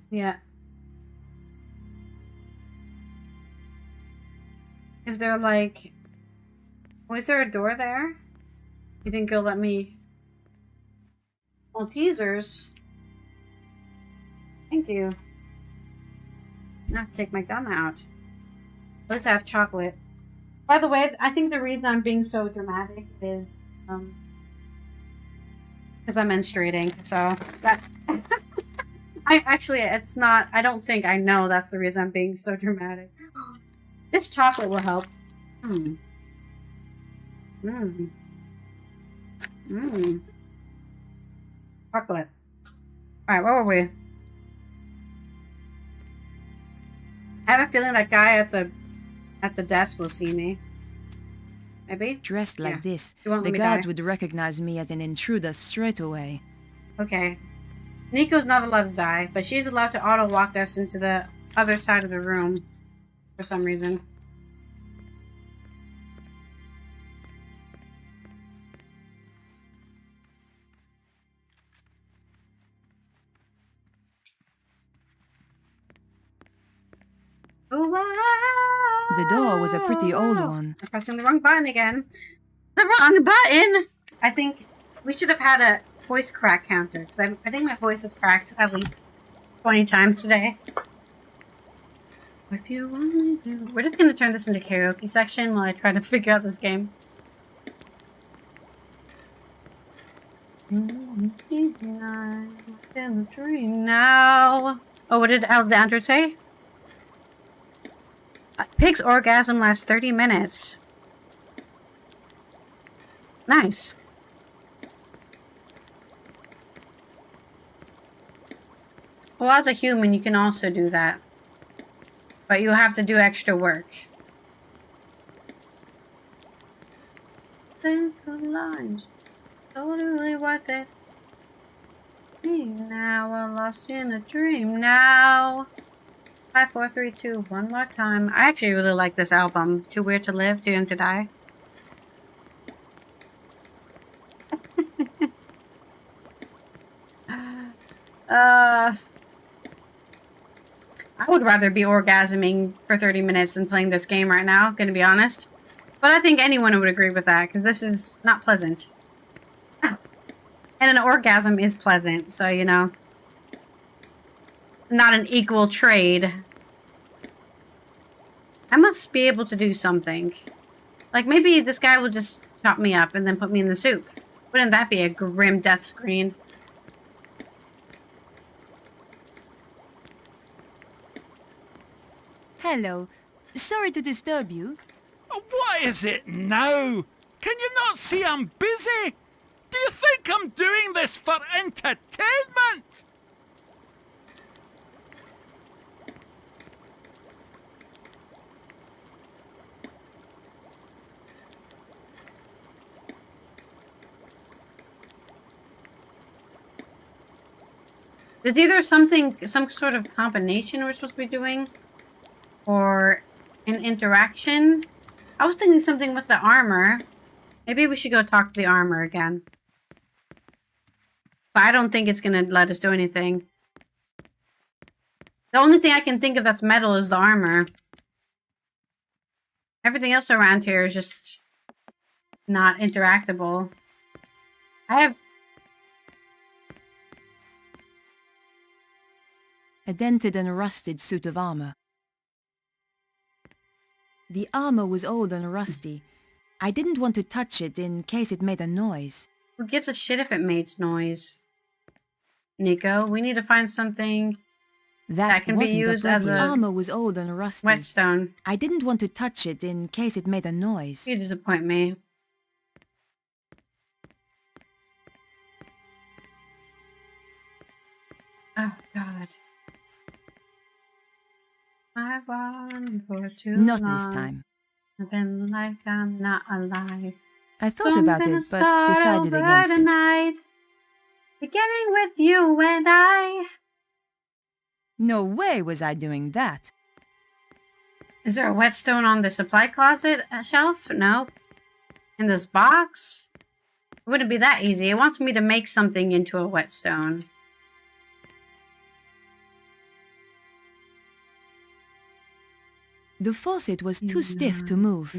S1: Yeah. Is there like... Was there a door there? You think you'll let me... Well, teasers. Thank you. I have to take my gum out. At least I have chocolate. By the way, I think the reason I'm being so dramatic is because I'm menstruating. So that it's not. I don't think I know that's the reason I'm being so dramatic. This chocolate will help. Chocolate. All right, where were we? I have a feeling that guy at the desk will see me. Maybe?
S5: Dressed like this,
S1: He won't let
S5: the
S1: me
S5: guards
S1: die.
S5: would recognize me as an intruder straight away.
S1: Okay. Nico's not allowed to die, but she's allowed to auto-walk us into the other side of the room for some reason.
S5: The door was a pretty old one.
S1: I'm pressing the wrong button again. The wrong button! I think we should have had a voice crack counter, because I think my voice has cracked at least 20 times today. What do you want to do? We're just going to turn this into karaoke section while I try to figure out this game. In the dream now. Oh, what did the android say? Pig's orgasm lasts 30 minutes. Nice. Well, as a human, you can also do that. But you have to do extra work. Simple lines. Totally worth it. Me now, I'm lost in a dream now. 5, 4, 3, 2, one more time. I actually really like this album. Too Weird to Live, Too Young to Die. I would rather be orgasming for 30 minutes than playing this game right now, gonna be honest. But I think anyone would agree with that, because this is not pleasant. And an orgasm is pleasant, so, you know. Not an equal trade. I must be able to do something. Like, maybe this guy will just chop me up and then put me in the soup. Wouldn't that be a grim death screen?
S5: Hello. Sorry to disturb you.
S4: What is it now? Can you not see I'm busy? Do you think I'm doing this for entertainment?
S1: There's either some sort of combination we're supposed to be doing, or an interaction. I was thinking something with the armor. Maybe we should go talk to the armor again. But I don't think it's gonna let us do anything. The only thing I can think of that's metal is the armor. Everything else around here is just not interactable. I have...
S5: A dented and rusted suit of armor. The armor was old and rusty. I didn't want to touch it in case it made a noise.
S1: Who gives a shit if it makes noise? Nico, we need to find something that can be used as a...
S5: The armor was old and rusty.
S1: Whetstone.
S5: I didn't want to touch it in case it made a noise.
S1: You disappoint me. Oh, God. I want for too
S5: Not
S1: long.
S5: this time.
S1: I've been like I'm not alive.
S5: I thought about it, but decided against it.
S1: Tonight. Beginning with you and I.
S5: No way was I doing that.
S1: Is there a whetstone on the supply closet shelf? No. In this box? It wouldn't be that easy. It wants me to make something into a whetstone.
S5: The faucet was too stiff to move.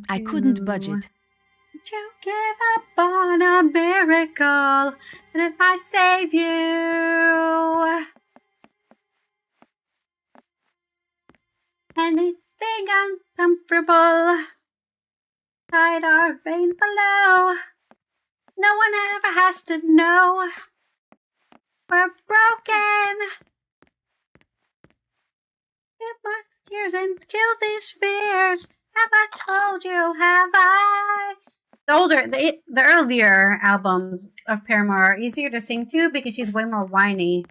S5: I couldn't budge it.
S1: Don't you give up on a miracle, and if I save you, anything uncomfortable, tide our rain below. No one ever has to know we're broken. Get my tears and kill these fears. Have I told you? Have I? The earlier albums of Paramore are easier to sing to because she's way more whiny.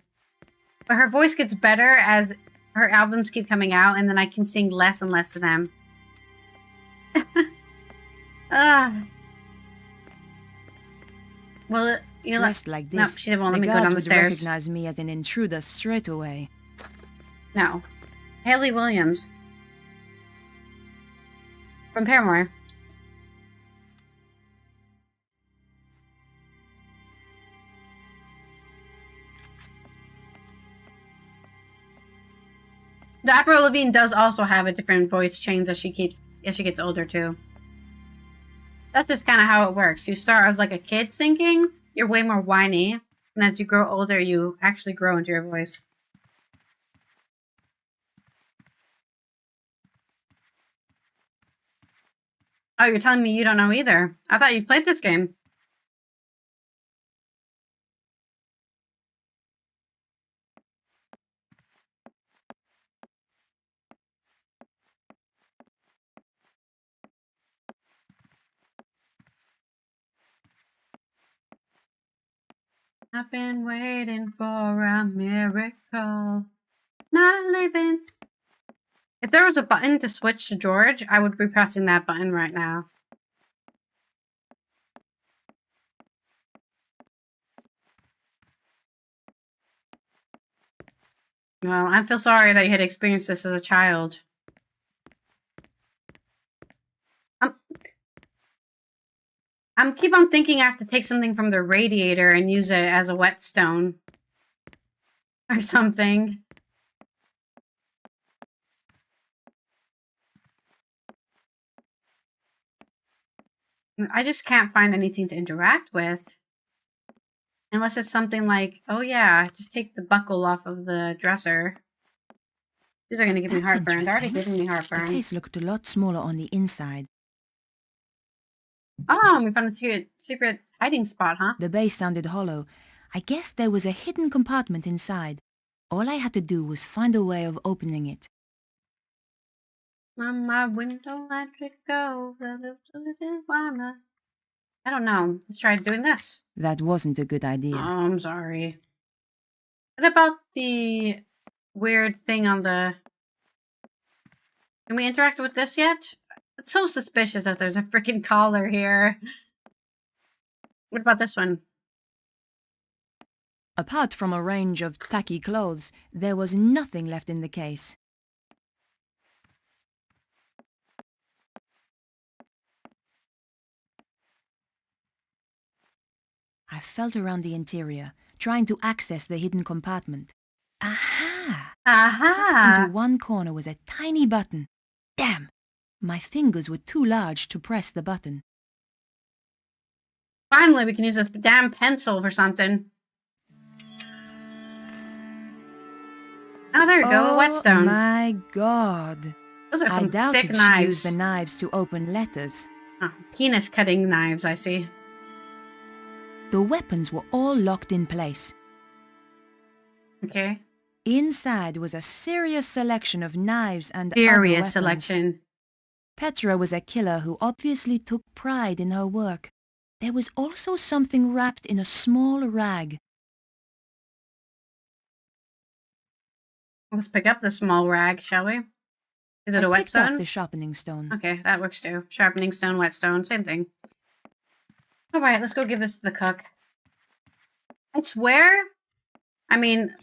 S1: But her voice gets better as her albums keep coming out, and then I can sing less and less to them. Well, you
S5: Dressed like this,
S1: no, she won't let me go
S5: the
S1: down
S5: guards
S1: the
S5: would
S1: stairs.
S5: recognize me as an intruder straight away.
S1: No. Haley Williams. From Paramore. The Avril Lavigne does also have a different voice change as she gets older too. That's just kind of how it works. You start as like a kid singing, you're way more whiny, and as you grow older, you actually grow into your voice. Oh, you're telling me you don't know either? I thought you've played this game. I've been waiting for a miracle. Not living. If there was a button to switch to George, I would be pressing that button right now. Well, I feel sorry that you had experienced this as a child. I'm keep on thinking I have to take something from the radiator and use it as a whetstone. Or something. I just can't find anything to interact with. Unless it's something like, oh yeah, just take the buckle off of the dresser. These are going to give me heartburn. They're already giving me
S5: The
S1: heartburn.
S5: case looked a lot smaller on the inside.
S1: Oh, we found a secret hiding spot, huh?
S5: The base sounded hollow. I guess there was a hidden compartment inside. All I had to do was find a way of opening it.
S1: On my window, let it go. I don't know. Let's try doing this.
S5: That wasn't a good idea.
S1: Oh, I'm sorry. What about the weird thing on the... Can we interact with this yet? It's so suspicious that there's a freaking collar here. What about this one?
S5: Apart from a range of tacky clothes, there was nothing left in the case. I felt around the interior, trying to access the hidden compartment. Aha!
S1: Aha!
S5: Into one corner was a tiny button. Damn! My fingers were too large to press the button.
S1: Finally, we can use this damn pencil for something. Oh, there we go, a whetstone.
S5: Oh my god.
S1: Those are
S5: I
S1: some
S5: doubted
S1: thick
S5: she
S1: knives.
S5: used the knives to open letters.
S1: Oh, penis cutting knives, I see.
S5: The weapons were all locked in place.
S1: Okay.
S5: Inside was a serious selection of knives and other
S1: Serious
S5: weapons.
S1: selection.
S5: Petra was a killer who obviously took pride in her work. There was also something wrapped in a small rag.
S1: Let's pick up the small rag, shall we? Is it a
S5: I picked up
S1: whetstone?
S5: the sharpening stone.
S1: Okay, that works too. Sharpening stone, whetstone, same thing. Alright, let's go give this to the cook. I swear, I mean,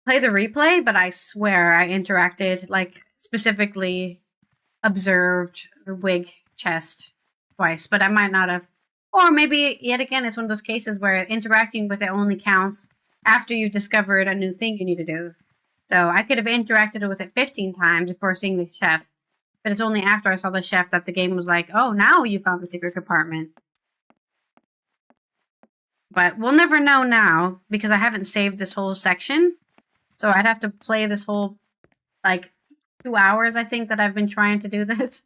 S1: play the replay, but I swear I interacted, like, specifically observed the wig chest twice, but I might not have. Or maybe, yet again, it's one of those cases where interacting with it only counts after you've discovered a new thing you need to do. So I could have interacted with it 15 times before seeing the chef, but it's only after I saw the chef that the game was like, oh, now you found the secret compartment. But we'll never know now, because I haven't saved this whole section. So I'd have to play this whole, like, 2 hours, I think, that I've been trying to do this.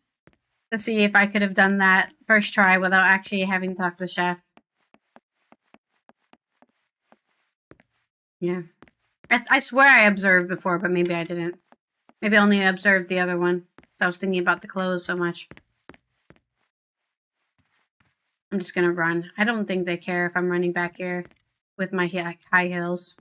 S1: To see if I could have done that first try without actually having to talk to the chef. Yeah. I swear I observed before, but maybe I didn't. Maybe I only observed the other one. So I was thinking about the clothes so much. I'm just gonna run. I don't think they care if I'm running back here with my high heels.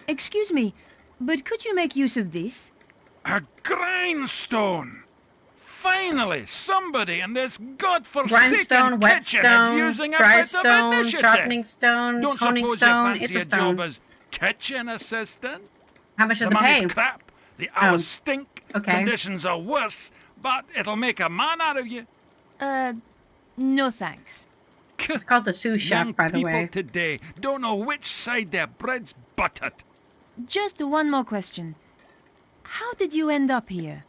S5: Excuse me, but could you make use of this?
S4: A grindstone! Finally, somebody in this godforsaken
S1: Grindstone,
S4: kitchen is
S1: whetstone,
S4: using a
S1: dry
S4: bit of
S1: stone,
S4: initiative.
S1: sharpening stone,
S4: Don't
S1: toning
S4: suppose
S1: stone.
S4: you fancy
S1: It's a
S4: a job
S1: stone.
S4: as kitchen assistant?
S1: How much is
S4: The
S1: the pay?
S4: money's crap, the hours stink,
S1: okay.
S4: conditions are worse, but it'll make a man out of you.
S5: No thanks.
S1: It's called the sous chef,
S4: Young
S1: by the
S4: people
S1: way.
S4: today don't know which side their bread's buttered.
S5: Just one more question. How did you end up here?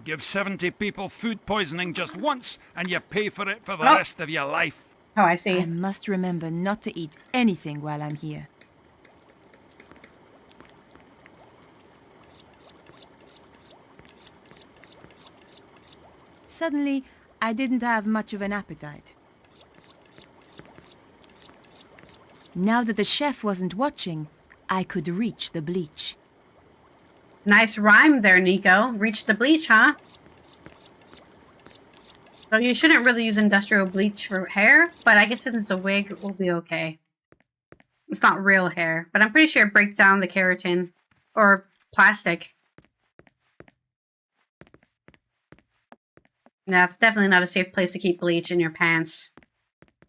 S4: Give 70 people food poisoning just once, and you pay for it for the
S1: Oh.
S4: rest of your life.
S1: Oh, I see.
S5: I must remember not to eat anything while I'm here. Suddenly, I didn't have much of an appetite. Now that the chef wasn't watching, I could reach the bleach.
S1: Nice rhyme there, Nico. Reach the bleach, huh? So you shouldn't really use industrial bleach for hair, but I guess since it's a wig, it will be okay. It's not real hair, but I'm pretty sure it breaks down the keratin. Or plastic. That's definitely not a safe place to keep bleach in your pants.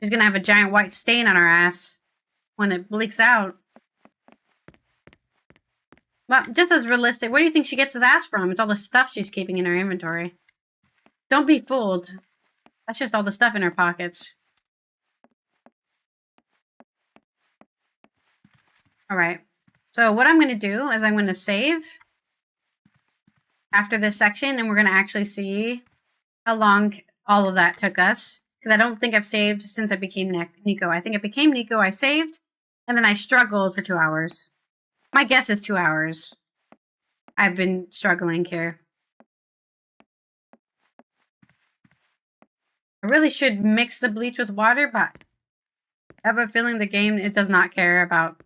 S1: She's gonna have a giant white stain on her ass when it leaks out. Well, just as realistic, where do you think she gets this ass from? It's all the stuff she's keeping in her inventory. Don't be fooled. That's just all the stuff in her pockets. Alright. So what I'm going to do is I'm going to save after this section, and we're going to actually see how long all of that took us. Because I don't think I've saved since I became Nico. I think I became Nico, I saved, and then I struggled for 2 hours. My guess is 2 hours. I've been struggling here. I really should mix the bleach with water, but I have a feeling the game, it does not care about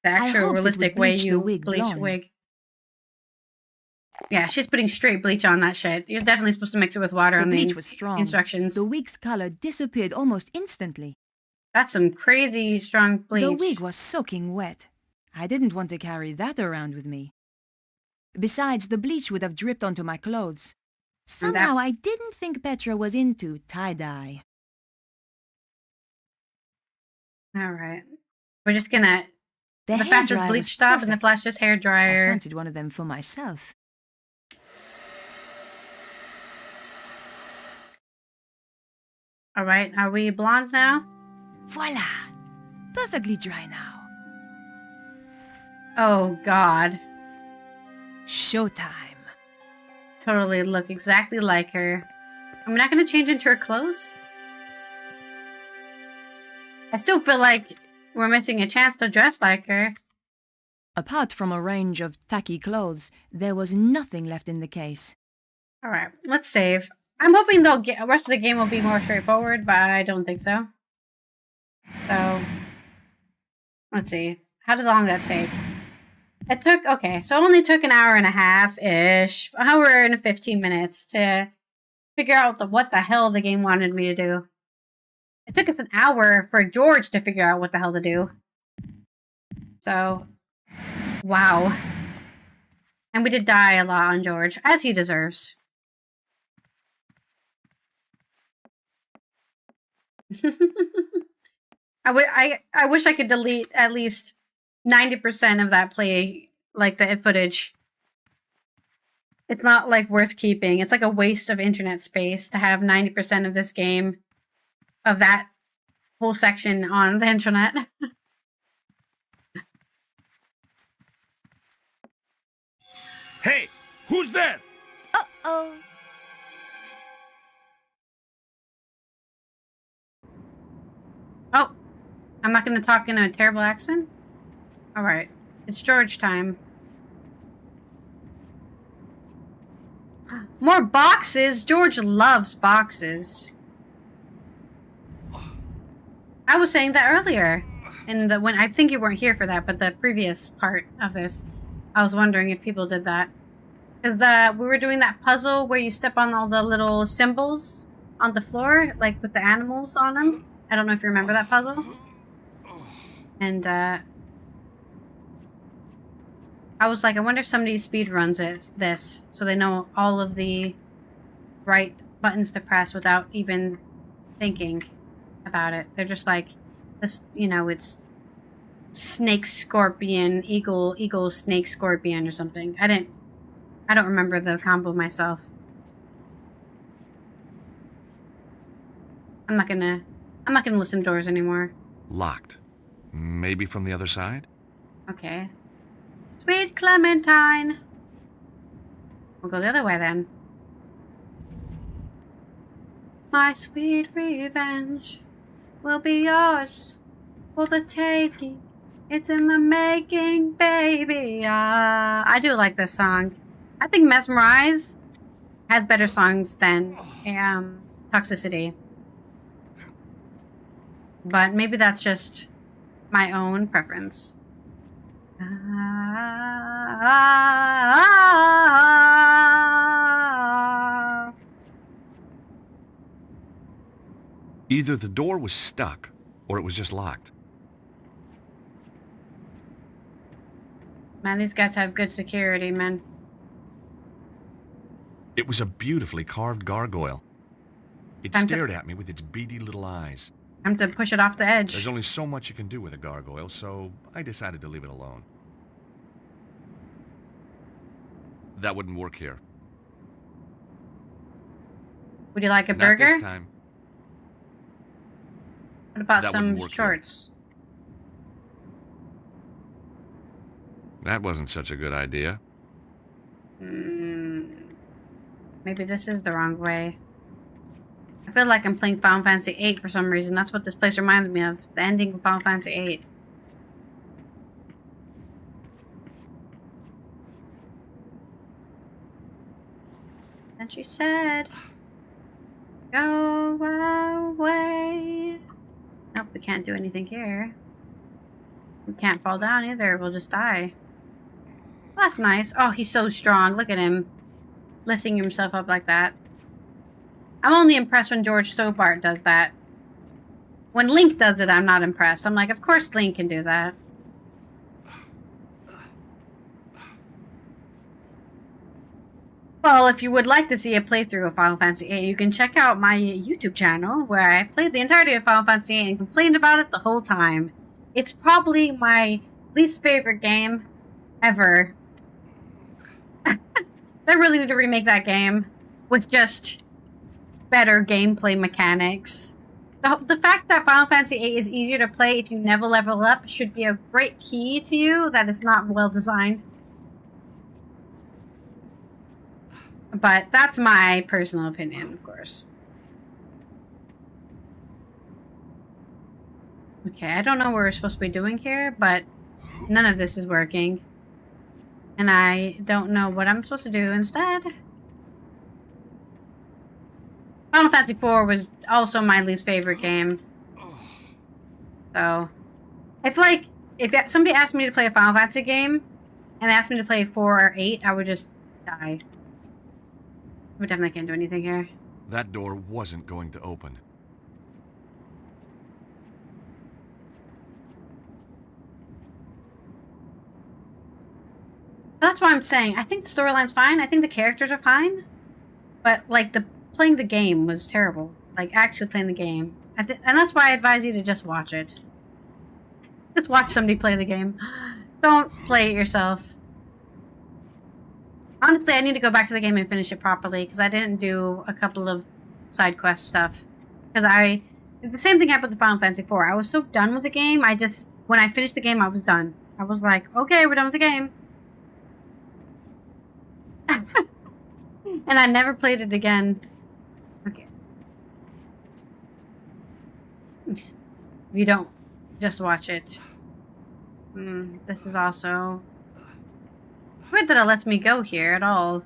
S1: the actual realistic way you bleach wig. Yeah, she's putting straight bleach on that shit. You're definitely supposed to mix it with water on the instructions.
S5: The wig's color disappeared almost instantly.
S1: That's some crazy strong bleach.
S5: The wig was soaking wet. I didn't want to carry that around with me. Besides, the bleach would have dripped onto my clothes. Somehow I didn't think Petra was into tie-dye.
S1: Alright. We're just gonna... The fastest bleach stop and the fastest hair dryer.
S5: I fancied one of them for myself.
S1: Alright, are we blonde now?
S5: Voila! Perfectly dry now.
S1: Oh, God.
S5: Showtime.
S1: Totally look exactly like her. I'm not gonna change into her clothes. I still feel like we're missing a chance to dress like her.
S5: Apart from a range of tacky clothes, there was nothing left in the case.
S1: Alright, let's save. I'm hoping the rest of the game will be more straightforward, but I don't think so. So, let's see. How long did that take? It took, okay, so it only took an hour and a half-ish, an hour and 15 minutes to figure out what the hell the game wanted me to do. It took us an hour for George to figure out what the hell to do. So, wow. And we did die a lot on George, as he deserves. I wish I could delete at least 90% of that play, like the footage. It's not like worth keeping. It's like a waste of internet space to have 90% of this game, of that whole section on the internet.
S6: Hey, who's there?
S5: Uh-oh.
S1: Oh, I'm not going to talk in a terrible accent? Alright, it's George time. More boxes? George loves boxes. I was saying that earlier. When I think you weren't here for that, but the previous part of this, I was wondering if people did that. Because we were doing that puzzle where you step on all the little symbols on the floor, like with the animals on them. I don't know if you remember that puzzle. And, I was like, I wonder if somebody speedruns this, so they know all of the right buttons to press without even thinking about it. They're just like, this, you know, it's snake, scorpion, eagle, snake, scorpion, or something. I don't remember the combo myself. I'm not gonna listen to doors anymore.
S3: Locked. Maybe from the other side?
S1: Okay. Sweet Clementine. We'll go the other way then. My sweet revenge will be yours for the taking. It's in the making, baby. I do like this song. I think Mesmerize has better songs than Toxicity. But maybe that's just my own preference.
S3: Either the door was stuck, or it was just locked.
S1: Man, these guys have good security, man.
S3: It was a beautifully carved gargoyle. It stared at me with its beady little eyes.
S1: I'm to push it off the edge.
S3: There's only so much you can do with a gargoyle, so I decided to leave it alone. That wouldn't work here.
S1: Would you like a
S3: Not
S1: burger?
S3: this time.
S1: What about
S3: That
S1: some
S3: wouldn't work here.
S1: shorts?
S3: That wasn't such a good idea.
S1: Maybe this is the wrong way. I feel like I'm playing Final Fantasy VIII for some reason. That's what this place reminds me of. The ending of Final Fantasy VIII. Then she said, "Go away." Nope, we can't do anything here. We can't fall down either. We'll just die. Well, that's nice. Oh, he's so strong. Look at him. Lifting himself up like that. I'm only impressed when George Stobart does that. When Link does it, I'm not impressed. I'm like, of course Link can do that. Well, if you would like to see a playthrough of Final Fantasy VIII, you can check out my YouTube channel, where I played the entirety of Final Fantasy VIII and complained about it the whole time. It's probably my least favorite game ever. They really need to remake that game with just better gameplay mechanics. The fact that Final Fantasy VIII is easier to play if you never level up should be a great key to you that it's not well designed. But that's my personal opinion, of course. Okay, I don't know what we're supposed to be doing here, but none of this is working. And I don't know what I'm supposed to do instead. Final Fantasy IV was also my least favorite game. So, I feel like if somebody asked me to play a Final Fantasy game, and they asked me to play 4 or 8, I would just die. We definitely can't do anything here.
S3: That door wasn't going to open.
S1: That's why I'm saying, I think the storyline's fine. I think the characters are fine. But, like, playing the game was terrible. Like, actually playing the game. And that's why I advise you to just watch it. Just watch somebody play the game. Don't play it yourself. Honestly, I need to go back to the game and finish it properly, because I didn't do a couple of side quest stuff. Because the same thing happened with Final Fantasy IV. I was so done with the game, when I finished the game, I was done. I was like, okay, we're done with the game. And I never played it again. Okay. You don't just watch it. This is also weird that it lets me go here at all.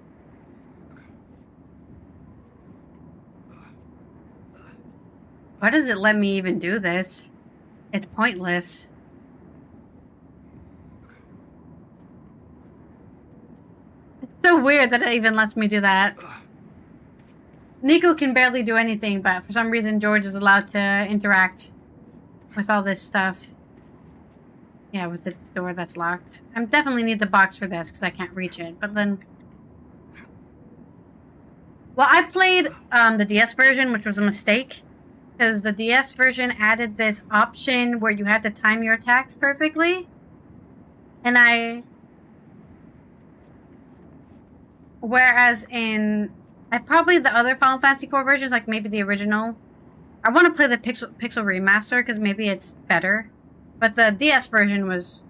S1: Why does it let me even do this? It's pointless. It's so weird that it even lets me do that. Nico can barely do anything, but for some reason George is allowed to interact with all this stuff. Yeah, with the door that's locked. I definitely need the box for this because I can't reach it. But then... Well, I played the DS version, which was a mistake. Because the DS version added this option where you had to time your attacks perfectly. And whereas in... probably the other Final Fantasy IV versions, like maybe the original. I want to play the Pixel Remaster because maybe it's better. But the DS version was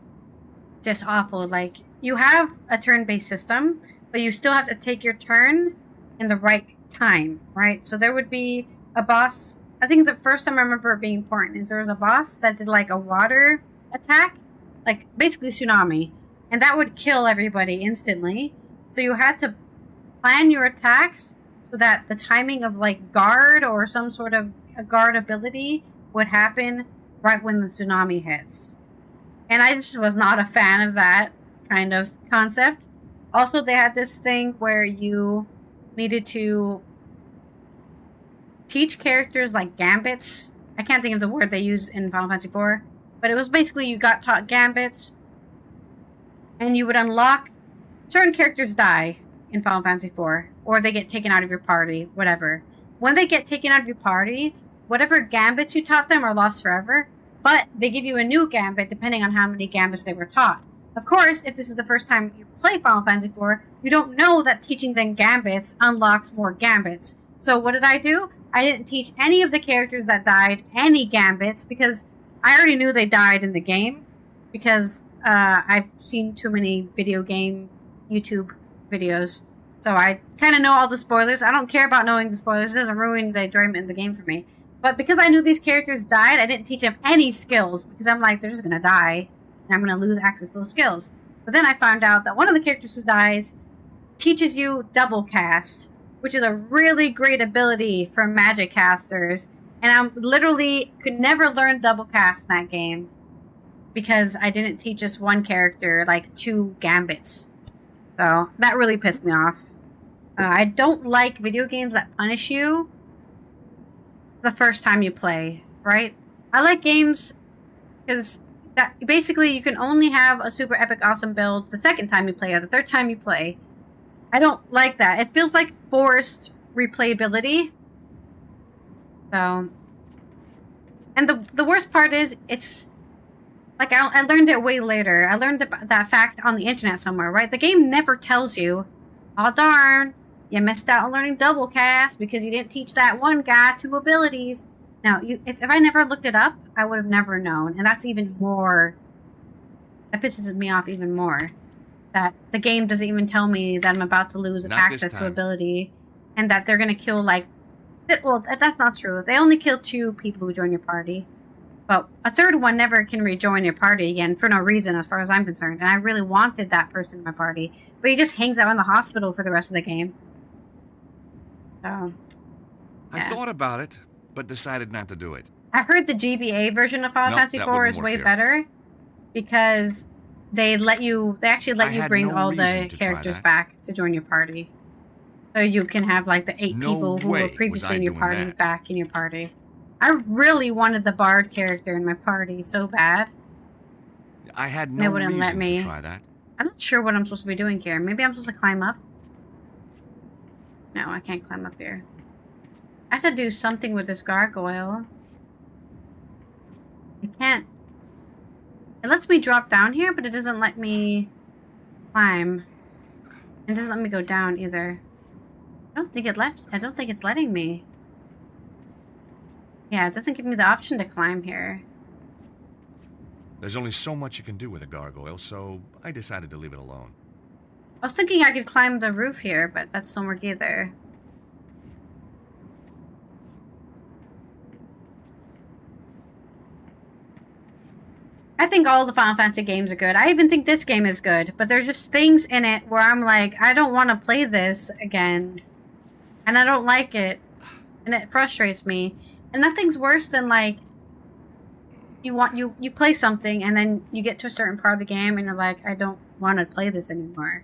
S1: just awful. Like, you have a turn-based system, but you still have to take your turn in the right time, right? So there would be a boss. I think the first time I remember it being important is there was a boss that did like a water attack, like basically tsunami, and that would kill everybody instantly. So you had to plan your attacks so that the timing of like guard or some sort of a guard ability would happen right when the tsunami hits. And I just was not a fan of that kind of concept. Also, they had this thing where you needed to teach characters like gambits. I can't think of the word they use in Final Fantasy IV, but it was basically you got taught gambits, and you would unlock certain characters die in Final Fantasy IV, or they get taken out of your party, whatever. When they get taken out of your party, whatever gambits you taught them are lost forever, but they give you a new gambit depending on how many gambits they were taught. Of course, if this is the first time you play Final Fantasy IV, you don't know that teaching them gambits unlocks more gambits. So what did I do? I didn't teach any of the characters that died any gambits because I already knew they died in the game because I've seen too many video game YouTube videos. So I kind of know all the spoilers. I don't care about knowing the spoilers. It doesn't ruin the enjoyment of the game for me. But because I knew these characters died, I didn't teach them any skills because I'm like, they're just going to die and I'm going to lose access to those skills. But then I found out that one of the characters who dies teaches you double cast, which is a really great ability for magic casters. And I literally could never learn double cast in that game because I didn't teach just one character, like 2 gambits. So that really pissed me off. I don't like video games that punish you the first time you play, right? I like games because that basically you can only have a super epic awesome build the second time you play or the third time you play. I don't like that. It feels like forced replayability. So, and the worst part is it's like I learned it way later. I learned that fact on the internet somewhere, right? The game never tells you, oh darn, you missed out on learning double cast because you didn't teach that one guy 2 abilities. Now, if I never looked it up, I would have never known. And that's even more, that pisses me off even more. That the game doesn't even tell me that I'm about to lose access to ability. And that they're going to kill, like, well, that's not true. They only kill 2 people who join your party. But a third one never can rejoin your party again for no reason as far as I'm concerned. And I really wanted that person in my party. But he just hangs out in the hospital for the rest of the game. So, yeah.
S3: I thought about it, but decided not to do it.
S1: I heard the GBA version of Final Fantasy IV is way better because they actually let you bring all the characters back to join your party. So you can have like the 8 people who were previously in your party back in your party. I really wanted the Bard character in my party so bad.
S3: I had no reason to try that.
S1: I'm not sure what I'm supposed to be doing here. Maybe I'm supposed to climb up? No, I can't climb up here. I have to do something with this gargoyle. I can't. It lets me drop down here, but it doesn't let me climb. It doesn't let me go down either. I don't think it's letting me. Yeah, it doesn't give me the option to climb here.
S3: There's only so much you can do with a gargoyle, so I decided to leave it alone.
S1: I was thinking I could climb the roof here, but that doesn't work either. I think all the Final Fantasy games are good. I even think this game is good, but there's just things in it where I'm like, I don't want to play this again. And I don't like it. And it frustrates me. And nothing's worse than like you play something and then you get to a certain part of the game and you're like, I don't want to play this anymore.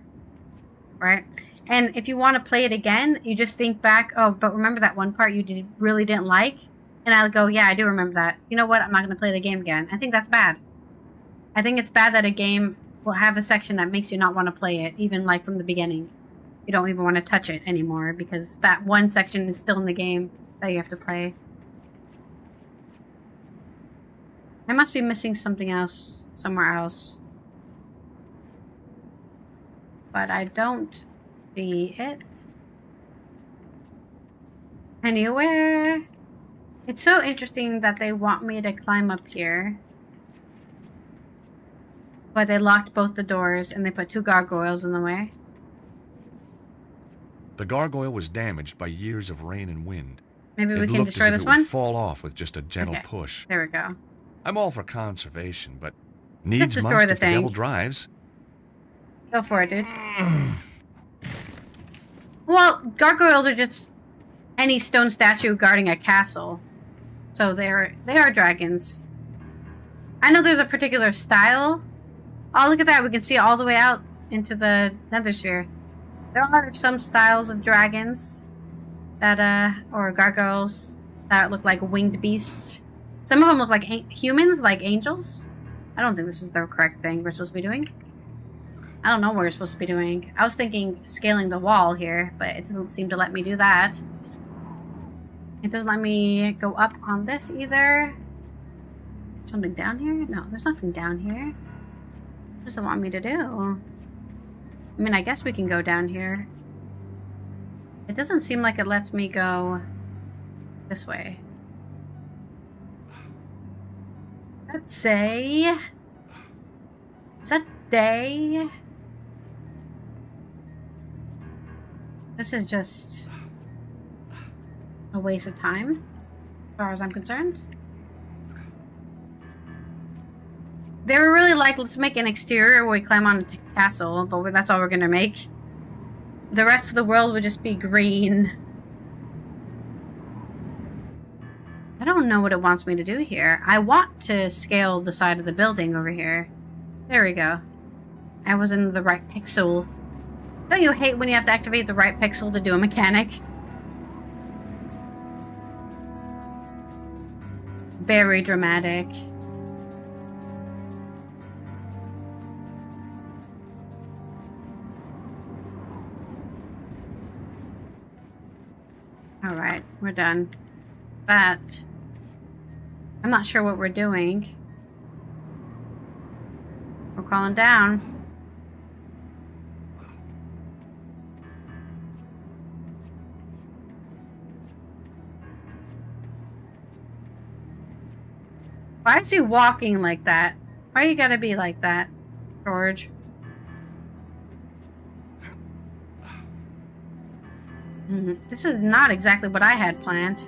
S1: Right? And if you want to play it again, you just think back, oh, but remember that one part you really didn't like? And I'll go, yeah, I do remember that. You know what? I'm not going to play the game again. I think that's bad. I think it's bad that a game will have a section that makes you not want to play it, even like from the beginning. You don't even want to touch it anymore because that one section is still in the game that you have to play. I must be missing something else somewhere else. But I don't see it anywhere. It's so interesting that they want me to climb up here. But they locked both the doors and they put 2 gargoyles in the way.
S3: The gargoyle was damaged by years of rain and wind.
S1: Maybe we
S3: It
S1: can
S3: looked
S1: destroy
S3: as if
S1: this
S3: it
S1: one?
S3: would fall off with just a gentle push.
S1: There we go.
S3: I'm all for conservation, but needs
S1: destroy
S3: must
S1: the
S3: if the
S1: thing.
S3: devil drives.
S1: Go for it, dude. Well, gargoyles are just any stone statue guarding a castle. So they are dragons. I know there's a particular style Oh, look at that. We can see all the way out into the nether sphere. There are some styles of dragons that, or gargoyles that look like winged beasts. Some of them look like humans, like angels. I don't think this is the correct thing we're supposed to be doing. I don't know what we're supposed to be doing. I was thinking scaling the wall here, but it doesn't seem to let me do that. It doesn't let me go up on this either. Something down here? No, there's nothing down here. What does it want me to do? I mean, I guess we can go down here. It doesn't seem like it lets me go this way. Let's say... Is that day? This is just a waste of time, as far as I'm concerned. They were really like, let's make an exterior where we climb on a castle, but that's all we're gonna make. The rest of the world would just be green. I don't know what it wants me to do here. I want to scale the side of the building over here. There we go. I was in the right pixel. Don't you hate when you have to activate the right pixel to do a mechanic? Very dramatic. Alright, we're done. That... I'm not sure what we're doing. We're crawling down. Why is he walking like that? Why you gotta be like that, George? This is not exactly what I had planned.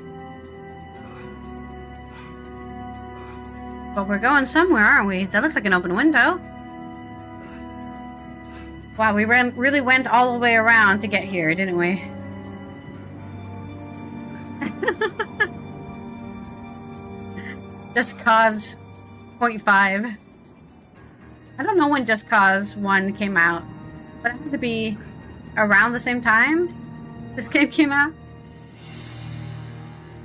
S1: But we're going somewhere, aren't we? That looks like an open window. Wow, we really went all the way around to get here, didn't we? Just Cause 0.5. I don't know when Just Cause 1 came out, but it had to be around the same time this game came out.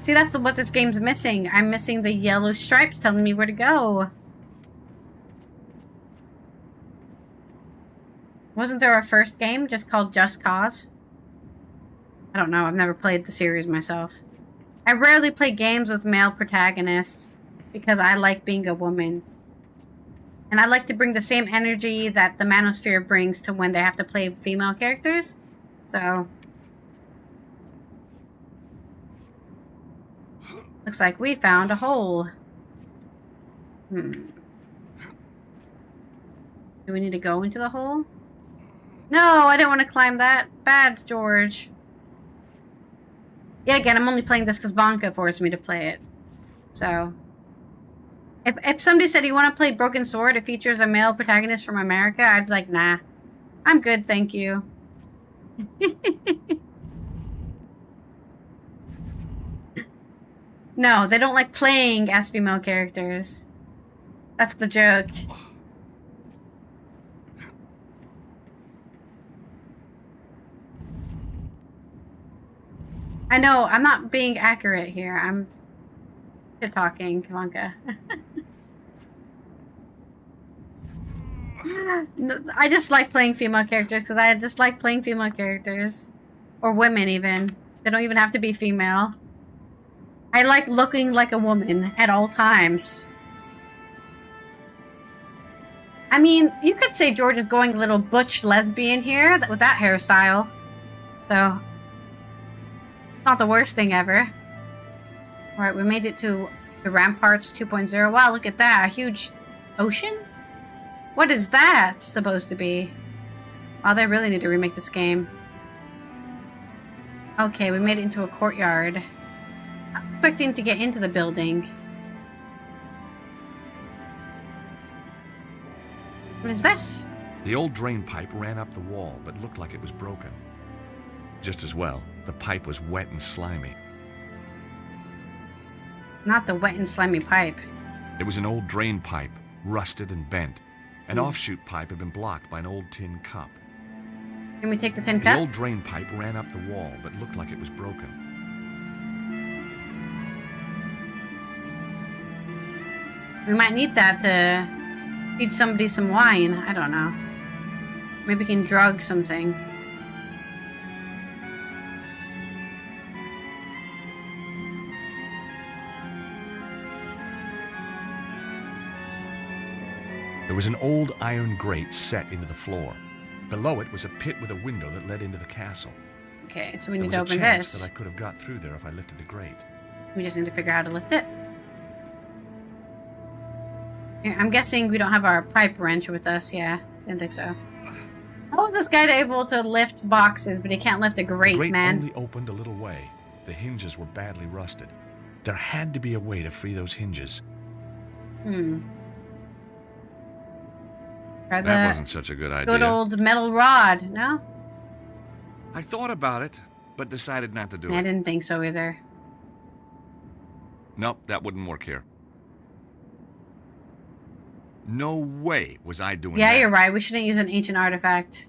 S1: See, that's what this game's missing. I'm missing the yellow stripes telling me where to go. Wasn't there a first game just called Just Cause? I don't know. I've never played the series myself. I rarely play games with male protagonists because I like being a woman. And I like to bring the same energy that the Manosphere brings to when they have to play female characters. So... looks like we found a hole. Do we need to go into the hole? No, I didn't want to climb that. Bad, George. Yet again, I'm only playing this because Vanka forced me to play it. So... If somebody said you want to play Broken Sword, it features a male protagonist from America, I'd be like, nah. I'm good, thank you. No, they don't like playing as female characters. That's the joke. I know, I'm not being accurate here. I'm shit-talking, Vanka. No, I just like playing female characters because I just like playing female characters. Or women, even. They don't even have to be female. I like looking like a woman at all times. I mean, you could say George is going a little butch lesbian here with that hairstyle. So, not the worst thing ever. Alright, we made it to the Ramparts 2.0. Wow, look at that. A huge ocean? What is that supposed to be? Oh, they really need to remake this game. Okay, we made it into a courtyard. I'm expecting to get into the building. What is this?
S3: The old drain pipe ran up the wall, but looked like it was broken. Just as well, the pipe was wet and slimy.
S1: Not the wet and slimy pipe.
S3: It was an old drain pipe, rusted and bent. An offshoot pipe had been blocked by an old tin cup.
S1: Can we take the tin
S3: The
S1: cup?
S3: old drain pipe ran up the wall, but looked like it was broken.
S1: We might need that to feed somebody some wine. I don't know. Maybe we can drug something.
S3: There was an old iron grate set into the floor. Below it was a pit with a window that led into the castle.
S1: Okay, so we
S3: There
S1: need
S3: was
S1: to
S3: a
S1: open
S3: chance
S1: this.
S3: that I could have got through there if I lifted the grate.
S1: We just need to figure out how to lift it. Here, I'm guessing we don't have our pipe wrench with us. Yeah, didn't think so. How is this guy able to lift boxes, but he can't lift a grate,
S3: The grate
S1: man?
S3: only opened a little way. The hinges were badly rusted. There had to be a way to free those hinges.
S1: Try
S3: That
S1: the
S3: wasn't such a good idea.
S1: good old metal rod, no?
S3: I thought about it, but decided not to do
S1: I
S3: it.
S1: didn't think so either.
S3: Nope, that wouldn't work here. No way was I doing
S1: Yeah,
S3: that.
S1: you're right. We shouldn't use an ancient artifact.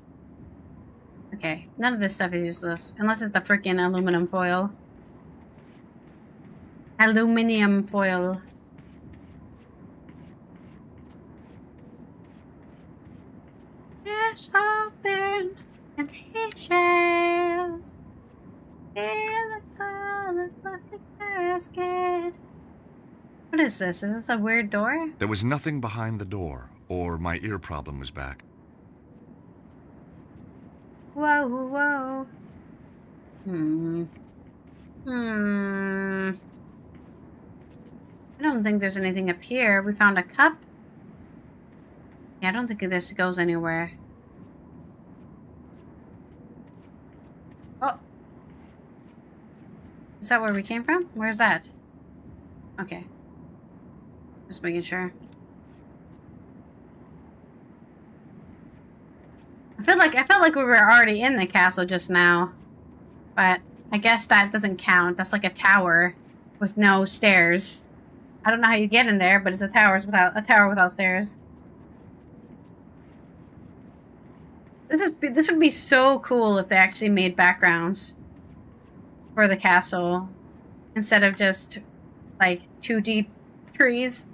S1: Okay, none of this stuff is useless. Unless it's the freaking aluminum foil. Aluminium foil. It's open and it shares. Feel the color of the casket. What is this? Is this a weird door?
S3: There was nothing behind the door, or my ear problem was back.
S1: Whoa, whoa. I don't think there's anything up here. We found a cup. Yeah, I don't think this goes anywhere. Oh. Is that where we came from? Where's that? Okay. Just making sure. I felt like we were already in the castle just now. But I guess that doesn't count. That's like a tower with no stairs. I don't know how you get in there, but it's a tower without stairs. This would be so cool if they actually made backgrounds for the castle instead of just like 2D trees.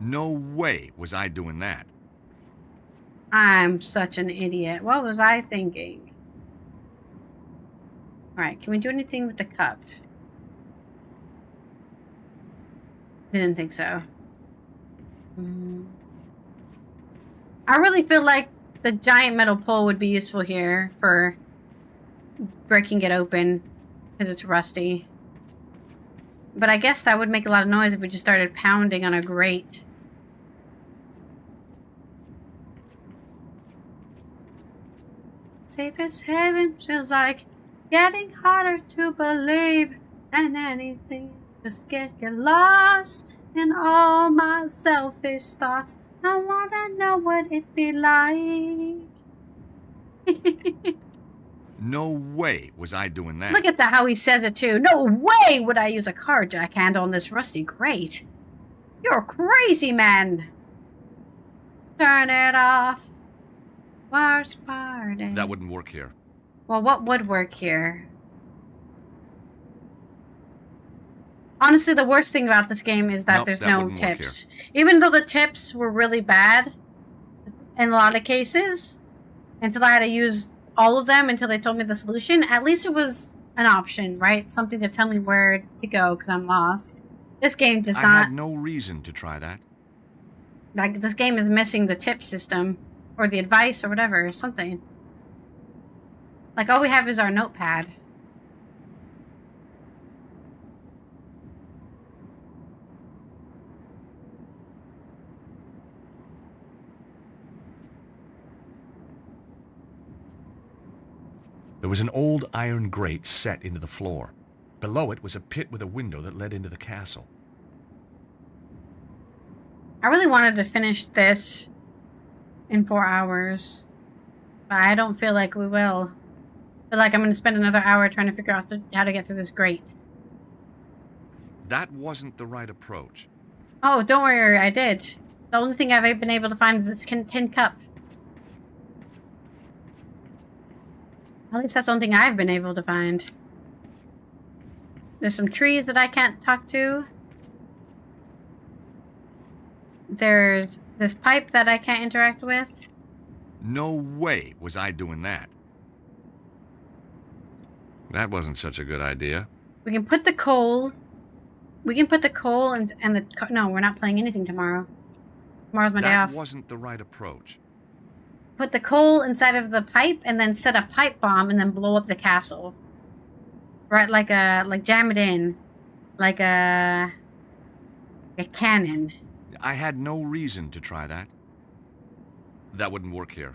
S3: No way was I doing that.
S1: I'm such an idiot. What was I thinking? Alright, can we do anything with the cup? Didn't think so. I really feel like the giant metal pole would be useful here for breaking it open because it's rusty. But I guess that would make a lot of noise if we just started pounding on a grate. Safe as heaven feels like getting harder to believe than anything. Just get lost in all my selfish thoughts. I wanna know what it'd be like.
S3: No way was I doing that.
S1: Look at how he says it too. No way would I use a car jack handle on this rusty grate. You're crazy, man. Turn it off. Worst part is...
S3: That wouldn't work here.
S1: Well, what would work here? Honestly, the worst thing about this game is that
S3: Nope,
S1: there's
S3: that
S1: no
S3: wouldn't work
S1: tips. Even though the tips were really bad in a lot of cases, until I had to use all of them until they told me the solution, at least it was an option, right? Something to tell me where to go because I'm lost. This game does
S3: I
S1: not...
S3: had no reason to try that.
S1: Like, this game is missing the tip system. Or the advice or whatever. Something. Like, all we have is our notepad.
S3: There was an old iron grate set into the floor. Below it was a pit with a window that led into the castle. I
S1: really wanted to finish this in 4 hours. But I don't feel like we will. I feel like I'm going to spend another hour trying to figure out how to get through this grate.
S3: That wasn't the right approach.
S1: Oh, don't worry, I did. The only thing I've been able to find is this tin cup. At least that's the only thing I've been able to find. There's some trees that I can't talk to. There's this pipe that I can't interact with.
S3: No way was I doing that. That wasn't such a good idea.
S1: We can put the coal. We can put the coal and the... No, we're not playing anything tomorrow. Tomorrow's my day off.
S3: That wasn't the right approach.
S1: Put the coal inside of the pipe and then set a pipe bomb and then blow up the castle. Right, like jam it in. Like a cannon.
S3: I had no reason to try that. That wouldn't work here.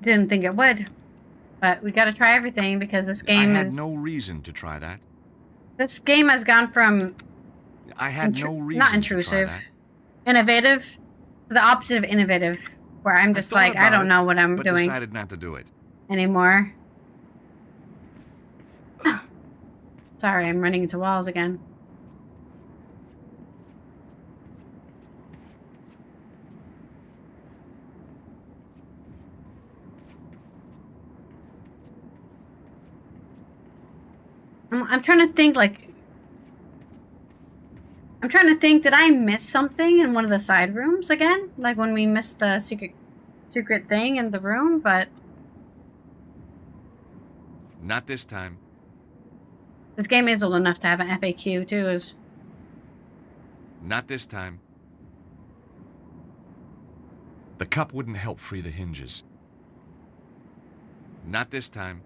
S1: Didn't think it would. But we gotta try everything because this game
S3: I had no reason to try that.
S1: This game has gone from...
S3: I had no reason
S1: not
S3: to
S1: intrusive.
S3: try that.
S1: Innovative. To the opposite of innovative. Where I'm just like, I don't know what I'm
S3: but
S1: doing
S3: decided not to do it.
S1: anymore. Sorry, I'm running into walls again. I'm trying to think, like... I'm trying to think, did I miss something in one of the side rooms again? Like when we missed the secret thing in the room, but...
S3: Not this time.
S1: This game is old enough to have an FAQ, too.
S3: Not this time. The cup wouldn't help free the hinges. Not this time.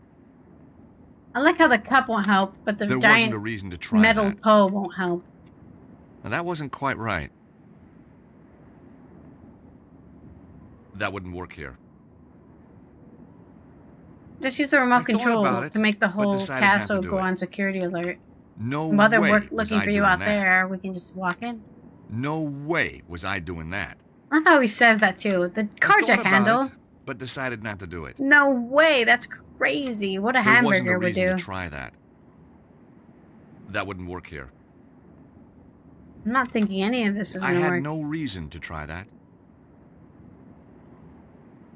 S1: I like how the cup won't help, but the
S3: There wasn't a
S1: giant
S3: reason to try
S1: metal
S3: that.
S1: pole won't help.
S3: Now, that wasn't quite right. That wouldn't work here.
S1: Just use the remote
S3: I thought
S1: control
S3: about it,
S1: to make the
S3: but
S1: whole
S3: decided not to
S1: castle
S3: do
S1: go
S3: it.
S1: on security alert.
S3: No
S1: While they're
S3: way was
S1: looking
S3: I
S1: for you
S3: doing
S1: out
S3: that.
S1: there, we can just walk in.
S3: No way was I doing that.
S1: I love how he says that, too. The
S3: I thought
S1: carjack
S3: about
S1: handle.
S3: it, but decided not to do it.
S1: No way, that's crazy. What a
S3: There wasn't a
S1: hamburger would
S3: reason
S1: do.
S3: to try that. That wouldn't work here.
S1: I'm not thinking any of this is
S3: I
S1: going to
S3: had
S1: work.
S3: no reason to try that.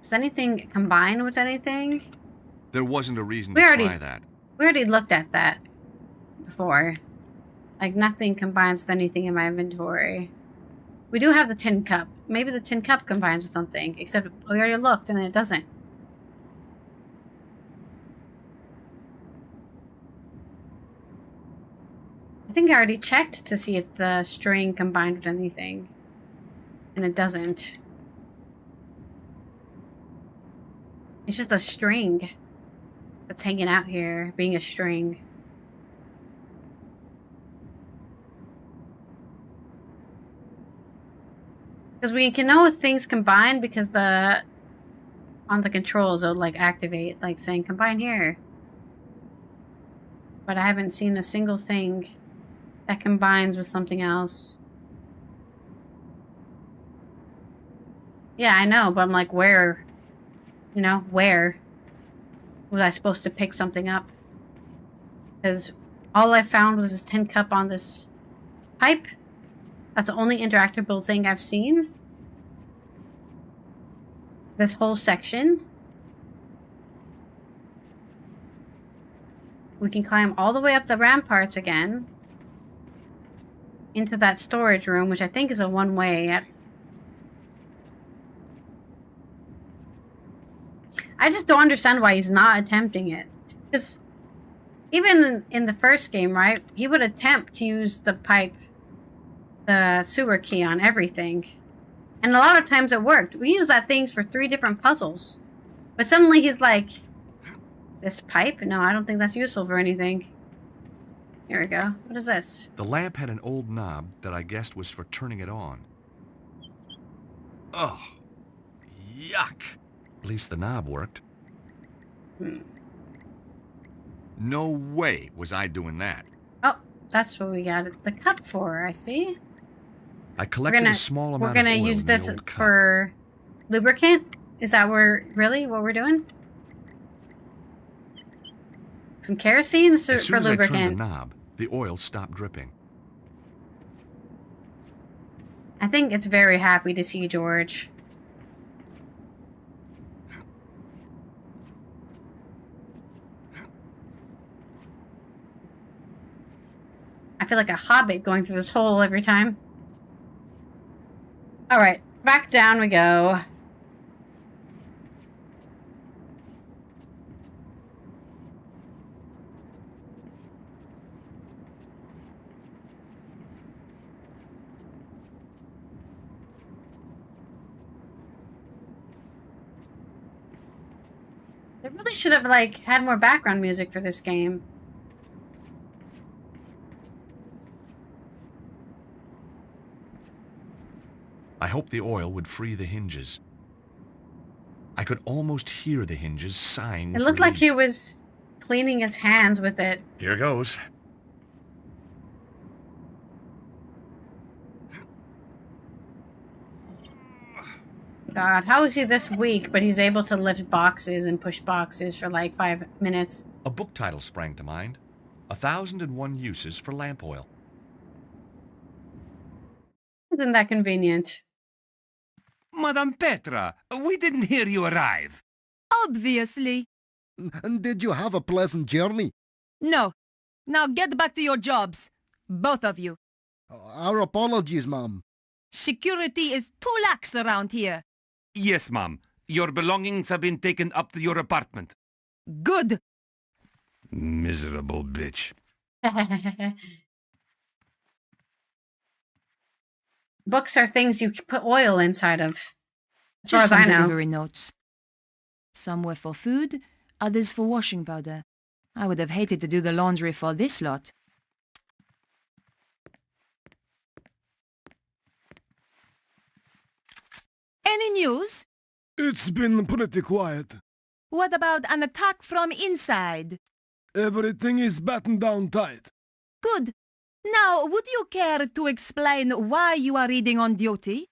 S1: Does anything combine with anything?
S3: There wasn't a reason
S1: We
S3: to
S1: already-
S3: try that.
S1: We already looked at that before. Like, nothing combines with anything in my inventory. We do have the tin cup. Maybe the tin cup combines with something, except we already looked and it doesn't. I think I already checked to see if the string combined with anything. And it doesn't. It's just a string that's hanging out here, being a string. Because we can know if things combine because on the controls it'll like activate, like saying combine here. But I haven't seen a single thing that combines with something else. Yeah, I know, but I'm like, where? You know, where was I supposed to pick something up? Because all I found was this tin cup on this pipe. That's the only interactable thing I've seen. This whole section. We can climb all the way up the ramparts again. Into that storage room, which I think is a one-way. I just don't understand why he's not attempting it. Because even in the first game, right? He would attempt to use the pipe, the sewer key on everything. And a lot of times it worked. We used that thing for 3 different puzzles. But suddenly he's like, this pipe? No, I don't think that's useful for anything. Here we go. What is this?
S3: The lamp had an old knob that I guessed was for turning it on. Oh, yuck. At least the knob worked. No way was I doing that.
S1: Oh, that's what we got the cup for, I see.
S3: I collected a small amount
S1: We're gonna
S3: of oil
S1: use
S3: in the
S1: this
S3: old cup.
S1: for lubricant. Is that really what we're doing? Some kerosene
S3: As soon
S1: for
S3: as I turned the
S1: lubricant.
S3: knob, the oil stopped dripping.
S1: I think it's very happy to see George. I feel like a hobbit going through this hole every time. Alright, back down we go. They really should have, like, had more background music for this game.
S3: I hoped the oil would free the hinges. I could almost hear the hinges sighing with
S1: It looked like he
S3: relief.
S1: was cleaning his hands with it.
S3: Here goes.
S1: God, how is he this weak, but he's able to lift boxes and push boxes for like 5 minutes?
S3: A book title sprang to mind. 1,001 Uses for Lamp Oil.
S1: Isn't that convenient?
S6: Madame Petra, we didn't hear you arrive.
S5: Obviously.
S7: And did you have a pleasant journey?
S5: No. Now get back to your jobs. Both of you.
S7: Our apologies, ma'am.
S5: Security is too lax around here.
S6: Yes, ma'am. Your belongings have been taken up to your apartment.
S5: Good.
S6: Miserable bitch.
S1: Books are things you put oil inside of. As far
S5: Just
S1: as I
S5: some
S1: know.
S5: delivery notes. Some were for food, others for washing powder. I would have hated to do the laundry for this lot. Any news?
S8: It's been pretty quiet.
S5: What about an attack from inside?
S8: Everything is battened down tight.
S5: Good. Now, would you care to explain why you are reading on duty?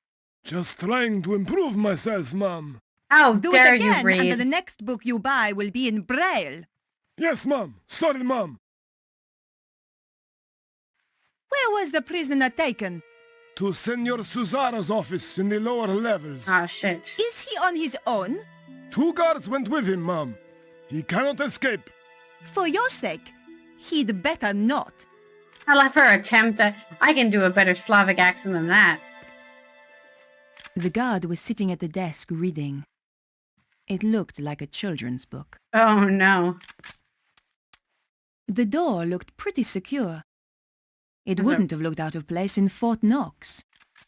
S8: Just trying to improve myself, ma'am.
S1: How
S5: Do
S1: dare
S5: it
S1: you
S5: again,
S1: read?
S5: and the next book you buy will be in Braille.
S8: Yes, ma'am. Sorry, ma'am.
S5: Where was the prisoner taken?
S8: To Senor Susara's office in the lower levels.
S1: Oh, shit.
S5: Is he on his own?
S8: 2 guards went with him, ma'am. He cannot escape.
S5: For your sake, he'd better not.
S1: I love her attempt at... I can do a better Slavic accent than that.
S5: The guard was sitting at the desk reading. It looked like a children's book.
S1: Oh, no.
S5: The door looked pretty secure. It
S1: Is
S5: wouldn't have looked out of place in Fort Knox.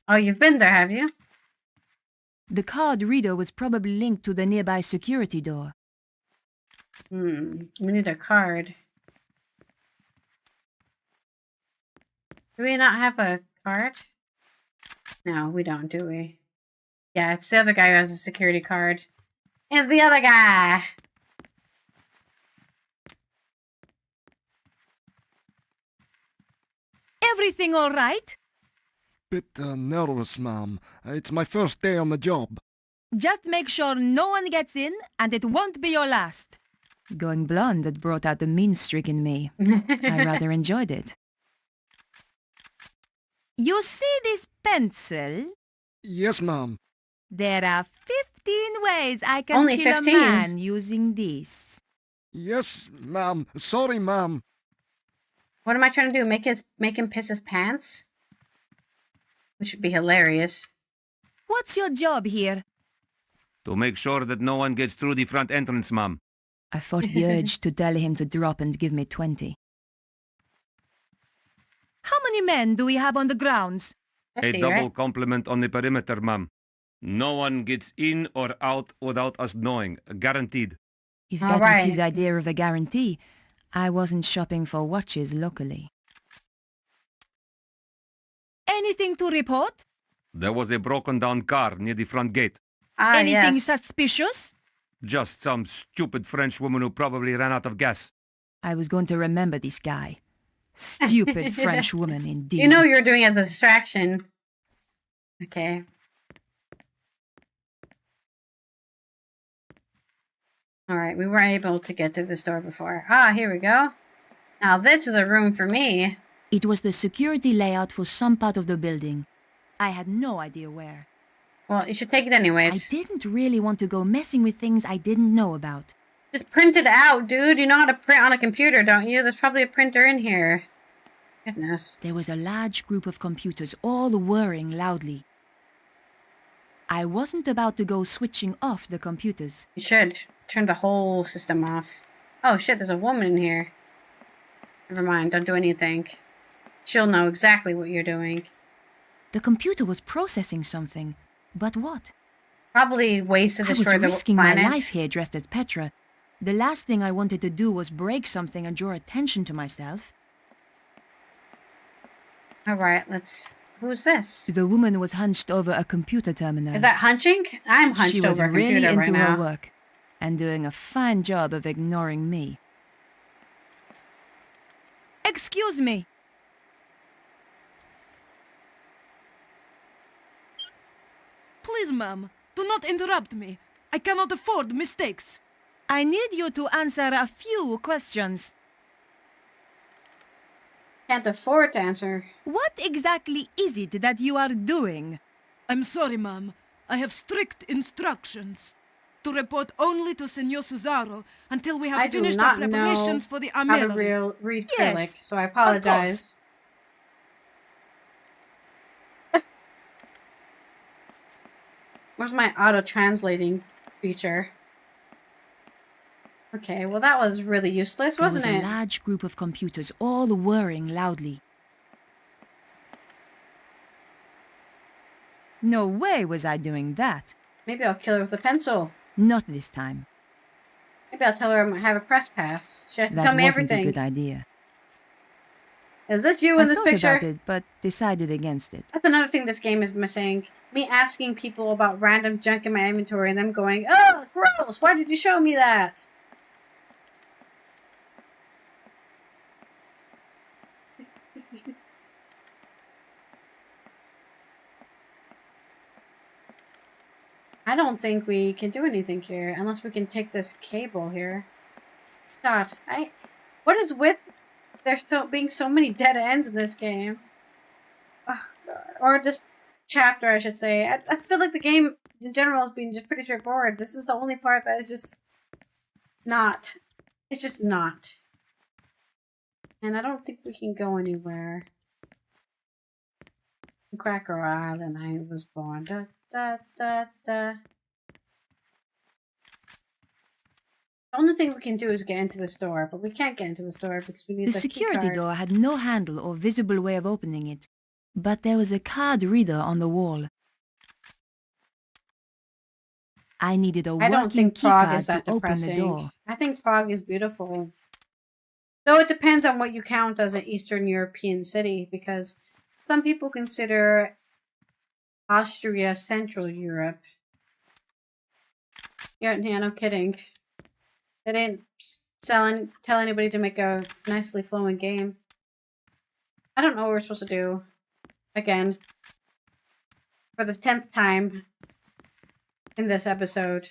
S1: Oh, you've been there, have you?
S5: The card reader was probably linked to the nearby security door.
S1: We need a card. Do we not have a card? No, we don't, do we? Yeah, it's the other guy who has a security card. It's the other guy!
S5: Everything all right?
S7: Bit nervous, ma'am. It's my first day on the job.
S5: Just make sure no one gets in, and it won't be your last. Going blonde had brought out the mean streak in me. I rather enjoyed it. You see this pencil?
S7: Yes, ma'am.
S5: There are 15 ways I can
S1: Only
S5: kill
S1: 15?
S5: a man using this.
S7: Yes, ma'am. Sorry, ma'am.
S1: What am I trying to do? Make him piss his pants? Which would be hilarious.
S5: What's your job here?
S6: To make sure that no one gets through the front entrance, ma'am.
S5: I fought the urge to tell him to drop and give me 20. How many men do we have on the grounds?
S6: A
S1: 50,
S6: double
S1: right?
S6: complement on the perimeter, ma'am. No one gets in or out without us knowing. Guaranteed.
S5: If
S1: All
S5: that was
S1: right.
S5: his idea of a guarantee, I wasn't shopping for watches locally. Anything to report?
S6: There was a broken down car near the front gate.
S1: Ah,
S5: Anything
S1: yes.
S5: suspicious?
S6: Just some stupid French woman who probably ran out of gas.
S5: I was going to remember this guy. Stupid French woman, indeed.
S1: You know you're doing it as a distraction. Okay. Alright, we were able to get to this door before. Ah, here we go. Now this is a room for me.
S5: It was the security layout for some part of the building. I had no idea where.
S1: Well, you should take it
S5: I
S1: anyways.
S5: didn't really want to go messing with things I didn't know about.
S1: Just print it out, dude. You know how to print on a computer, don't you? There's probably a printer in here. Goodness.
S5: There was a large group of computers all whirring loudly. I wasn't about to go switching off the computers.
S1: You should turn the whole system off. Oh shit, there's a woman in here. Never mind, don't do anything. She'll know exactly what you're doing.
S5: The computer was processing something. But what?
S1: Probably ways to destroy
S5: I was
S1: the
S5: risking
S1: planet.
S5: my life here dressed as Petra. The last thing I wanted to do was break something and draw attention to myself.
S1: Alright, let's... Who's this?
S5: The woman was hunched over a computer terminal.
S1: Is that hunching? I'm hunched
S5: She was
S1: over a
S5: really
S1: computer
S5: into
S1: right
S5: her
S1: now.
S5: work and doing a fine job of ignoring me. Excuse me.
S9: Please, ma'am, do not interrupt me. I cannot afford mistakes.
S5: I need you to answer a few questions.
S1: Can't afford to answer.
S5: What exactly is it that you are doing?
S9: I'm sorry, ma'am. I have strict instructions to report only to Senor Cesaro until we
S1: I
S9: have
S1: do
S9: finished
S1: not
S9: our preparations
S1: know
S9: for the
S1: how to
S9: armillary.
S1: read
S5: Yes,
S1: Cyrillic, so I apologize. Where's my auto-translating feature? Okay, well that was really useless, wasn't
S5: There was
S1: it?
S5: a large group of computers all whirring loudly. No way was I doing that.
S1: Maybe I'll kill her with a pencil.
S5: Not this time.
S1: Maybe I'll tell her I have a press pass. She has to
S5: That
S1: tell me
S5: wasn't
S1: everything.
S5: a good idea.
S1: Is this you in
S5: I
S1: this
S5: thought
S1: picture?
S5: about it, but decided against it.
S1: That's another thing this game is missing. Me asking people about random junk in my inventory and them going, "Oh, gross! Why did you show me that?" I don't think we can do anything here unless we can take this cable here. God, what is with there being so many dead ends in this game? Oh, God. Or this chapter, I should say. I feel like the game in general has been just pretty straightforward. This is the only part that is just not. It's just not. And I don't think we can go anywhere. Cracker Island, I was born. Da, da, da, da. The only thing we can do is get into the store, but we can't get into the store because we need
S5: The
S1: the
S5: security
S1: keycard.
S5: door had no handle or visible way of opening it, but there was a card reader on the wall. I needed a
S1: I don't
S5: working
S1: think Prague is
S5: keycard
S1: that
S5: to open the
S1: depressing.
S5: door.
S1: I think Prague is beautiful. Though it depends on what you count as an Eastern European city, because some people consider Austria Central Europe. Yeah, no kidding. They didn't tell anybody to make a nicely flowing game. I don't know what we're supposed to do. Again. For the 10th time in this episode.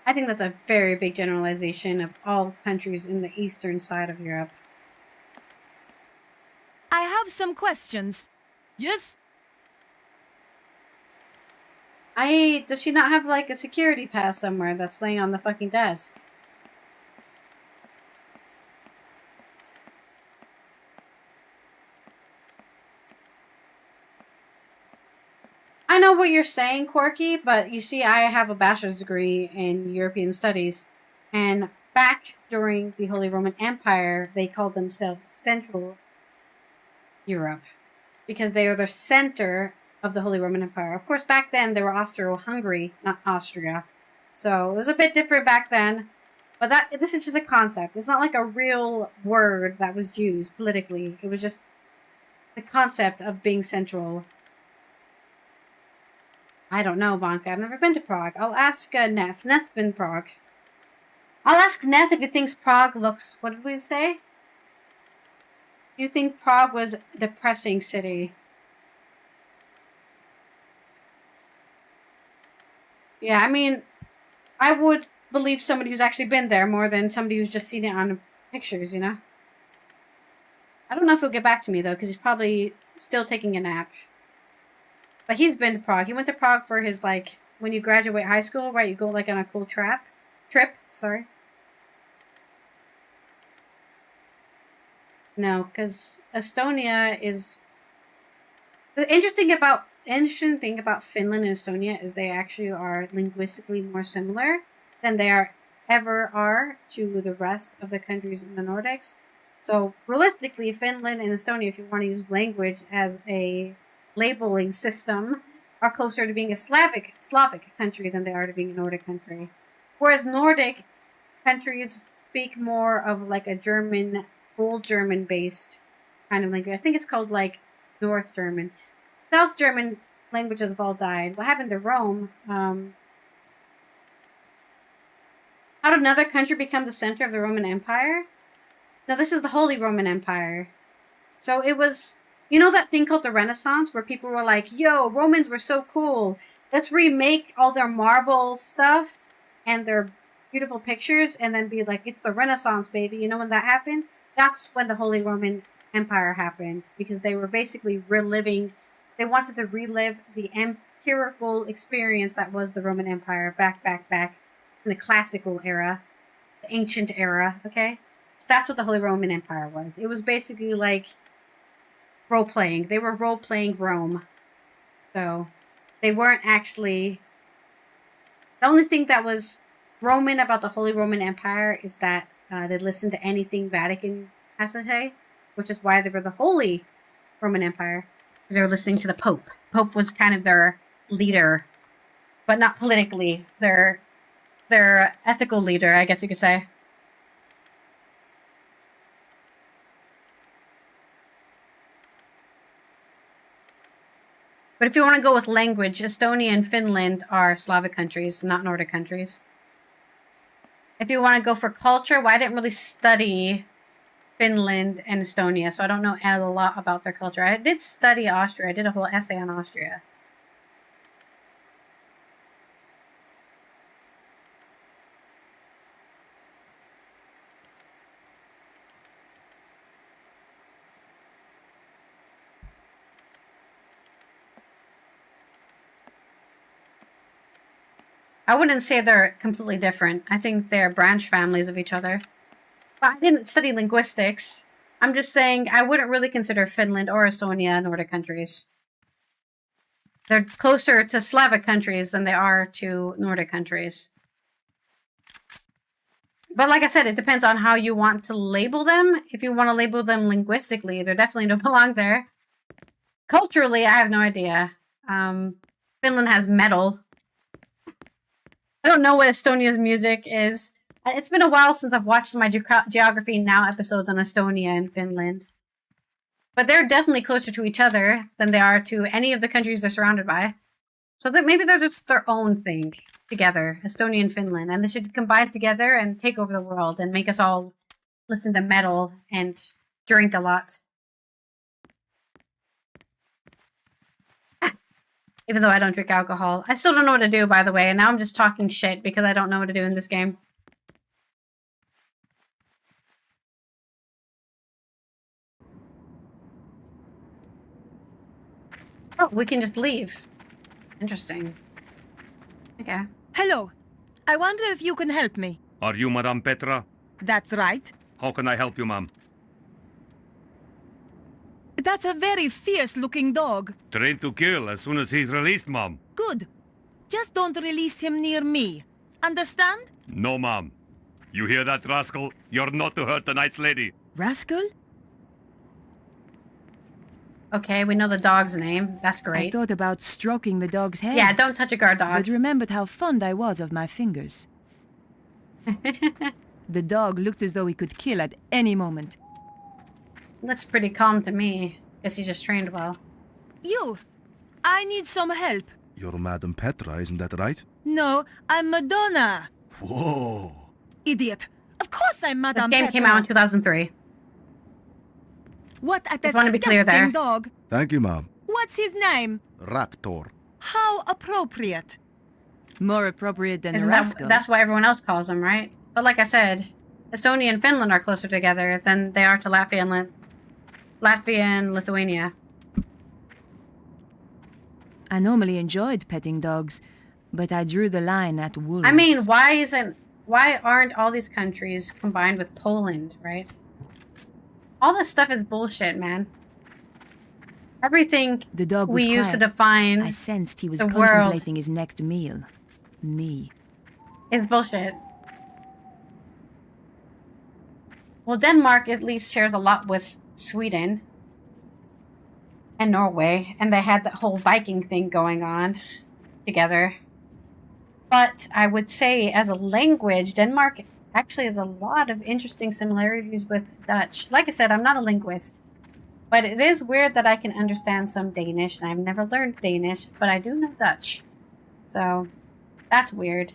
S1: I think that's a very big generalization of all countries in the eastern side of Europe.
S5: I have some questions.
S9: Yes?
S1: Does she not have like a security pass somewhere that's laying on the fucking desk? I know what you're saying, Corky, but you see, I have a bachelor's degree in European studies, and back during the Holy Roman Empire, they called themselves Central Europe, because they are the center of the Holy Roman Empire. Of course, back then, they were Austro-Hungary, not Austria, so it was a bit different back then, but this is just a concept. It's not like a real word that was used politically. It was just the concept of being central. I don't know, Vanka. I've never been to Prague. I'll ask Neth. Neth's been to Prague. I'll ask Neth if he thinks Prague looks... What did we say? Do you think Prague was a depressing city? Yeah, I mean, I would believe somebody who's actually been there more than somebody who's just seen it on pictures, you know? I don't know if he'll get back to me, though, because he's probably still taking a nap. But he's been to Prague. He went to Prague for his, like, when you graduate high school, right? You go, like, on a cool trip. Sorry. No, because Estonia is... The interesting thing about Finland and Estonia is they actually are linguistically more similar than they ever are to the rest of the countries in the Nordics. So realistically, Finland and Estonia, if you want to use language as a labeling system, are closer to being a Slavic country than they are to being a Nordic country. Whereas Nordic countries speak more of like a German, old German based kind of language. I think it's called like North German. South German languages have all died. What happened to Rome? How did another country become the center of the Roman Empire? No, this is the Holy Roman Empire. So it was, you know that thing called the Renaissance where people were like, yo, Romans were so cool. Let's remake all their marble stuff and their beautiful pictures and then be like, it's the Renaissance, baby. You know when that happened? That's when the Holy Roman Empire happened because they were basically they wanted to relive the empirical experience that was the Roman Empire back in the classical era, the ancient era, okay? So that's what the Holy Roman Empire was. It was basically like role-playing. They were role-playing Rome. So they weren't actually... The only thing that was Roman about the Holy Roman Empire is that they listened to anything Vatican has to say, which is why they were the Holy Roman Empire, because they were listening to the Pope. Pope was kind of their leader, but not politically. Their ethical leader, I guess you could say. But if you want to go with language, Estonia and Finland are Slavic countries, not Nordic countries. If you want to go for culture, well, I didn't really study Finland and Estonia, so I don't know a lot about their culture. I did study Austria. I did a whole essay on Austria. I wouldn't say they're completely different. I think they're branch families of each other. But I didn't study linguistics. I'm just saying I wouldn't really consider Finland or Estonia Nordic countries. They're closer to Slavic countries than they are to Nordic countries. But like I said, it depends on how you want to label them. If you want to label them linguistically, they definitely don't belong there. Culturally, I have no idea. Finland has metal. I don't know what Estonia's music is. It's been a while since I've watched my Geography Now episodes on Estonia and Finland. But they're definitely closer to each other than they are to any of the countries they're surrounded by. So that maybe they're just their own thing together, Estonia and Finland. And they should combine together and take over the world and make us all listen to metal and drink a lot. Even though I don't drink alcohol. I still don't know what to do, by the way, and now I'm just talking shit because I don't know what to do in this game. Oh, we can just leave. Interesting. Okay.
S5: Hello. I wonder if you can help me.
S6: Are you Madame Petra?
S5: That's right.
S6: How can I help you, ma'am?
S5: That's a very fierce-looking dog.
S6: Trained to kill as soon as he's released, ma'am.
S5: Good. Just don't release him near me. Understand?
S6: No, ma'am. You hear that, rascal? You're not to hurt the nice lady.
S5: Rascal?
S1: Okay, we know the dog's name. That's
S5: I
S1: great.
S5: thought about stroking the dog's head.
S1: Yeah, don't touch a guard dog.
S5: But remembered how fond I was of my fingers. The dog looked as though he could kill at any moment.
S1: Looks pretty calm to me. Guess he's just trained well.
S5: You! I need some help.
S7: You're Madame Petra, isn't that right?
S5: No, I'm Madonna.
S7: Whoa!
S5: Idiot. Of course I'm
S1: This
S5: Madame
S1: game
S5: Petra.
S1: came out in 2003.
S5: What a
S1: Just want to be clear there.
S5: disgusting dog.
S7: Thank you, ma'am.
S5: What's his name?
S7: Raptor.
S5: How appropriate. More appropriate than
S1: Isn't
S5: rascal.
S1: that's what everyone else calls them, right? But like I said, Estonia and Finland are closer together than they are to Latvia and Lithuania.
S5: I normally enjoyed petting dogs, but I drew the line at wolves.
S1: I mean, why aren't all these countries combined with Poland, right? All this stuff is bullshit, man. Everything
S5: the dog was
S1: we used to
S5: quiet.
S1: define
S5: I sensed he was
S1: the
S5: contemplating
S1: world
S5: his next meal. Me.
S1: is bullshit. Well, Denmark at least shares a lot with Sweden and Norway, and they had that whole Viking thing going on together. But I would say, as a language, Denmark actually has a lot of interesting similarities with Dutch. Like I said, I'm not a linguist, but it is weird that I can understand some Danish, and I've never learned Danish, but I do know Dutch. So, that's weird.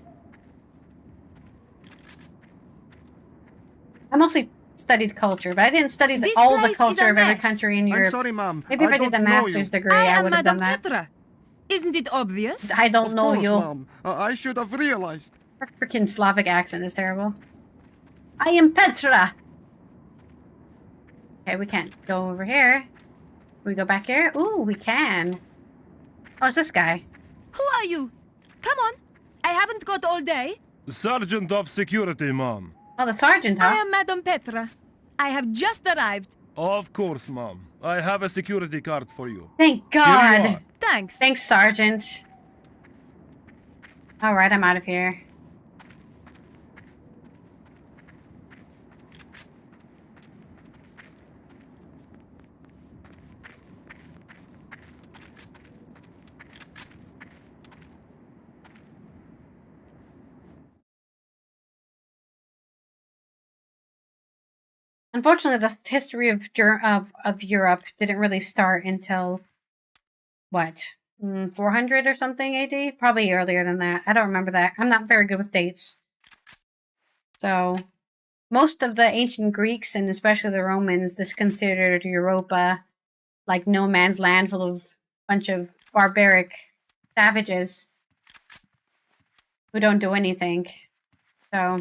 S1: I mostly studied culture, but I didn't study all the culture of every country in Europe.
S7: I'm sorry, Mom.
S1: Maybe if I did a master's degree, I would have done that.
S5: Petra. Isn't it obvious?
S1: I don't
S7: Of
S1: know
S7: course,
S1: you.
S7: Mom. I should have realized.
S1: Her freaking Slavic accent is terrible. I am Petra! Okay, we can't go over here. Can we go back here? Ooh, we can. Oh, it's this guy.
S5: Who are you? Come on. I haven't got all day.
S8: Sergeant of Security, Mom.
S1: Oh, the sergeant, huh?
S5: I am Madame Petra. I have just arrived.
S8: Of course, Mom. I have a security card for you.
S1: Thank
S8: Here you
S1: God!
S8: are.
S5: Thanks.
S1: Thanks, Sergeant. Alright, I'm out of here. Unfortunately, the history of Europe didn't really start until, what, 400 or something AD? Probably earlier than that. I don't remember that. I'm not very good with dates. So, most of the ancient Greeks, and especially the Romans, just considered Europa like no man's land full of a bunch of barbaric savages who don't do anything. So,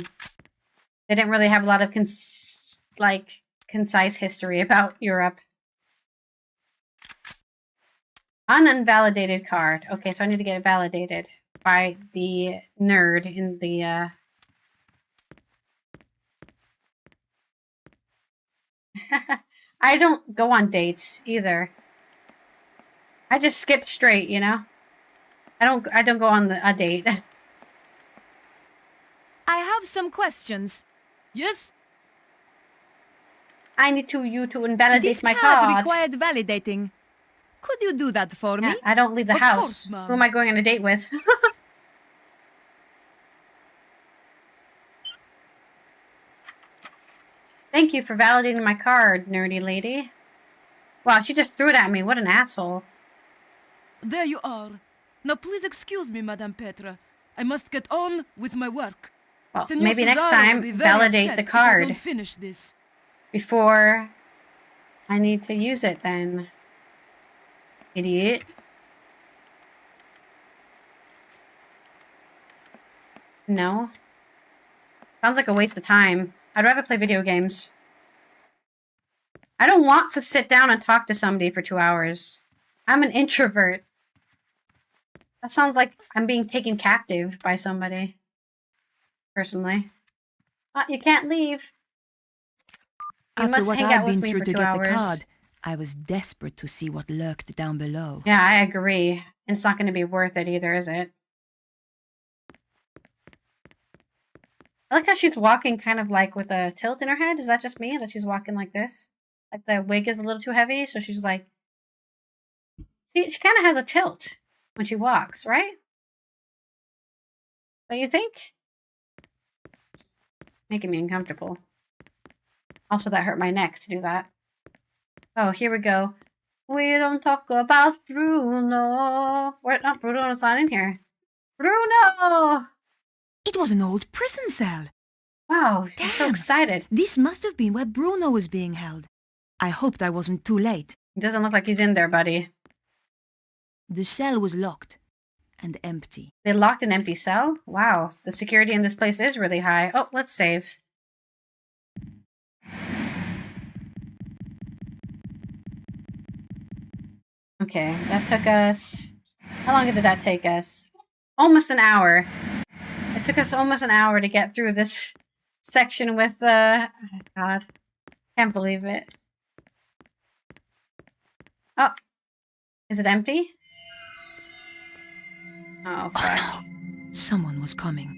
S1: they didn't really have a lot of concise history about Europe. An unvalidated card. Okay, so I need to get it validated by the nerd in the I don't go on dates either. I just skip straight, you know? I don't go on a date.
S5: I have some questions.
S9: Yes?
S1: I need you to invalidate
S5: This
S1: my
S5: card
S1: card.
S5: required validating. Could you do that for me?
S1: Yeah, I don't leave the
S9: Of
S1: house.
S9: course, Mom.
S1: Who am I going on a date with? Thank you for validating my card, nerdy lady. Wow, she just threw it at me. What an asshole.
S9: There you are. Now please excuse me, Madame Petra. I must get on with my work.
S1: Well,
S9: Senor
S1: maybe next
S9: Cesaro will
S1: time,
S9: be very
S1: validate
S9: upset
S1: the
S9: if I
S1: card
S9: don't finish this.
S1: before I need to use it then. Idiot. No. Sounds like a waste of time. I'd rather play video games. I don't want to sit down and talk to somebody for 2 hours. I'm an introvert. That sounds like I'm being taken captive by somebody. Personally. You can't leave. You
S5: After
S1: must
S5: what
S1: hang
S5: I've
S1: out with
S5: been
S1: me
S5: through
S1: for
S5: to
S1: 2
S5: get
S1: hours.
S5: the card, I was desperate to see what lurked down below.
S1: Yeah, I agree. It's not going to be worth it either, is it? I like how she's walking kind of like with a tilt in her head. Is that just me? Is that she's walking like this? Like the wig is a little too heavy, so she's like... See, she kind of has a tilt when she walks, right? Don't you think? Making me uncomfortable. Also, that hurt my neck to do that. Oh, here we go. We don't talk about Bruno. Where? No, Bruno's not in here. Bruno!
S5: It was an old prison cell.
S1: Wow, you're so
S5: Damn.
S1: excited.
S5: This must have been where Bruno was being held. I hoped I wasn't too late.
S1: It doesn't look like he's in there, buddy.
S5: The cell was locked. and empty.
S1: They locked an empty cell? Wow, the security in this place is really high. Oh, let's save. Okay, that took us... How long did that take us? Almost an hour. It took us almost an hour to get through this section with oh, God. Can't believe it. Oh. Is it empty? Oh, fuck.
S5: Someone was coming.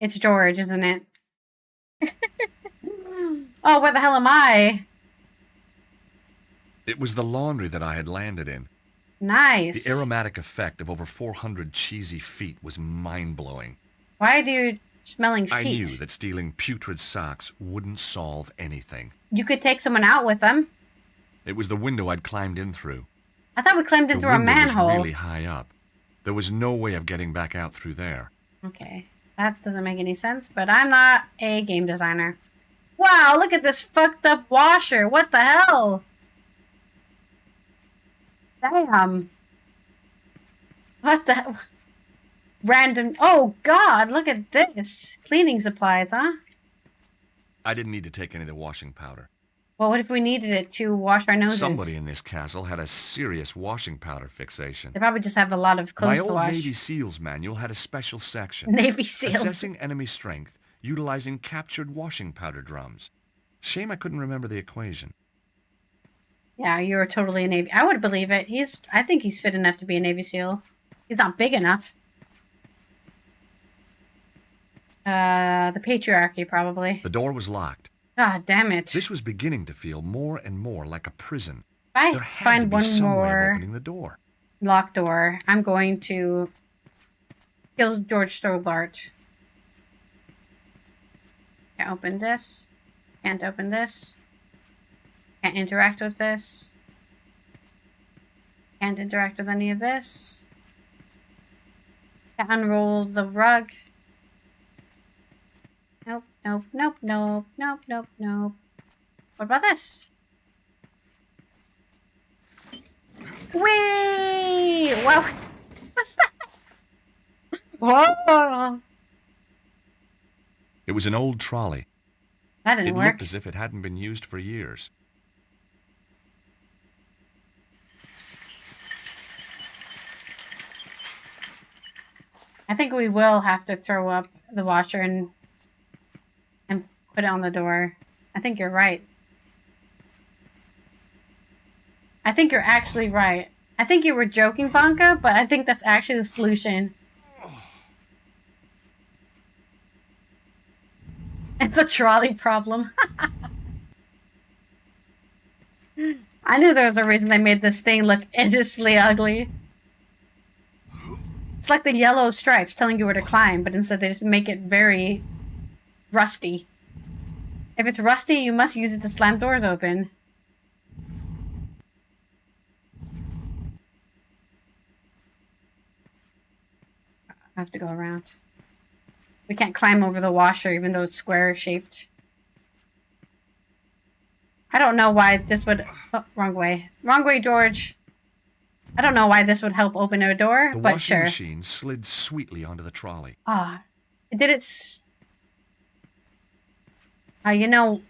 S1: It's George, isn't it? Oh, where the hell am I?
S3: It was the laundry that I had landed in.
S1: Nice.
S3: The aromatic effect of over 400 cheesy feet was mind-blowing.
S1: Why are you smelling feet?
S3: I knew that stealing putrid socks wouldn't solve anything.
S1: You could take someone out with them.
S3: It was the window I'd climbed in through.
S1: I thought we climbed in through a manhole.
S3: The window was really high up. There was no way of getting back out through there.
S1: Okay. That doesn't make any sense, but I'm not a game designer. Wow, look at this fucked up washer. What the hell? Damn. What the... Random... Oh, God, look at this. Cleaning supplies, huh?
S3: I didn't need to take any of the washing powder.
S1: Well, what if we needed it to wash our noses?
S3: Somebody in this castle had a serious washing powder fixation.
S1: They probably just have a lot of clothes to wash.
S3: My old Navy SEALs manual had a special section.
S1: Navy SEALs.
S3: Assessing enemy strength, utilizing captured washing powder drums. Shame I couldn't remember the equation.
S1: Yeah, you're totally a Navy... I would believe it. I think he's fit enough to be a Navy SEAL. He's not big enough. The patriarchy, probably.
S3: The door was locked.
S1: God damn it.
S3: This was beginning to feel more and more like a prison.
S1: If
S3: There
S1: I
S3: had
S1: find
S3: to be
S1: one
S3: some way of
S1: more
S3: opening the door.
S1: locked door, I'm going to kill George Stobart. Can't open this. Can't open this. Can't interact with this. Can't interact with any of this. Can't unroll the rug. Nope, nope, nope, nope, nope, nope, nope. What about this? Whee! Whoa! What's that? Whoa!
S3: It was an old trolley.
S1: That didn't
S3: It
S1: work.
S3: looked as if it hadn't been used for years.
S1: I think we will have to throw up the washer and put it on the door. I think you're right. I think you're actually right. I think you were joking, Vanka, but I think that's actually the solution. It's a trolley problem. I knew there was a reason they made this thing look endlessly ugly. It's like the yellow stripes telling you where to climb, but instead they just make it very rusty. If it's rusty, you must use it to slam doors open. I have to go around. We can't climb over the washer even though it's square shaped. I don't know why this would... Oh, wrong way. Wrong way, George. I don't know why this would help open a door,
S3: The
S1: but
S3: washing
S1: sure.
S3: machine slid sweetly onto the trolley.
S1: Ah, did it... you know...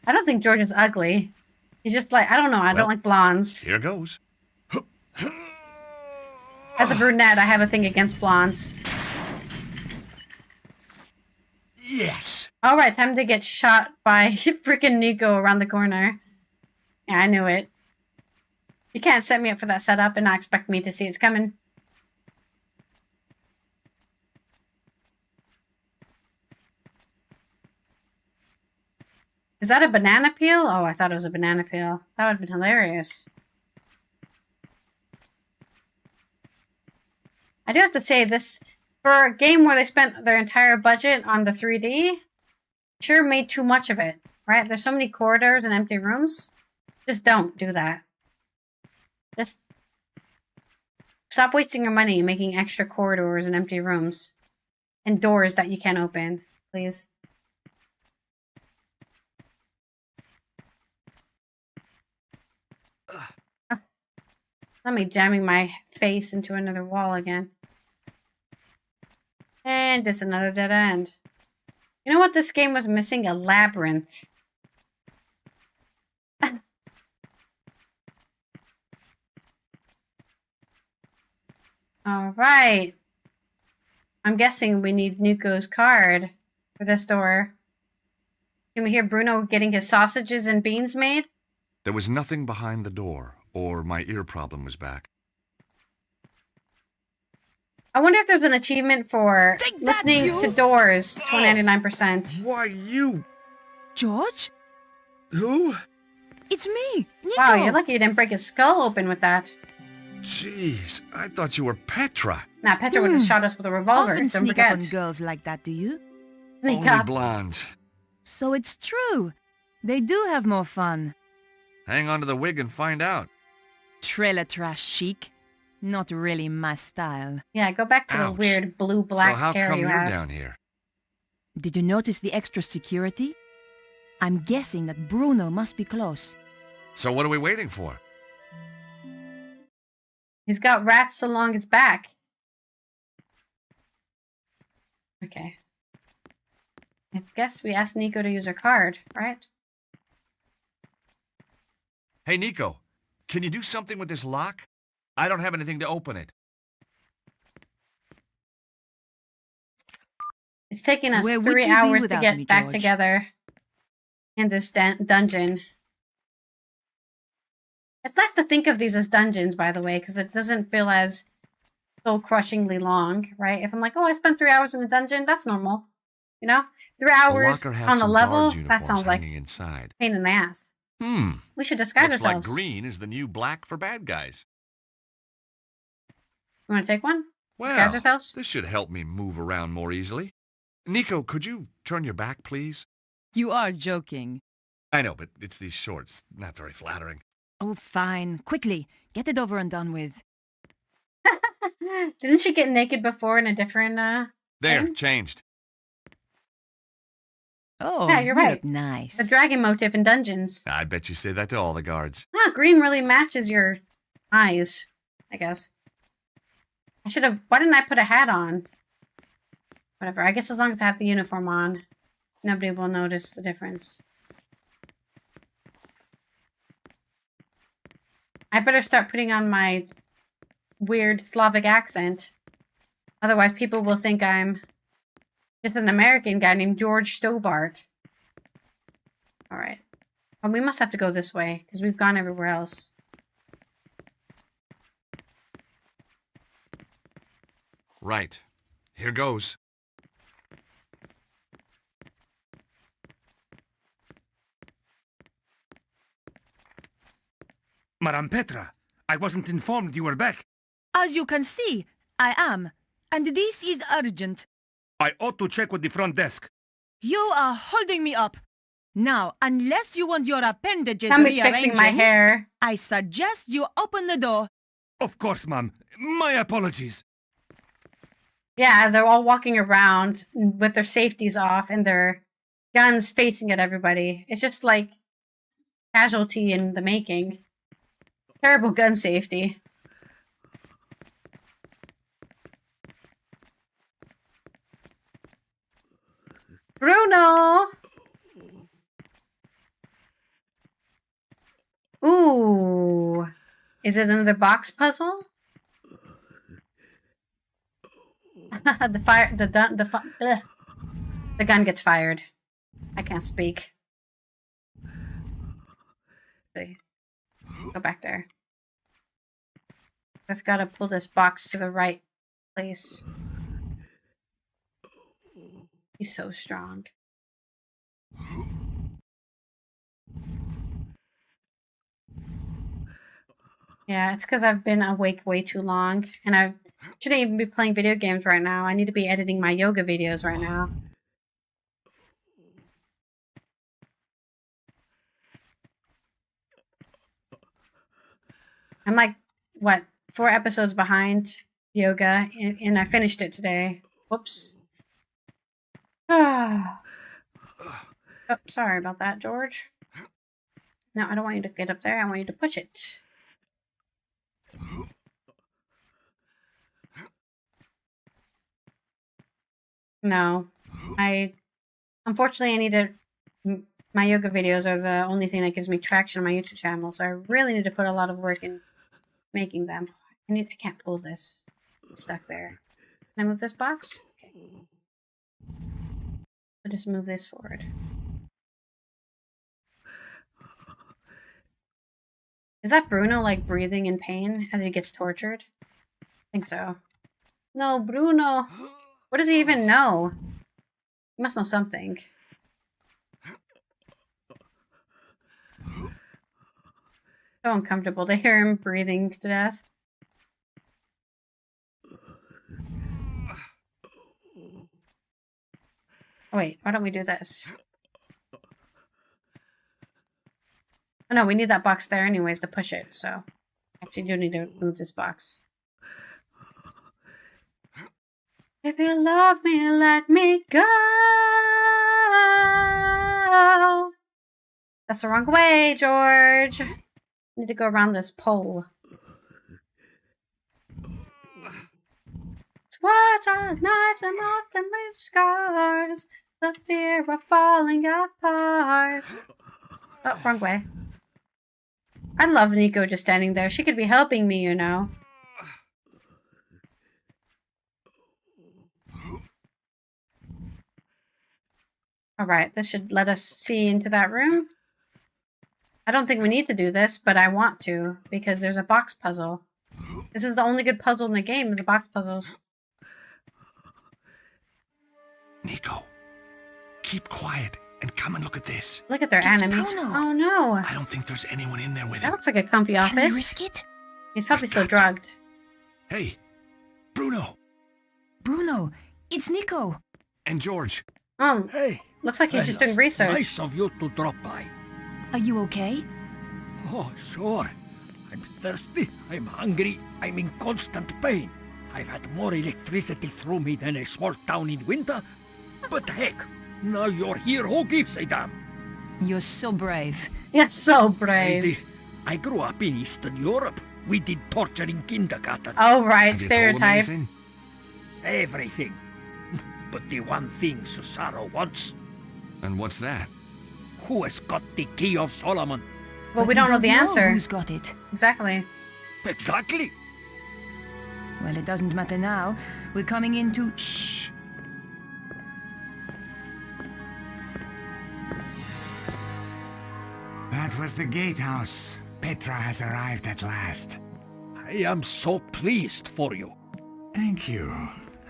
S1: I don't think George is ugly. He's just like, I don't know, I don't like blondes.
S3: Here goes.
S1: As a brunette, I have a thing against blondes.
S3: Yes!
S1: Alright, time to get shot by freaking Nico around the corner. Yeah, I knew it. You can't set me up for that setup and not expect me to see it's coming. Is that a banana peel? Oh, I thought it was a banana peel. That would have been hilarious. I do have to say, this, for a game where they spent their entire budget on the 3D, sure made too much of it, right? There's so many corridors and empty rooms. Just don't do that. Just stop wasting your money making extra corridors and empty rooms. And doors that you can't open, please. Let me jamming my face into another wall again. And just another dead end. You know what this game was missing? A labyrinth. Alright. I'm guessing we need Nico's card for this door. Can we hear Bruno getting his sausages and beans made?
S3: There was nothing behind the door, or my ear problem was back.
S1: I wonder if there's an achievement for listening to doors to 99%.
S3: Why, you...
S5: George?
S3: Who?
S5: It's me, Nico.
S1: Wow, you're lucky you didn't break his skull open with that.
S3: Jeez, I thought you were Petra.
S1: Nah, Petra would have shot us with a revolver.
S5: Often
S1: Don't
S5: sneak
S1: forget.
S5: up on girls like that, do you?
S1: Sneak
S3: Only
S1: up.
S3: blondes.
S5: So it's true. They do have more fun.
S3: Hang on to the wig and find out.
S5: Trailer trash chic. Not really my style.
S1: Yeah, go back to the
S3: Ouch.
S1: weird blue-black
S3: So how
S1: hair
S3: come
S1: you
S3: you're
S1: have.
S3: down here?
S5: Did you notice the extra security? I'm guessing that Bruno must be close.
S3: So what are we waiting for?
S1: He's got rats along his back. Okay. I guess we asked Nico to use her card, right?
S3: Hey, Nico, can you do something with this lock? I don't have anything to open it.
S1: It's taking us
S5: Where would
S1: 3
S5: you be
S1: hours to
S5: without
S1: get
S5: me,
S1: back
S5: George?
S1: together in this dungeon. It's nice to think of these as dungeons, by the way, because it doesn't feel as soul-crushingly long, right? If I'm like, oh, I spent 3 hours in a dungeon, that's normal. You know? 3 hours
S3: the locker had
S1: on a
S3: some
S1: level,
S3: guards'
S1: that
S3: uniforms
S1: sounds like
S3: hanging inside.
S1: pain in the ass.
S3: Hmm.
S1: We should disguise
S3: Looks like
S1: ourselves.
S3: green is the new black for bad guys.
S1: You want to take one?
S3: Well,
S1: Disguise ourselves?
S3: this should help me move around more easily. Nico, could you turn your back, please?
S5: You are joking.
S3: I know, but it's these shorts. Not very flattering.
S5: Oh, fine. Quickly, get it over and done with.
S1: Didn't she get naked before in a different,
S3: There,
S1: thing?
S3: changed.
S5: Oh,
S1: Yeah, you're
S5: you
S1: right.
S5: look nice.
S1: The dragon motif in dungeons.
S3: I bet you say that to all the guards.
S1: Ah, green really matches your eyes, I guess. I should have... Why didn't I put a hat on? Whatever. I guess as long as I have the uniform on, nobody will notice the difference. I better start putting on my weird Slavic accent. Otherwise, people will think I'm just an American guy named George Stobart. Alright. Well, we must have to go this way, because we've gone everywhere else.
S3: Right. Here goes.
S6: Madame Petra, I wasn't informed you were back.
S5: As you can see, I am. And this is urgent.
S6: I ought to check with the front desk.
S5: You are holding me up. Now, unless you want your appendages
S1: I'm fixing my
S5: rearranging,
S1: hair.
S5: I suggest you open the door.
S6: Of course, ma'am. My apologies.
S1: Yeah, they're all walking around with their safeties off and their guns facing at everybody. It's just like casualty in the making. Terrible gun safety. Bruno! Ooh. Is it another box puzzle? The gun gets fired. I can't speak. See. Go back there. I've got to pull this box to the right place. He's so strong. Yeah, it's because I've been awake way too long, and I shouldn't even be playing video games right now. I need to be editing my yoga videos right now. I'm like, what, 4 episodes behind yoga, and I finished it today. Whoops. Oh, sorry about that, George. No, I don't want you to get up there. I want you to push it. No. Unfortunately, I need to... My yoga videos are the only thing that gives me traction on my YouTube channel, so I really need to put a lot of work in making them. I can't pull this. It's stuck there. Can I move this box? Okay. I'll just move this forward. Is that Bruno, like, breathing in pain as he gets tortured? I think so. No, Bruno! What does he even know? He must know something. So uncomfortable to hear him breathing to death. Oh, wait, why don't we do this? Oh, no, we need that box there anyways to push it, so... Actually do need to move this box. If you love me, let me go! That's the wrong way, George! I need to go around this pole. Swords are knives and often leave scars. The fear of falling apart. Oh, wrong way. I love Nico just standing there. She could be helping me, you know. Alright, this should let us see into that room. I don't think we need to do this, but I want to, because there's a box puzzle. This is the only good puzzle in the game, is the box puzzles.
S3: Nico, keep quiet and come and look at this.
S1: Look at their enemies. Oh no.
S3: I don't think there's anyone in there with
S1: That
S3: him.
S1: looks like a comfy office.
S5: Can we risk it?
S1: He's probably still
S3: got to.
S1: drugged.
S3: Hey, Bruno
S5: Bruno, it's Nico.
S3: and George.
S7: Hey.
S1: Looks like he's just doing research.
S7: Nice of you to drop by.
S5: Are you okay?
S7: Oh, sure. I'm thirsty, I'm hungry, I'm in constant pain. I've had more electricity through me than a small town in winter. But heck, now you're here, who gives a damn?
S5: You're so brave.
S1: Yes, so brave.
S7: Lady, I grew up in Eastern Europe. We did torture in kindergarten.
S1: Oh, right,
S3: Have you told him
S1: stereotype.
S3: anything?
S7: Everything. But the one thing Susaro wants,
S3: And what's that?
S7: who has got the key of Solomon?
S1: Well,
S5: But
S1: we don't know the answer.
S5: Who's got it?
S1: Exactly.
S7: Exactly.
S5: Well, it doesn't matter now. We're coming into... Shh.
S10: That was the gatehouse. Petra has arrived at last.
S7: I am so pleased for you.
S10: Thank you.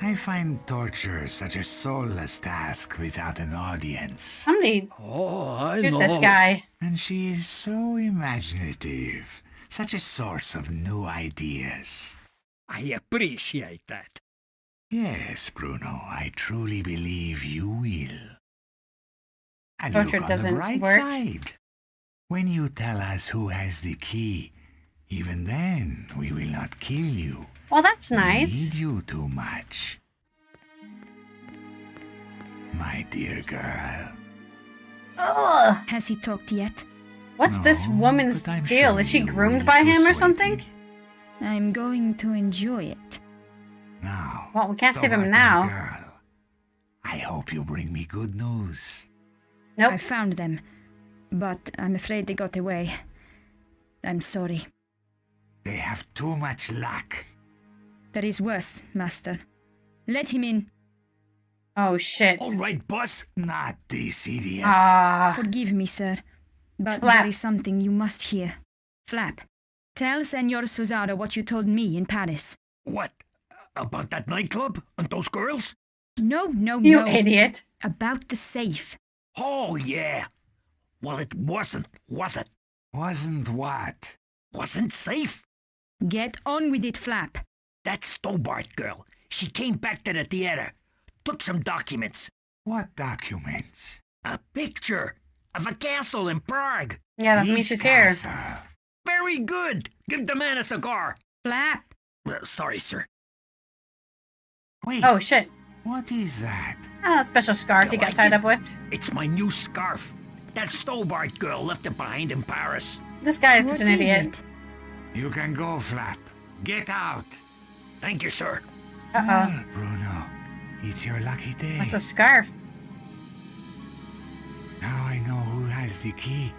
S10: I find torture such a soulless task without an audience.
S1: Somebody
S7: Oh, I
S1: shoot
S7: know.
S1: this guy.
S10: And she is so imaginative. Such a source of new ideas.
S7: I appreciate that.
S10: Yes, Bruno, I truly believe you will. And
S1: Torture
S10: look on
S1: doesn't
S10: the bright
S1: work.
S10: side. When you tell us who has the key, even then we will not kill you.
S1: Well, that's
S10: We
S1: nice.
S10: need you too much. My dear girl.
S1: Ugh.
S5: Has he talked yet?
S1: What's this
S10: No,
S1: woman's
S10: but I'm
S1: deal?
S10: sure
S1: Is she
S10: you
S1: groomed
S10: will
S1: by him or
S10: persuade
S1: something?
S10: me.
S5: I'm going to enjoy it.
S10: Now.
S1: Well, we can't
S10: so
S1: save him
S10: what,
S1: now.
S10: my girl? I hope you bring me good news.
S1: Nope.
S5: I found them, but I'm afraid they got away. I'm sorry.
S10: They have too much luck.
S5: There is worse, Master. Let him in.
S1: Oh, shit.
S7: All right, boss.
S10: Not this idiot.
S1: Ah.
S5: Forgive me, sir, but
S1: Flap.
S5: there is something you must hear. Flap, tell Senor Susaro what you told me in Paris.
S7: What? About that nightclub and those girls?
S5: No,
S1: You
S5: no.
S1: idiot.
S5: About the safe.
S7: Oh, yeah. Well, it wasn't, was it?
S10: Wasn't what?
S7: Wasn't safe.
S5: Get on with it, Flap.
S7: That Stobart girl, she came back to the theater, took some documents.
S10: What documents?
S7: A picture of a castle in Prague.
S1: Yeah, that means
S10: This
S1: she's here.
S10: castle.
S7: Very good. Give the man a cigar.
S5: Flap.
S7: Sorry, sir.
S10: Wait,
S1: Oh, shit.
S10: what is that?
S1: Ah, a special scarf he
S7: You
S1: got
S7: like
S1: tied
S7: it?
S1: up with.
S7: It's my new scarf. That Stobart girl left it behind in Paris.
S1: This guy is
S5: What
S1: just an
S5: is
S1: idiot.
S5: it?
S10: You can go, Flap. Get out!
S7: Thank you, sir.
S1: Uh-oh.
S10: Well, Bruno, it's your lucky day.
S1: What's a scarf?
S10: Now I know who has the key.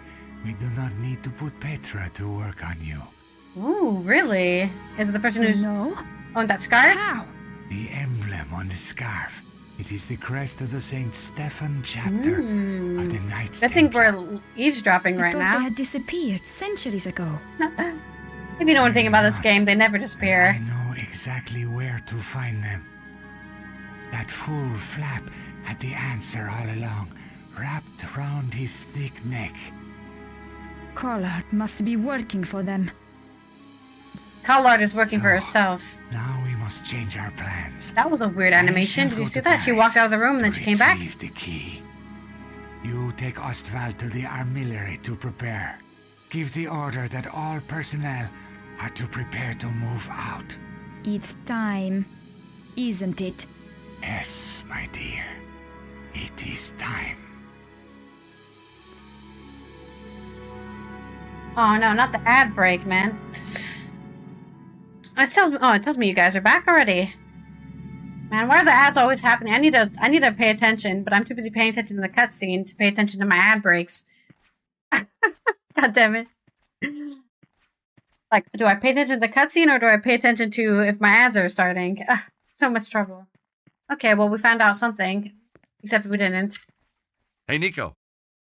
S10: We do not need to put Petra to work on you.
S1: Ooh, really? Is it the person who's
S5: No?
S1: owned that scarf?
S5: How?
S10: The emblem on the scarf. It is the crest of the St. Stephen chapter of the Knights
S1: I think
S10: Templar.
S1: we're eavesdropping
S11: I
S1: right
S11: thought
S1: now.
S11: they had disappeared centuries ago.
S1: If you know anything about this game, they never
S10: I
S1: disappear.
S10: know exactly where to find them. That fool Flap had the answer all along, wrapped round his thick neck.
S11: Collard must be working for them.
S1: Collard is working for
S10: So,
S1: herself.
S10: Now we must change our plans.
S1: That was a weird animation. Did you see that? She walked out of the room and then she came back.
S10: Retrieve the key. You take Ostval to the armillery to prepare. Give the order that all personnel are to prepare to move out.
S11: It's time, isn't it?
S10: Yes, my dear. It is time.
S1: Oh no, not the ad break, man. It tells me you guys are back already. Man, why are the ads always happening? I need to pay attention, but I'm too busy paying attention to the cutscene to pay attention to my ad breaks. God damn it. Like, do I pay attention to the cutscene or do I pay attention to if my ads are starting? So much trouble. Okay, well, we found out something. Except we didn't.
S3: Hey, Nico.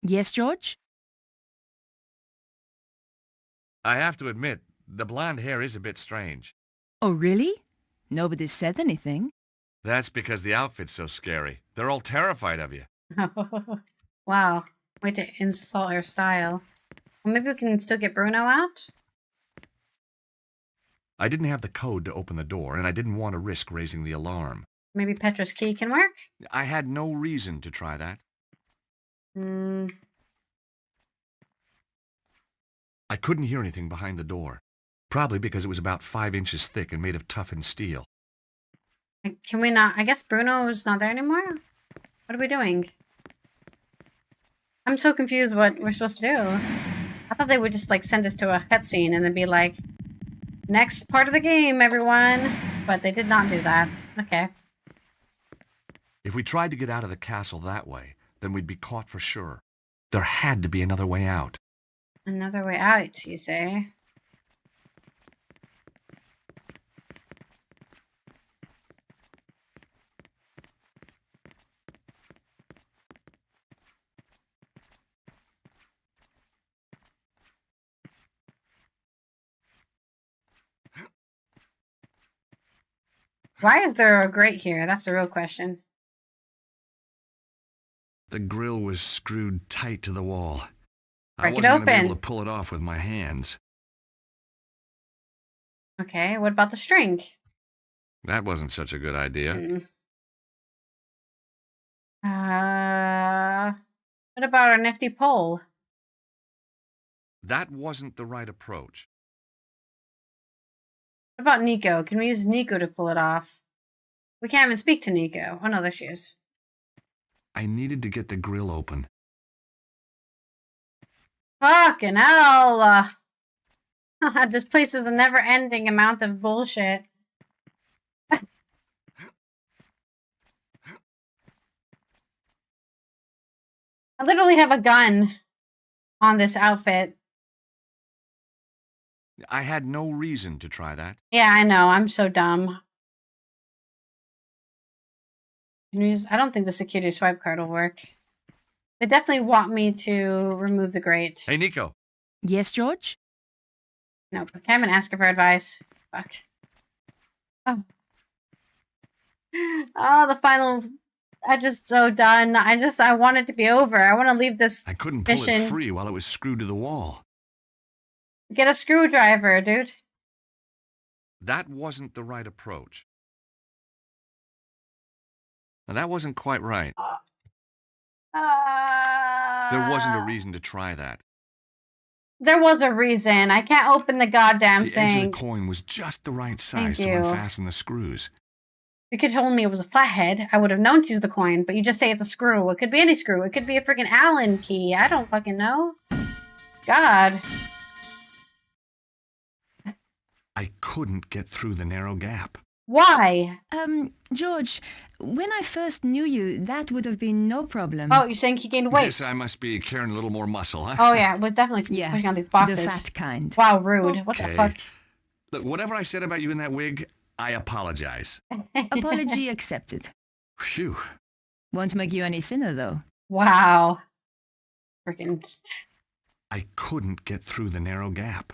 S5: Yes, George?
S3: I have to admit, the blonde hair is a bit strange.
S5: Oh, really? Nobody said anything.
S3: That's because the outfit's so scary. They're all terrified of you.
S1: Wow. Way to insult her style. Well, maybe we can still get Bruno out?
S3: I didn't have the code to open the door, and I didn't want to risk raising the alarm.
S1: Maybe Petra's key can work?
S3: I had no reason to try that. I couldn't hear anything behind the door. Probably because it was about 5 inches thick and made of toughened steel.
S1: Can we not? I guess Bruno's not there anymore? What are we doing? I'm so confused what we're supposed to do. I thought they would just, like, send us to a cutscene and then be like, next part of the game, everyone. But they did not do that. Okay.
S3: If we tried to get out of the castle that way, then we'd be caught for sure. There had to be another way out.
S1: Another way out, you say? Why is there a grate here? That's the real question.
S3: The grill was screwed tight to the wall.
S1: Break it
S3: I wasn't going to be
S1: open.
S3: able to pull it off with my hands.
S1: Okay, what about the string?
S3: That wasn't such a good idea.
S1: What about our nifty pole?
S3: That wasn't the right approach.
S1: What about Nico? Can we use Nico to pull it off? We can't even speak to Nico. Oh no, there she is.
S3: I needed to get the grill open.
S1: Fucking hell! This place is a never-ending amount of bullshit. I literally have a gun on this outfit.
S3: I had no reason to try that.
S1: Yeah, I know. I'm so dumb. I don't think the security swipe card will work. They definitely want me to remove the grate.
S3: Hey, Nico.
S5: Yes, George?
S1: Nope. I can't even ask her for advice. Fuck. Oh. Oh, the final... I'm just so done. I want it to be over. I want to leave this
S3: I couldn't pull
S1: mission.
S3: it free while it was screwed to the wall.
S1: Get a screwdriver, dude.
S3: That wasn't the right approach. Now, that wasn't quite right. There wasn't a reason to try that.
S1: There was a reason. I can't open the goddamn
S3: The
S1: thing.
S3: edge of the coin was just the right size to
S1: you.
S3: unfasten the screws.
S1: You could have told me it was a flathead. I would have known to use the coin, but you just say it's a screw. It could be any screw. It could be a freaking Allen key. I don't fucking know. God.
S3: I couldn't get through the narrow gap.
S1: Why?
S5: George, when I first knew you, that would have been no problem.
S1: Oh, you're saying he gained weight?
S3: Guess I must be carrying a little more muscle, huh?
S1: Oh, yeah, it was definitely pushing on these boxes.
S5: The fat kind.
S1: Wow, rude.
S3: Okay.
S1: What the fuck?
S3: Look, whatever I said about you in that wig, I apologize.
S5: Apology accepted.
S3: Phew.
S5: Won't make you any thinner, though.
S1: Wow. Freaking...
S3: I couldn't get through the narrow gap.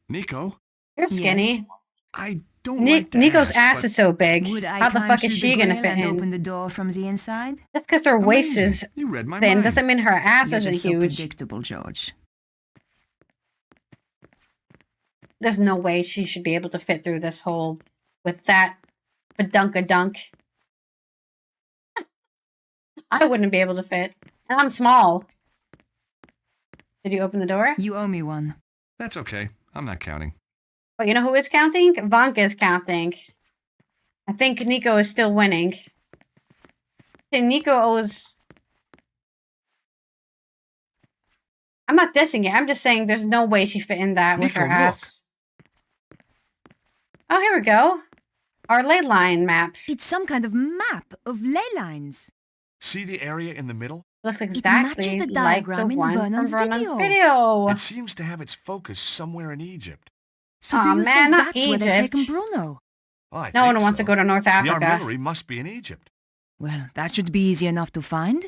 S3: Nico?
S1: You're skinny.
S5: Yes.
S3: I don't like to
S1: Nico's
S3: ask,
S1: ass
S3: but
S1: is so big.
S5: Would I
S1: How the
S5: climb
S1: fuck is
S5: through
S1: she
S5: the
S1: gonna
S5: grill
S1: fit
S5: and
S1: in?
S5: open the door from the inside?
S1: Just because her waist
S3: Amazing.
S1: is
S3: You read my
S1: thin
S3: mind.
S1: doesn't mean her ass
S5: You're
S1: isn't
S5: just so
S1: huge.
S5: predictable, George.
S1: There's no way she should be able to fit through this hole with that badunk-a-dunk. I wouldn't be able to fit. And I'm small. Did you open the door?
S5: You owe me one.
S3: That's okay. I'm not counting.
S1: But you know who is counting? Vanka is counting. I think Nico is still winning. Okay, Nico owes... I'm not dissing it. I'm just saying there's no way she fit in that with
S3: Nico,
S1: her
S3: look.
S1: ass. Oh, here we go. Our ley line map.
S5: It's some kind of map of ley lines.
S3: See the area in the middle?
S1: Looks
S5: matches
S1: exactly
S5: the
S1: like the
S5: diagram in
S1: one from
S5: Vernon's
S1: Vernon's
S5: video.
S1: video.
S3: It seems to have its focus somewhere in Egypt.
S5: So
S1: Aw,
S5: do you
S1: man,
S5: think
S1: not
S5: that's where they've taken
S1: Egypt.
S5: Bruno?
S3: Oh, I
S1: No
S3: think
S1: one wants
S3: so.
S1: to go to North
S3: The
S1: Africa.
S3: armillary must be in Egypt.
S5: Well, that should be easy enough to find.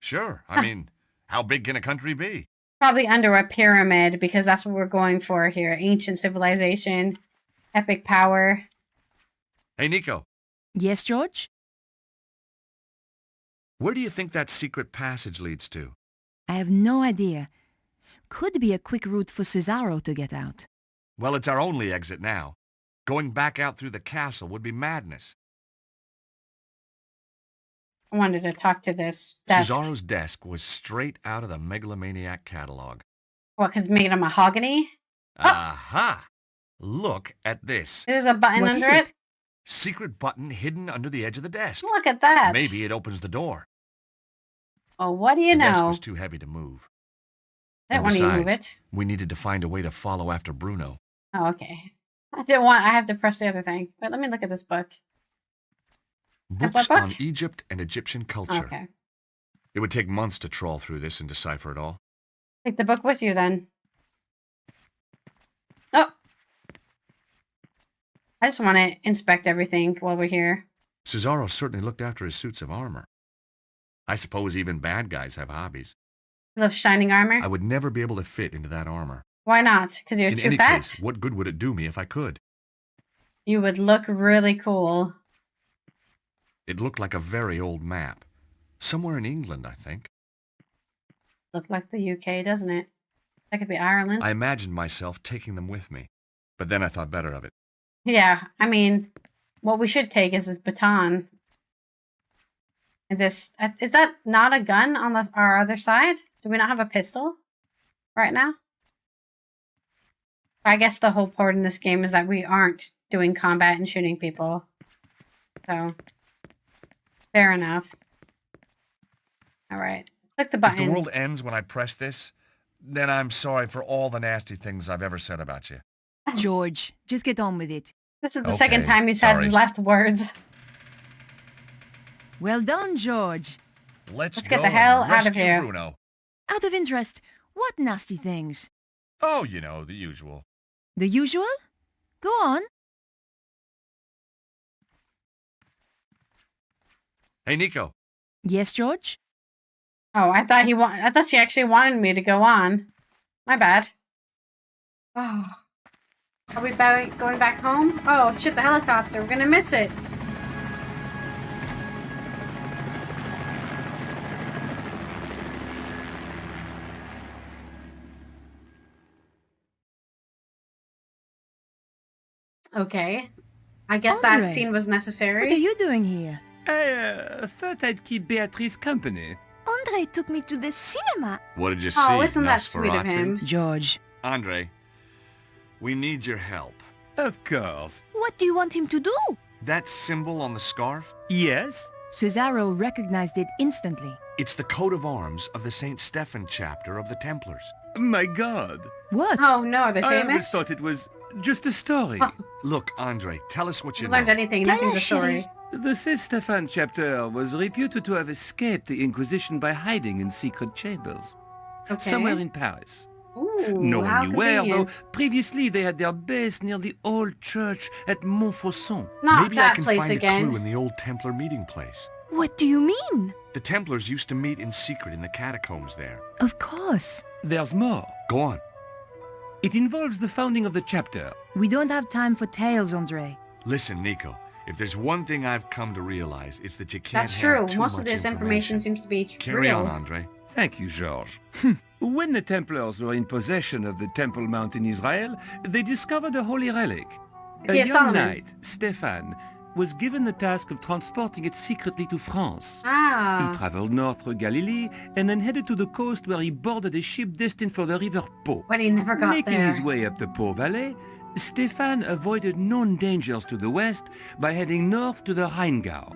S3: Sure. I mean, how big can a country be?
S1: Probably under a pyramid, because that's what we're going for here. Ancient civilization, epic power.
S3: Hey, Nico,
S5: Yes, George?
S3: where do you think that secret passage leads to?
S5: I have no idea. Could be a quick route for Cesaro to get out.
S3: Well, it's our only exit now. Going back out through the castle would be madness.
S1: I wanted to talk to this desk.
S3: Cesaro's desk was straight out of the Megalomaniac catalog.
S1: What, because made of mahogany?
S3: Aha! Look at this.
S1: There's a button
S5: What
S1: under
S5: is
S1: it?
S3: Secret button hidden under the edge of the desk.
S1: Look at that.
S3: Maybe it opens the door.
S1: Oh, what do you
S3: The desk
S1: know?
S3: was too heavy to move.
S1: I didn't
S3: And
S1: want you to move
S3: besides,
S1: it.
S3: we needed to find a way to follow after Bruno.
S1: Oh, okay. I have to press the other thing. Wait, let me look at this book.
S3: Books
S1: book?
S3: on Egypt and Egyptian culture.
S1: Okay.
S3: It would take months to trawl through this and decipher it all.
S1: Take the book with you then. Oh! I just want to inspect everything while we're here.
S3: Cesaro certainly looked after his suits of armor. I suppose even bad guys have hobbies.
S1: You love shining armor?
S3: I would never be able to fit into that armor.
S1: Why not? Because you're
S3: In
S1: too
S3: any
S1: fat?
S3: case, what good would it do me if I could?
S1: You would look really cool.
S3: It looked like a very old map. Somewhere in England, I think.
S1: Look like the UK, doesn't it? That could be Ireland.
S3: I imagined myself taking them with me. But then I thought better of it.
S1: Yeah, I mean, what we should take is this baton. And this, is that not a gun on our other side? Do we not have a pistol right now? I guess the whole point in this game is that we aren't doing combat and shooting people. So, fair enough. Alright, click the
S3: If
S1: button.
S3: the world ends when I press this, then I'm sorry for all the nasty things I've ever said about you.
S5: George, just get on with it.
S1: This is the
S3: Okay,
S1: second time he said his
S3: sorry.
S1: last words.
S5: Well done, George.
S3: Let's
S1: get
S3: go
S1: the hell
S3: and
S1: out of
S3: rescue
S1: here.
S3: Bruno.
S5: Out of interest, what nasty things?
S3: Oh, you know, the usual.
S5: The usual? Go on.
S3: Hey, Nico.
S5: Yes, George?
S1: Oh, I thought she actually wanted me to go on. My bad. Oh. Are we going back home? Oh, shit, the helicopter. We're gonna miss it. Okay. I guess that
S5: Andre,
S1: scene was necessary.
S5: What are you doing here?
S6: I thought I'd keep Beatrice company.
S11: Andre took me to the cinema.
S3: What did you see,
S1: Oh, isn't that sweet of
S3: Nosferatu?
S1: him?
S5: George.
S3: Andre, we need your help.
S6: Of course.
S11: What do you want him to do?
S3: That symbol on the scarf?
S6: Yes?
S5: Cesaro recognized it instantly.
S3: It's the coat of arms of the St. Stephen chapter of the Templars.
S6: My God.
S5: What?
S1: Oh no, are they
S6: I always
S1: famous?
S6: thought it was just a story.
S1: Oh.
S3: Look, Andre, tell us what you
S1: You learned
S3: know.
S1: anything, nothing's a story.
S6: The St. Stephen chapter was reputed to have escaped the Inquisition by hiding in secret chambers.
S1: Okay.
S6: Somewhere in Paris.
S1: Ooh,
S6: No
S1: how
S6: one knew where, though
S1: convenient.
S6: previously they had their base near the old church at Montfaucon.
S1: Not
S3: Maybe I
S1: that
S3: can
S1: place
S3: find
S1: again.
S3: a clue in the old Templar meeting place.
S11: What do you mean?
S3: The Templars used to meet in secret in the catacombs there.
S5: Of course.
S6: There's more.
S3: Go on.
S6: It involves the founding of the chapter.
S5: We don't have time for tales, Andre.
S3: Listen, Nico, if there's one thing I've come to realize, it's that you can't
S1: That's
S3: have
S1: true.
S3: too
S1: Most
S3: much
S1: of this information seems to be
S3: Carry
S1: real.
S3: on, Andre.
S6: Thank you, Georges. When the Templars were in possession of the Temple Mount in Israel, they discovered a holy relic.
S1: The
S6: A
S1: Key of
S6: young
S1: Solomon.
S6: knight, Stefan, was given the task of transporting it secretly to France. He
S1: Ah,
S6: traveled north through Galilee and then headed to the coast where he boarded a ship destined for the river Po.
S1: but he never got
S6: Making
S1: there.
S6: his way up the Po Valley, Stefan avoided known dangers to the west by heading north to the Rheingau.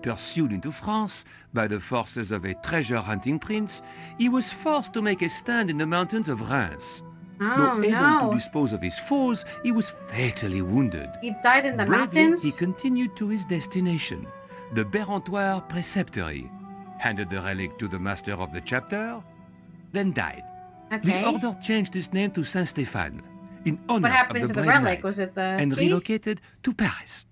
S6: Pursued into France by the forces of a treasure-hunting prince, he was forced to make a stand in the mountains of Reims.
S1: Oh
S6: Though able
S1: no.
S6: to dispose of his foes, he was fatally wounded.
S1: He died in the
S6: Bravely,
S1: mountains?
S6: he continued to his destination, the Bérentoire Preceptory, handed the relic to the master of the chapter, then died.
S1: Okay.
S6: The order changed its name to Saint Stéphane, in honor
S1: What happened
S6: of
S1: to
S6: the
S1: the
S6: brave
S1: relic?
S6: knight,
S1: Was it the
S6: and
S1: key?
S6: relocated to Paris.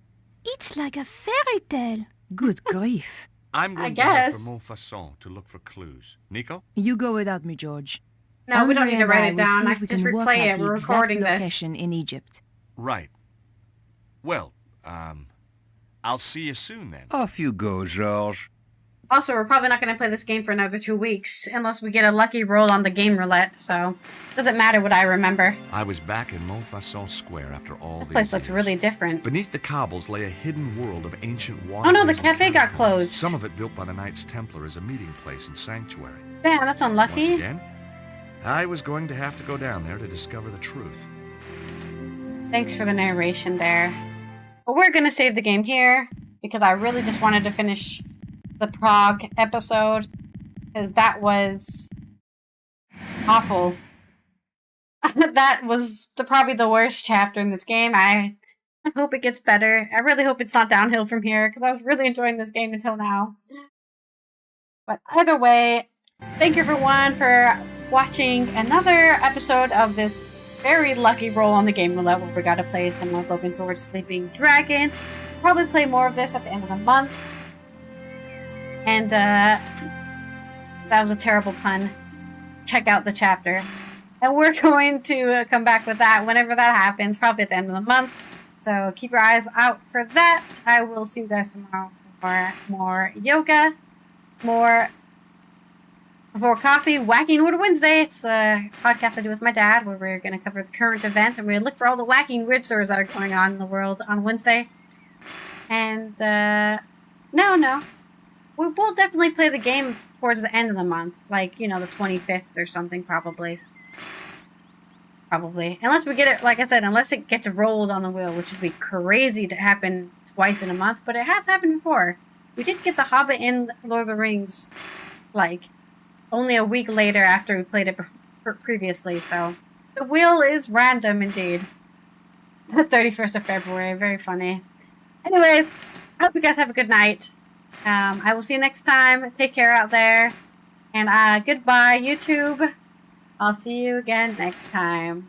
S11: It's like a fairy tale.
S5: Good grief.
S3: I'm going
S1: I
S3: to head
S1: guess.
S3: for Montfaucon to look for clues. Nico?
S5: You go without me, George.
S1: No, we don't
S5: Andre
S1: need to
S5: and
S1: write
S5: I
S1: it
S5: will
S1: down.
S5: see
S1: I
S5: if
S1: can
S5: we
S1: just
S5: can work
S1: replay
S5: out
S1: it.
S5: the
S1: We're
S5: exact
S1: recording this.
S5: location in Egypt.
S3: Right. Well, I'll see you soon then.
S6: Off you go, Georges.
S1: Also, we're probably not going to play this game for another 2 weeks unless we get a lucky roll on the game roulette. So, doesn't matter what I remember.
S3: I was back in Montfaucon Square after all
S1: This
S3: these
S1: place looks
S3: years.
S1: really different.
S3: Beneath the cobbles lay a hidden world of ancient water.
S1: Oh no, the cafe got closed.
S3: Some of it built by the Knights Templar as a meeting place and sanctuary.
S1: Damn, that's
S3: Once
S1: unlucky.
S3: again, I was going to have to go down there to discover the truth.
S1: Thanks for the narration there. But we're going to save the game here because I really just wanted to finish the Prague episode because that was awful. That was probably the worst chapter in this game. I hope it gets better. I really hope it's not downhill from here because I was really enjoying this game until now. But either way, thank you everyone for watching another episode of this very lucky roll on the game roulette where we got to play some more Broken Sword Sleeping Dragon. Probably play more of this at the end of the month. And that was a terrible pun. Check out the chapter. And we're going to come back with that whenever that happens, probably at the end of the month. So keep your eyes out for that. I will see you guys tomorrow for more yoga, more before coffee, Whacking Wood Wednesday. It's a podcast I do with my dad where we're going to cover the current events and we're going to look for all the whacking weird stories that are going on in the world on Wednesday. And, no. We will definitely play the game towards the end of the month. Like, the 25th or something, probably. Probably. Unless we get it, like I said, unless it gets rolled on the wheel, which would be crazy to happen twice in a month. But it has happened before. We did get The Hobbit in Lord of the Rings, only a week later after we played it previously, so the wheel is random indeed. The 31st of February, very funny. Anyways, I hope you guys have a good night. I will see you next time. Take care out there. And goodbye, YouTube. I'll see you again next time.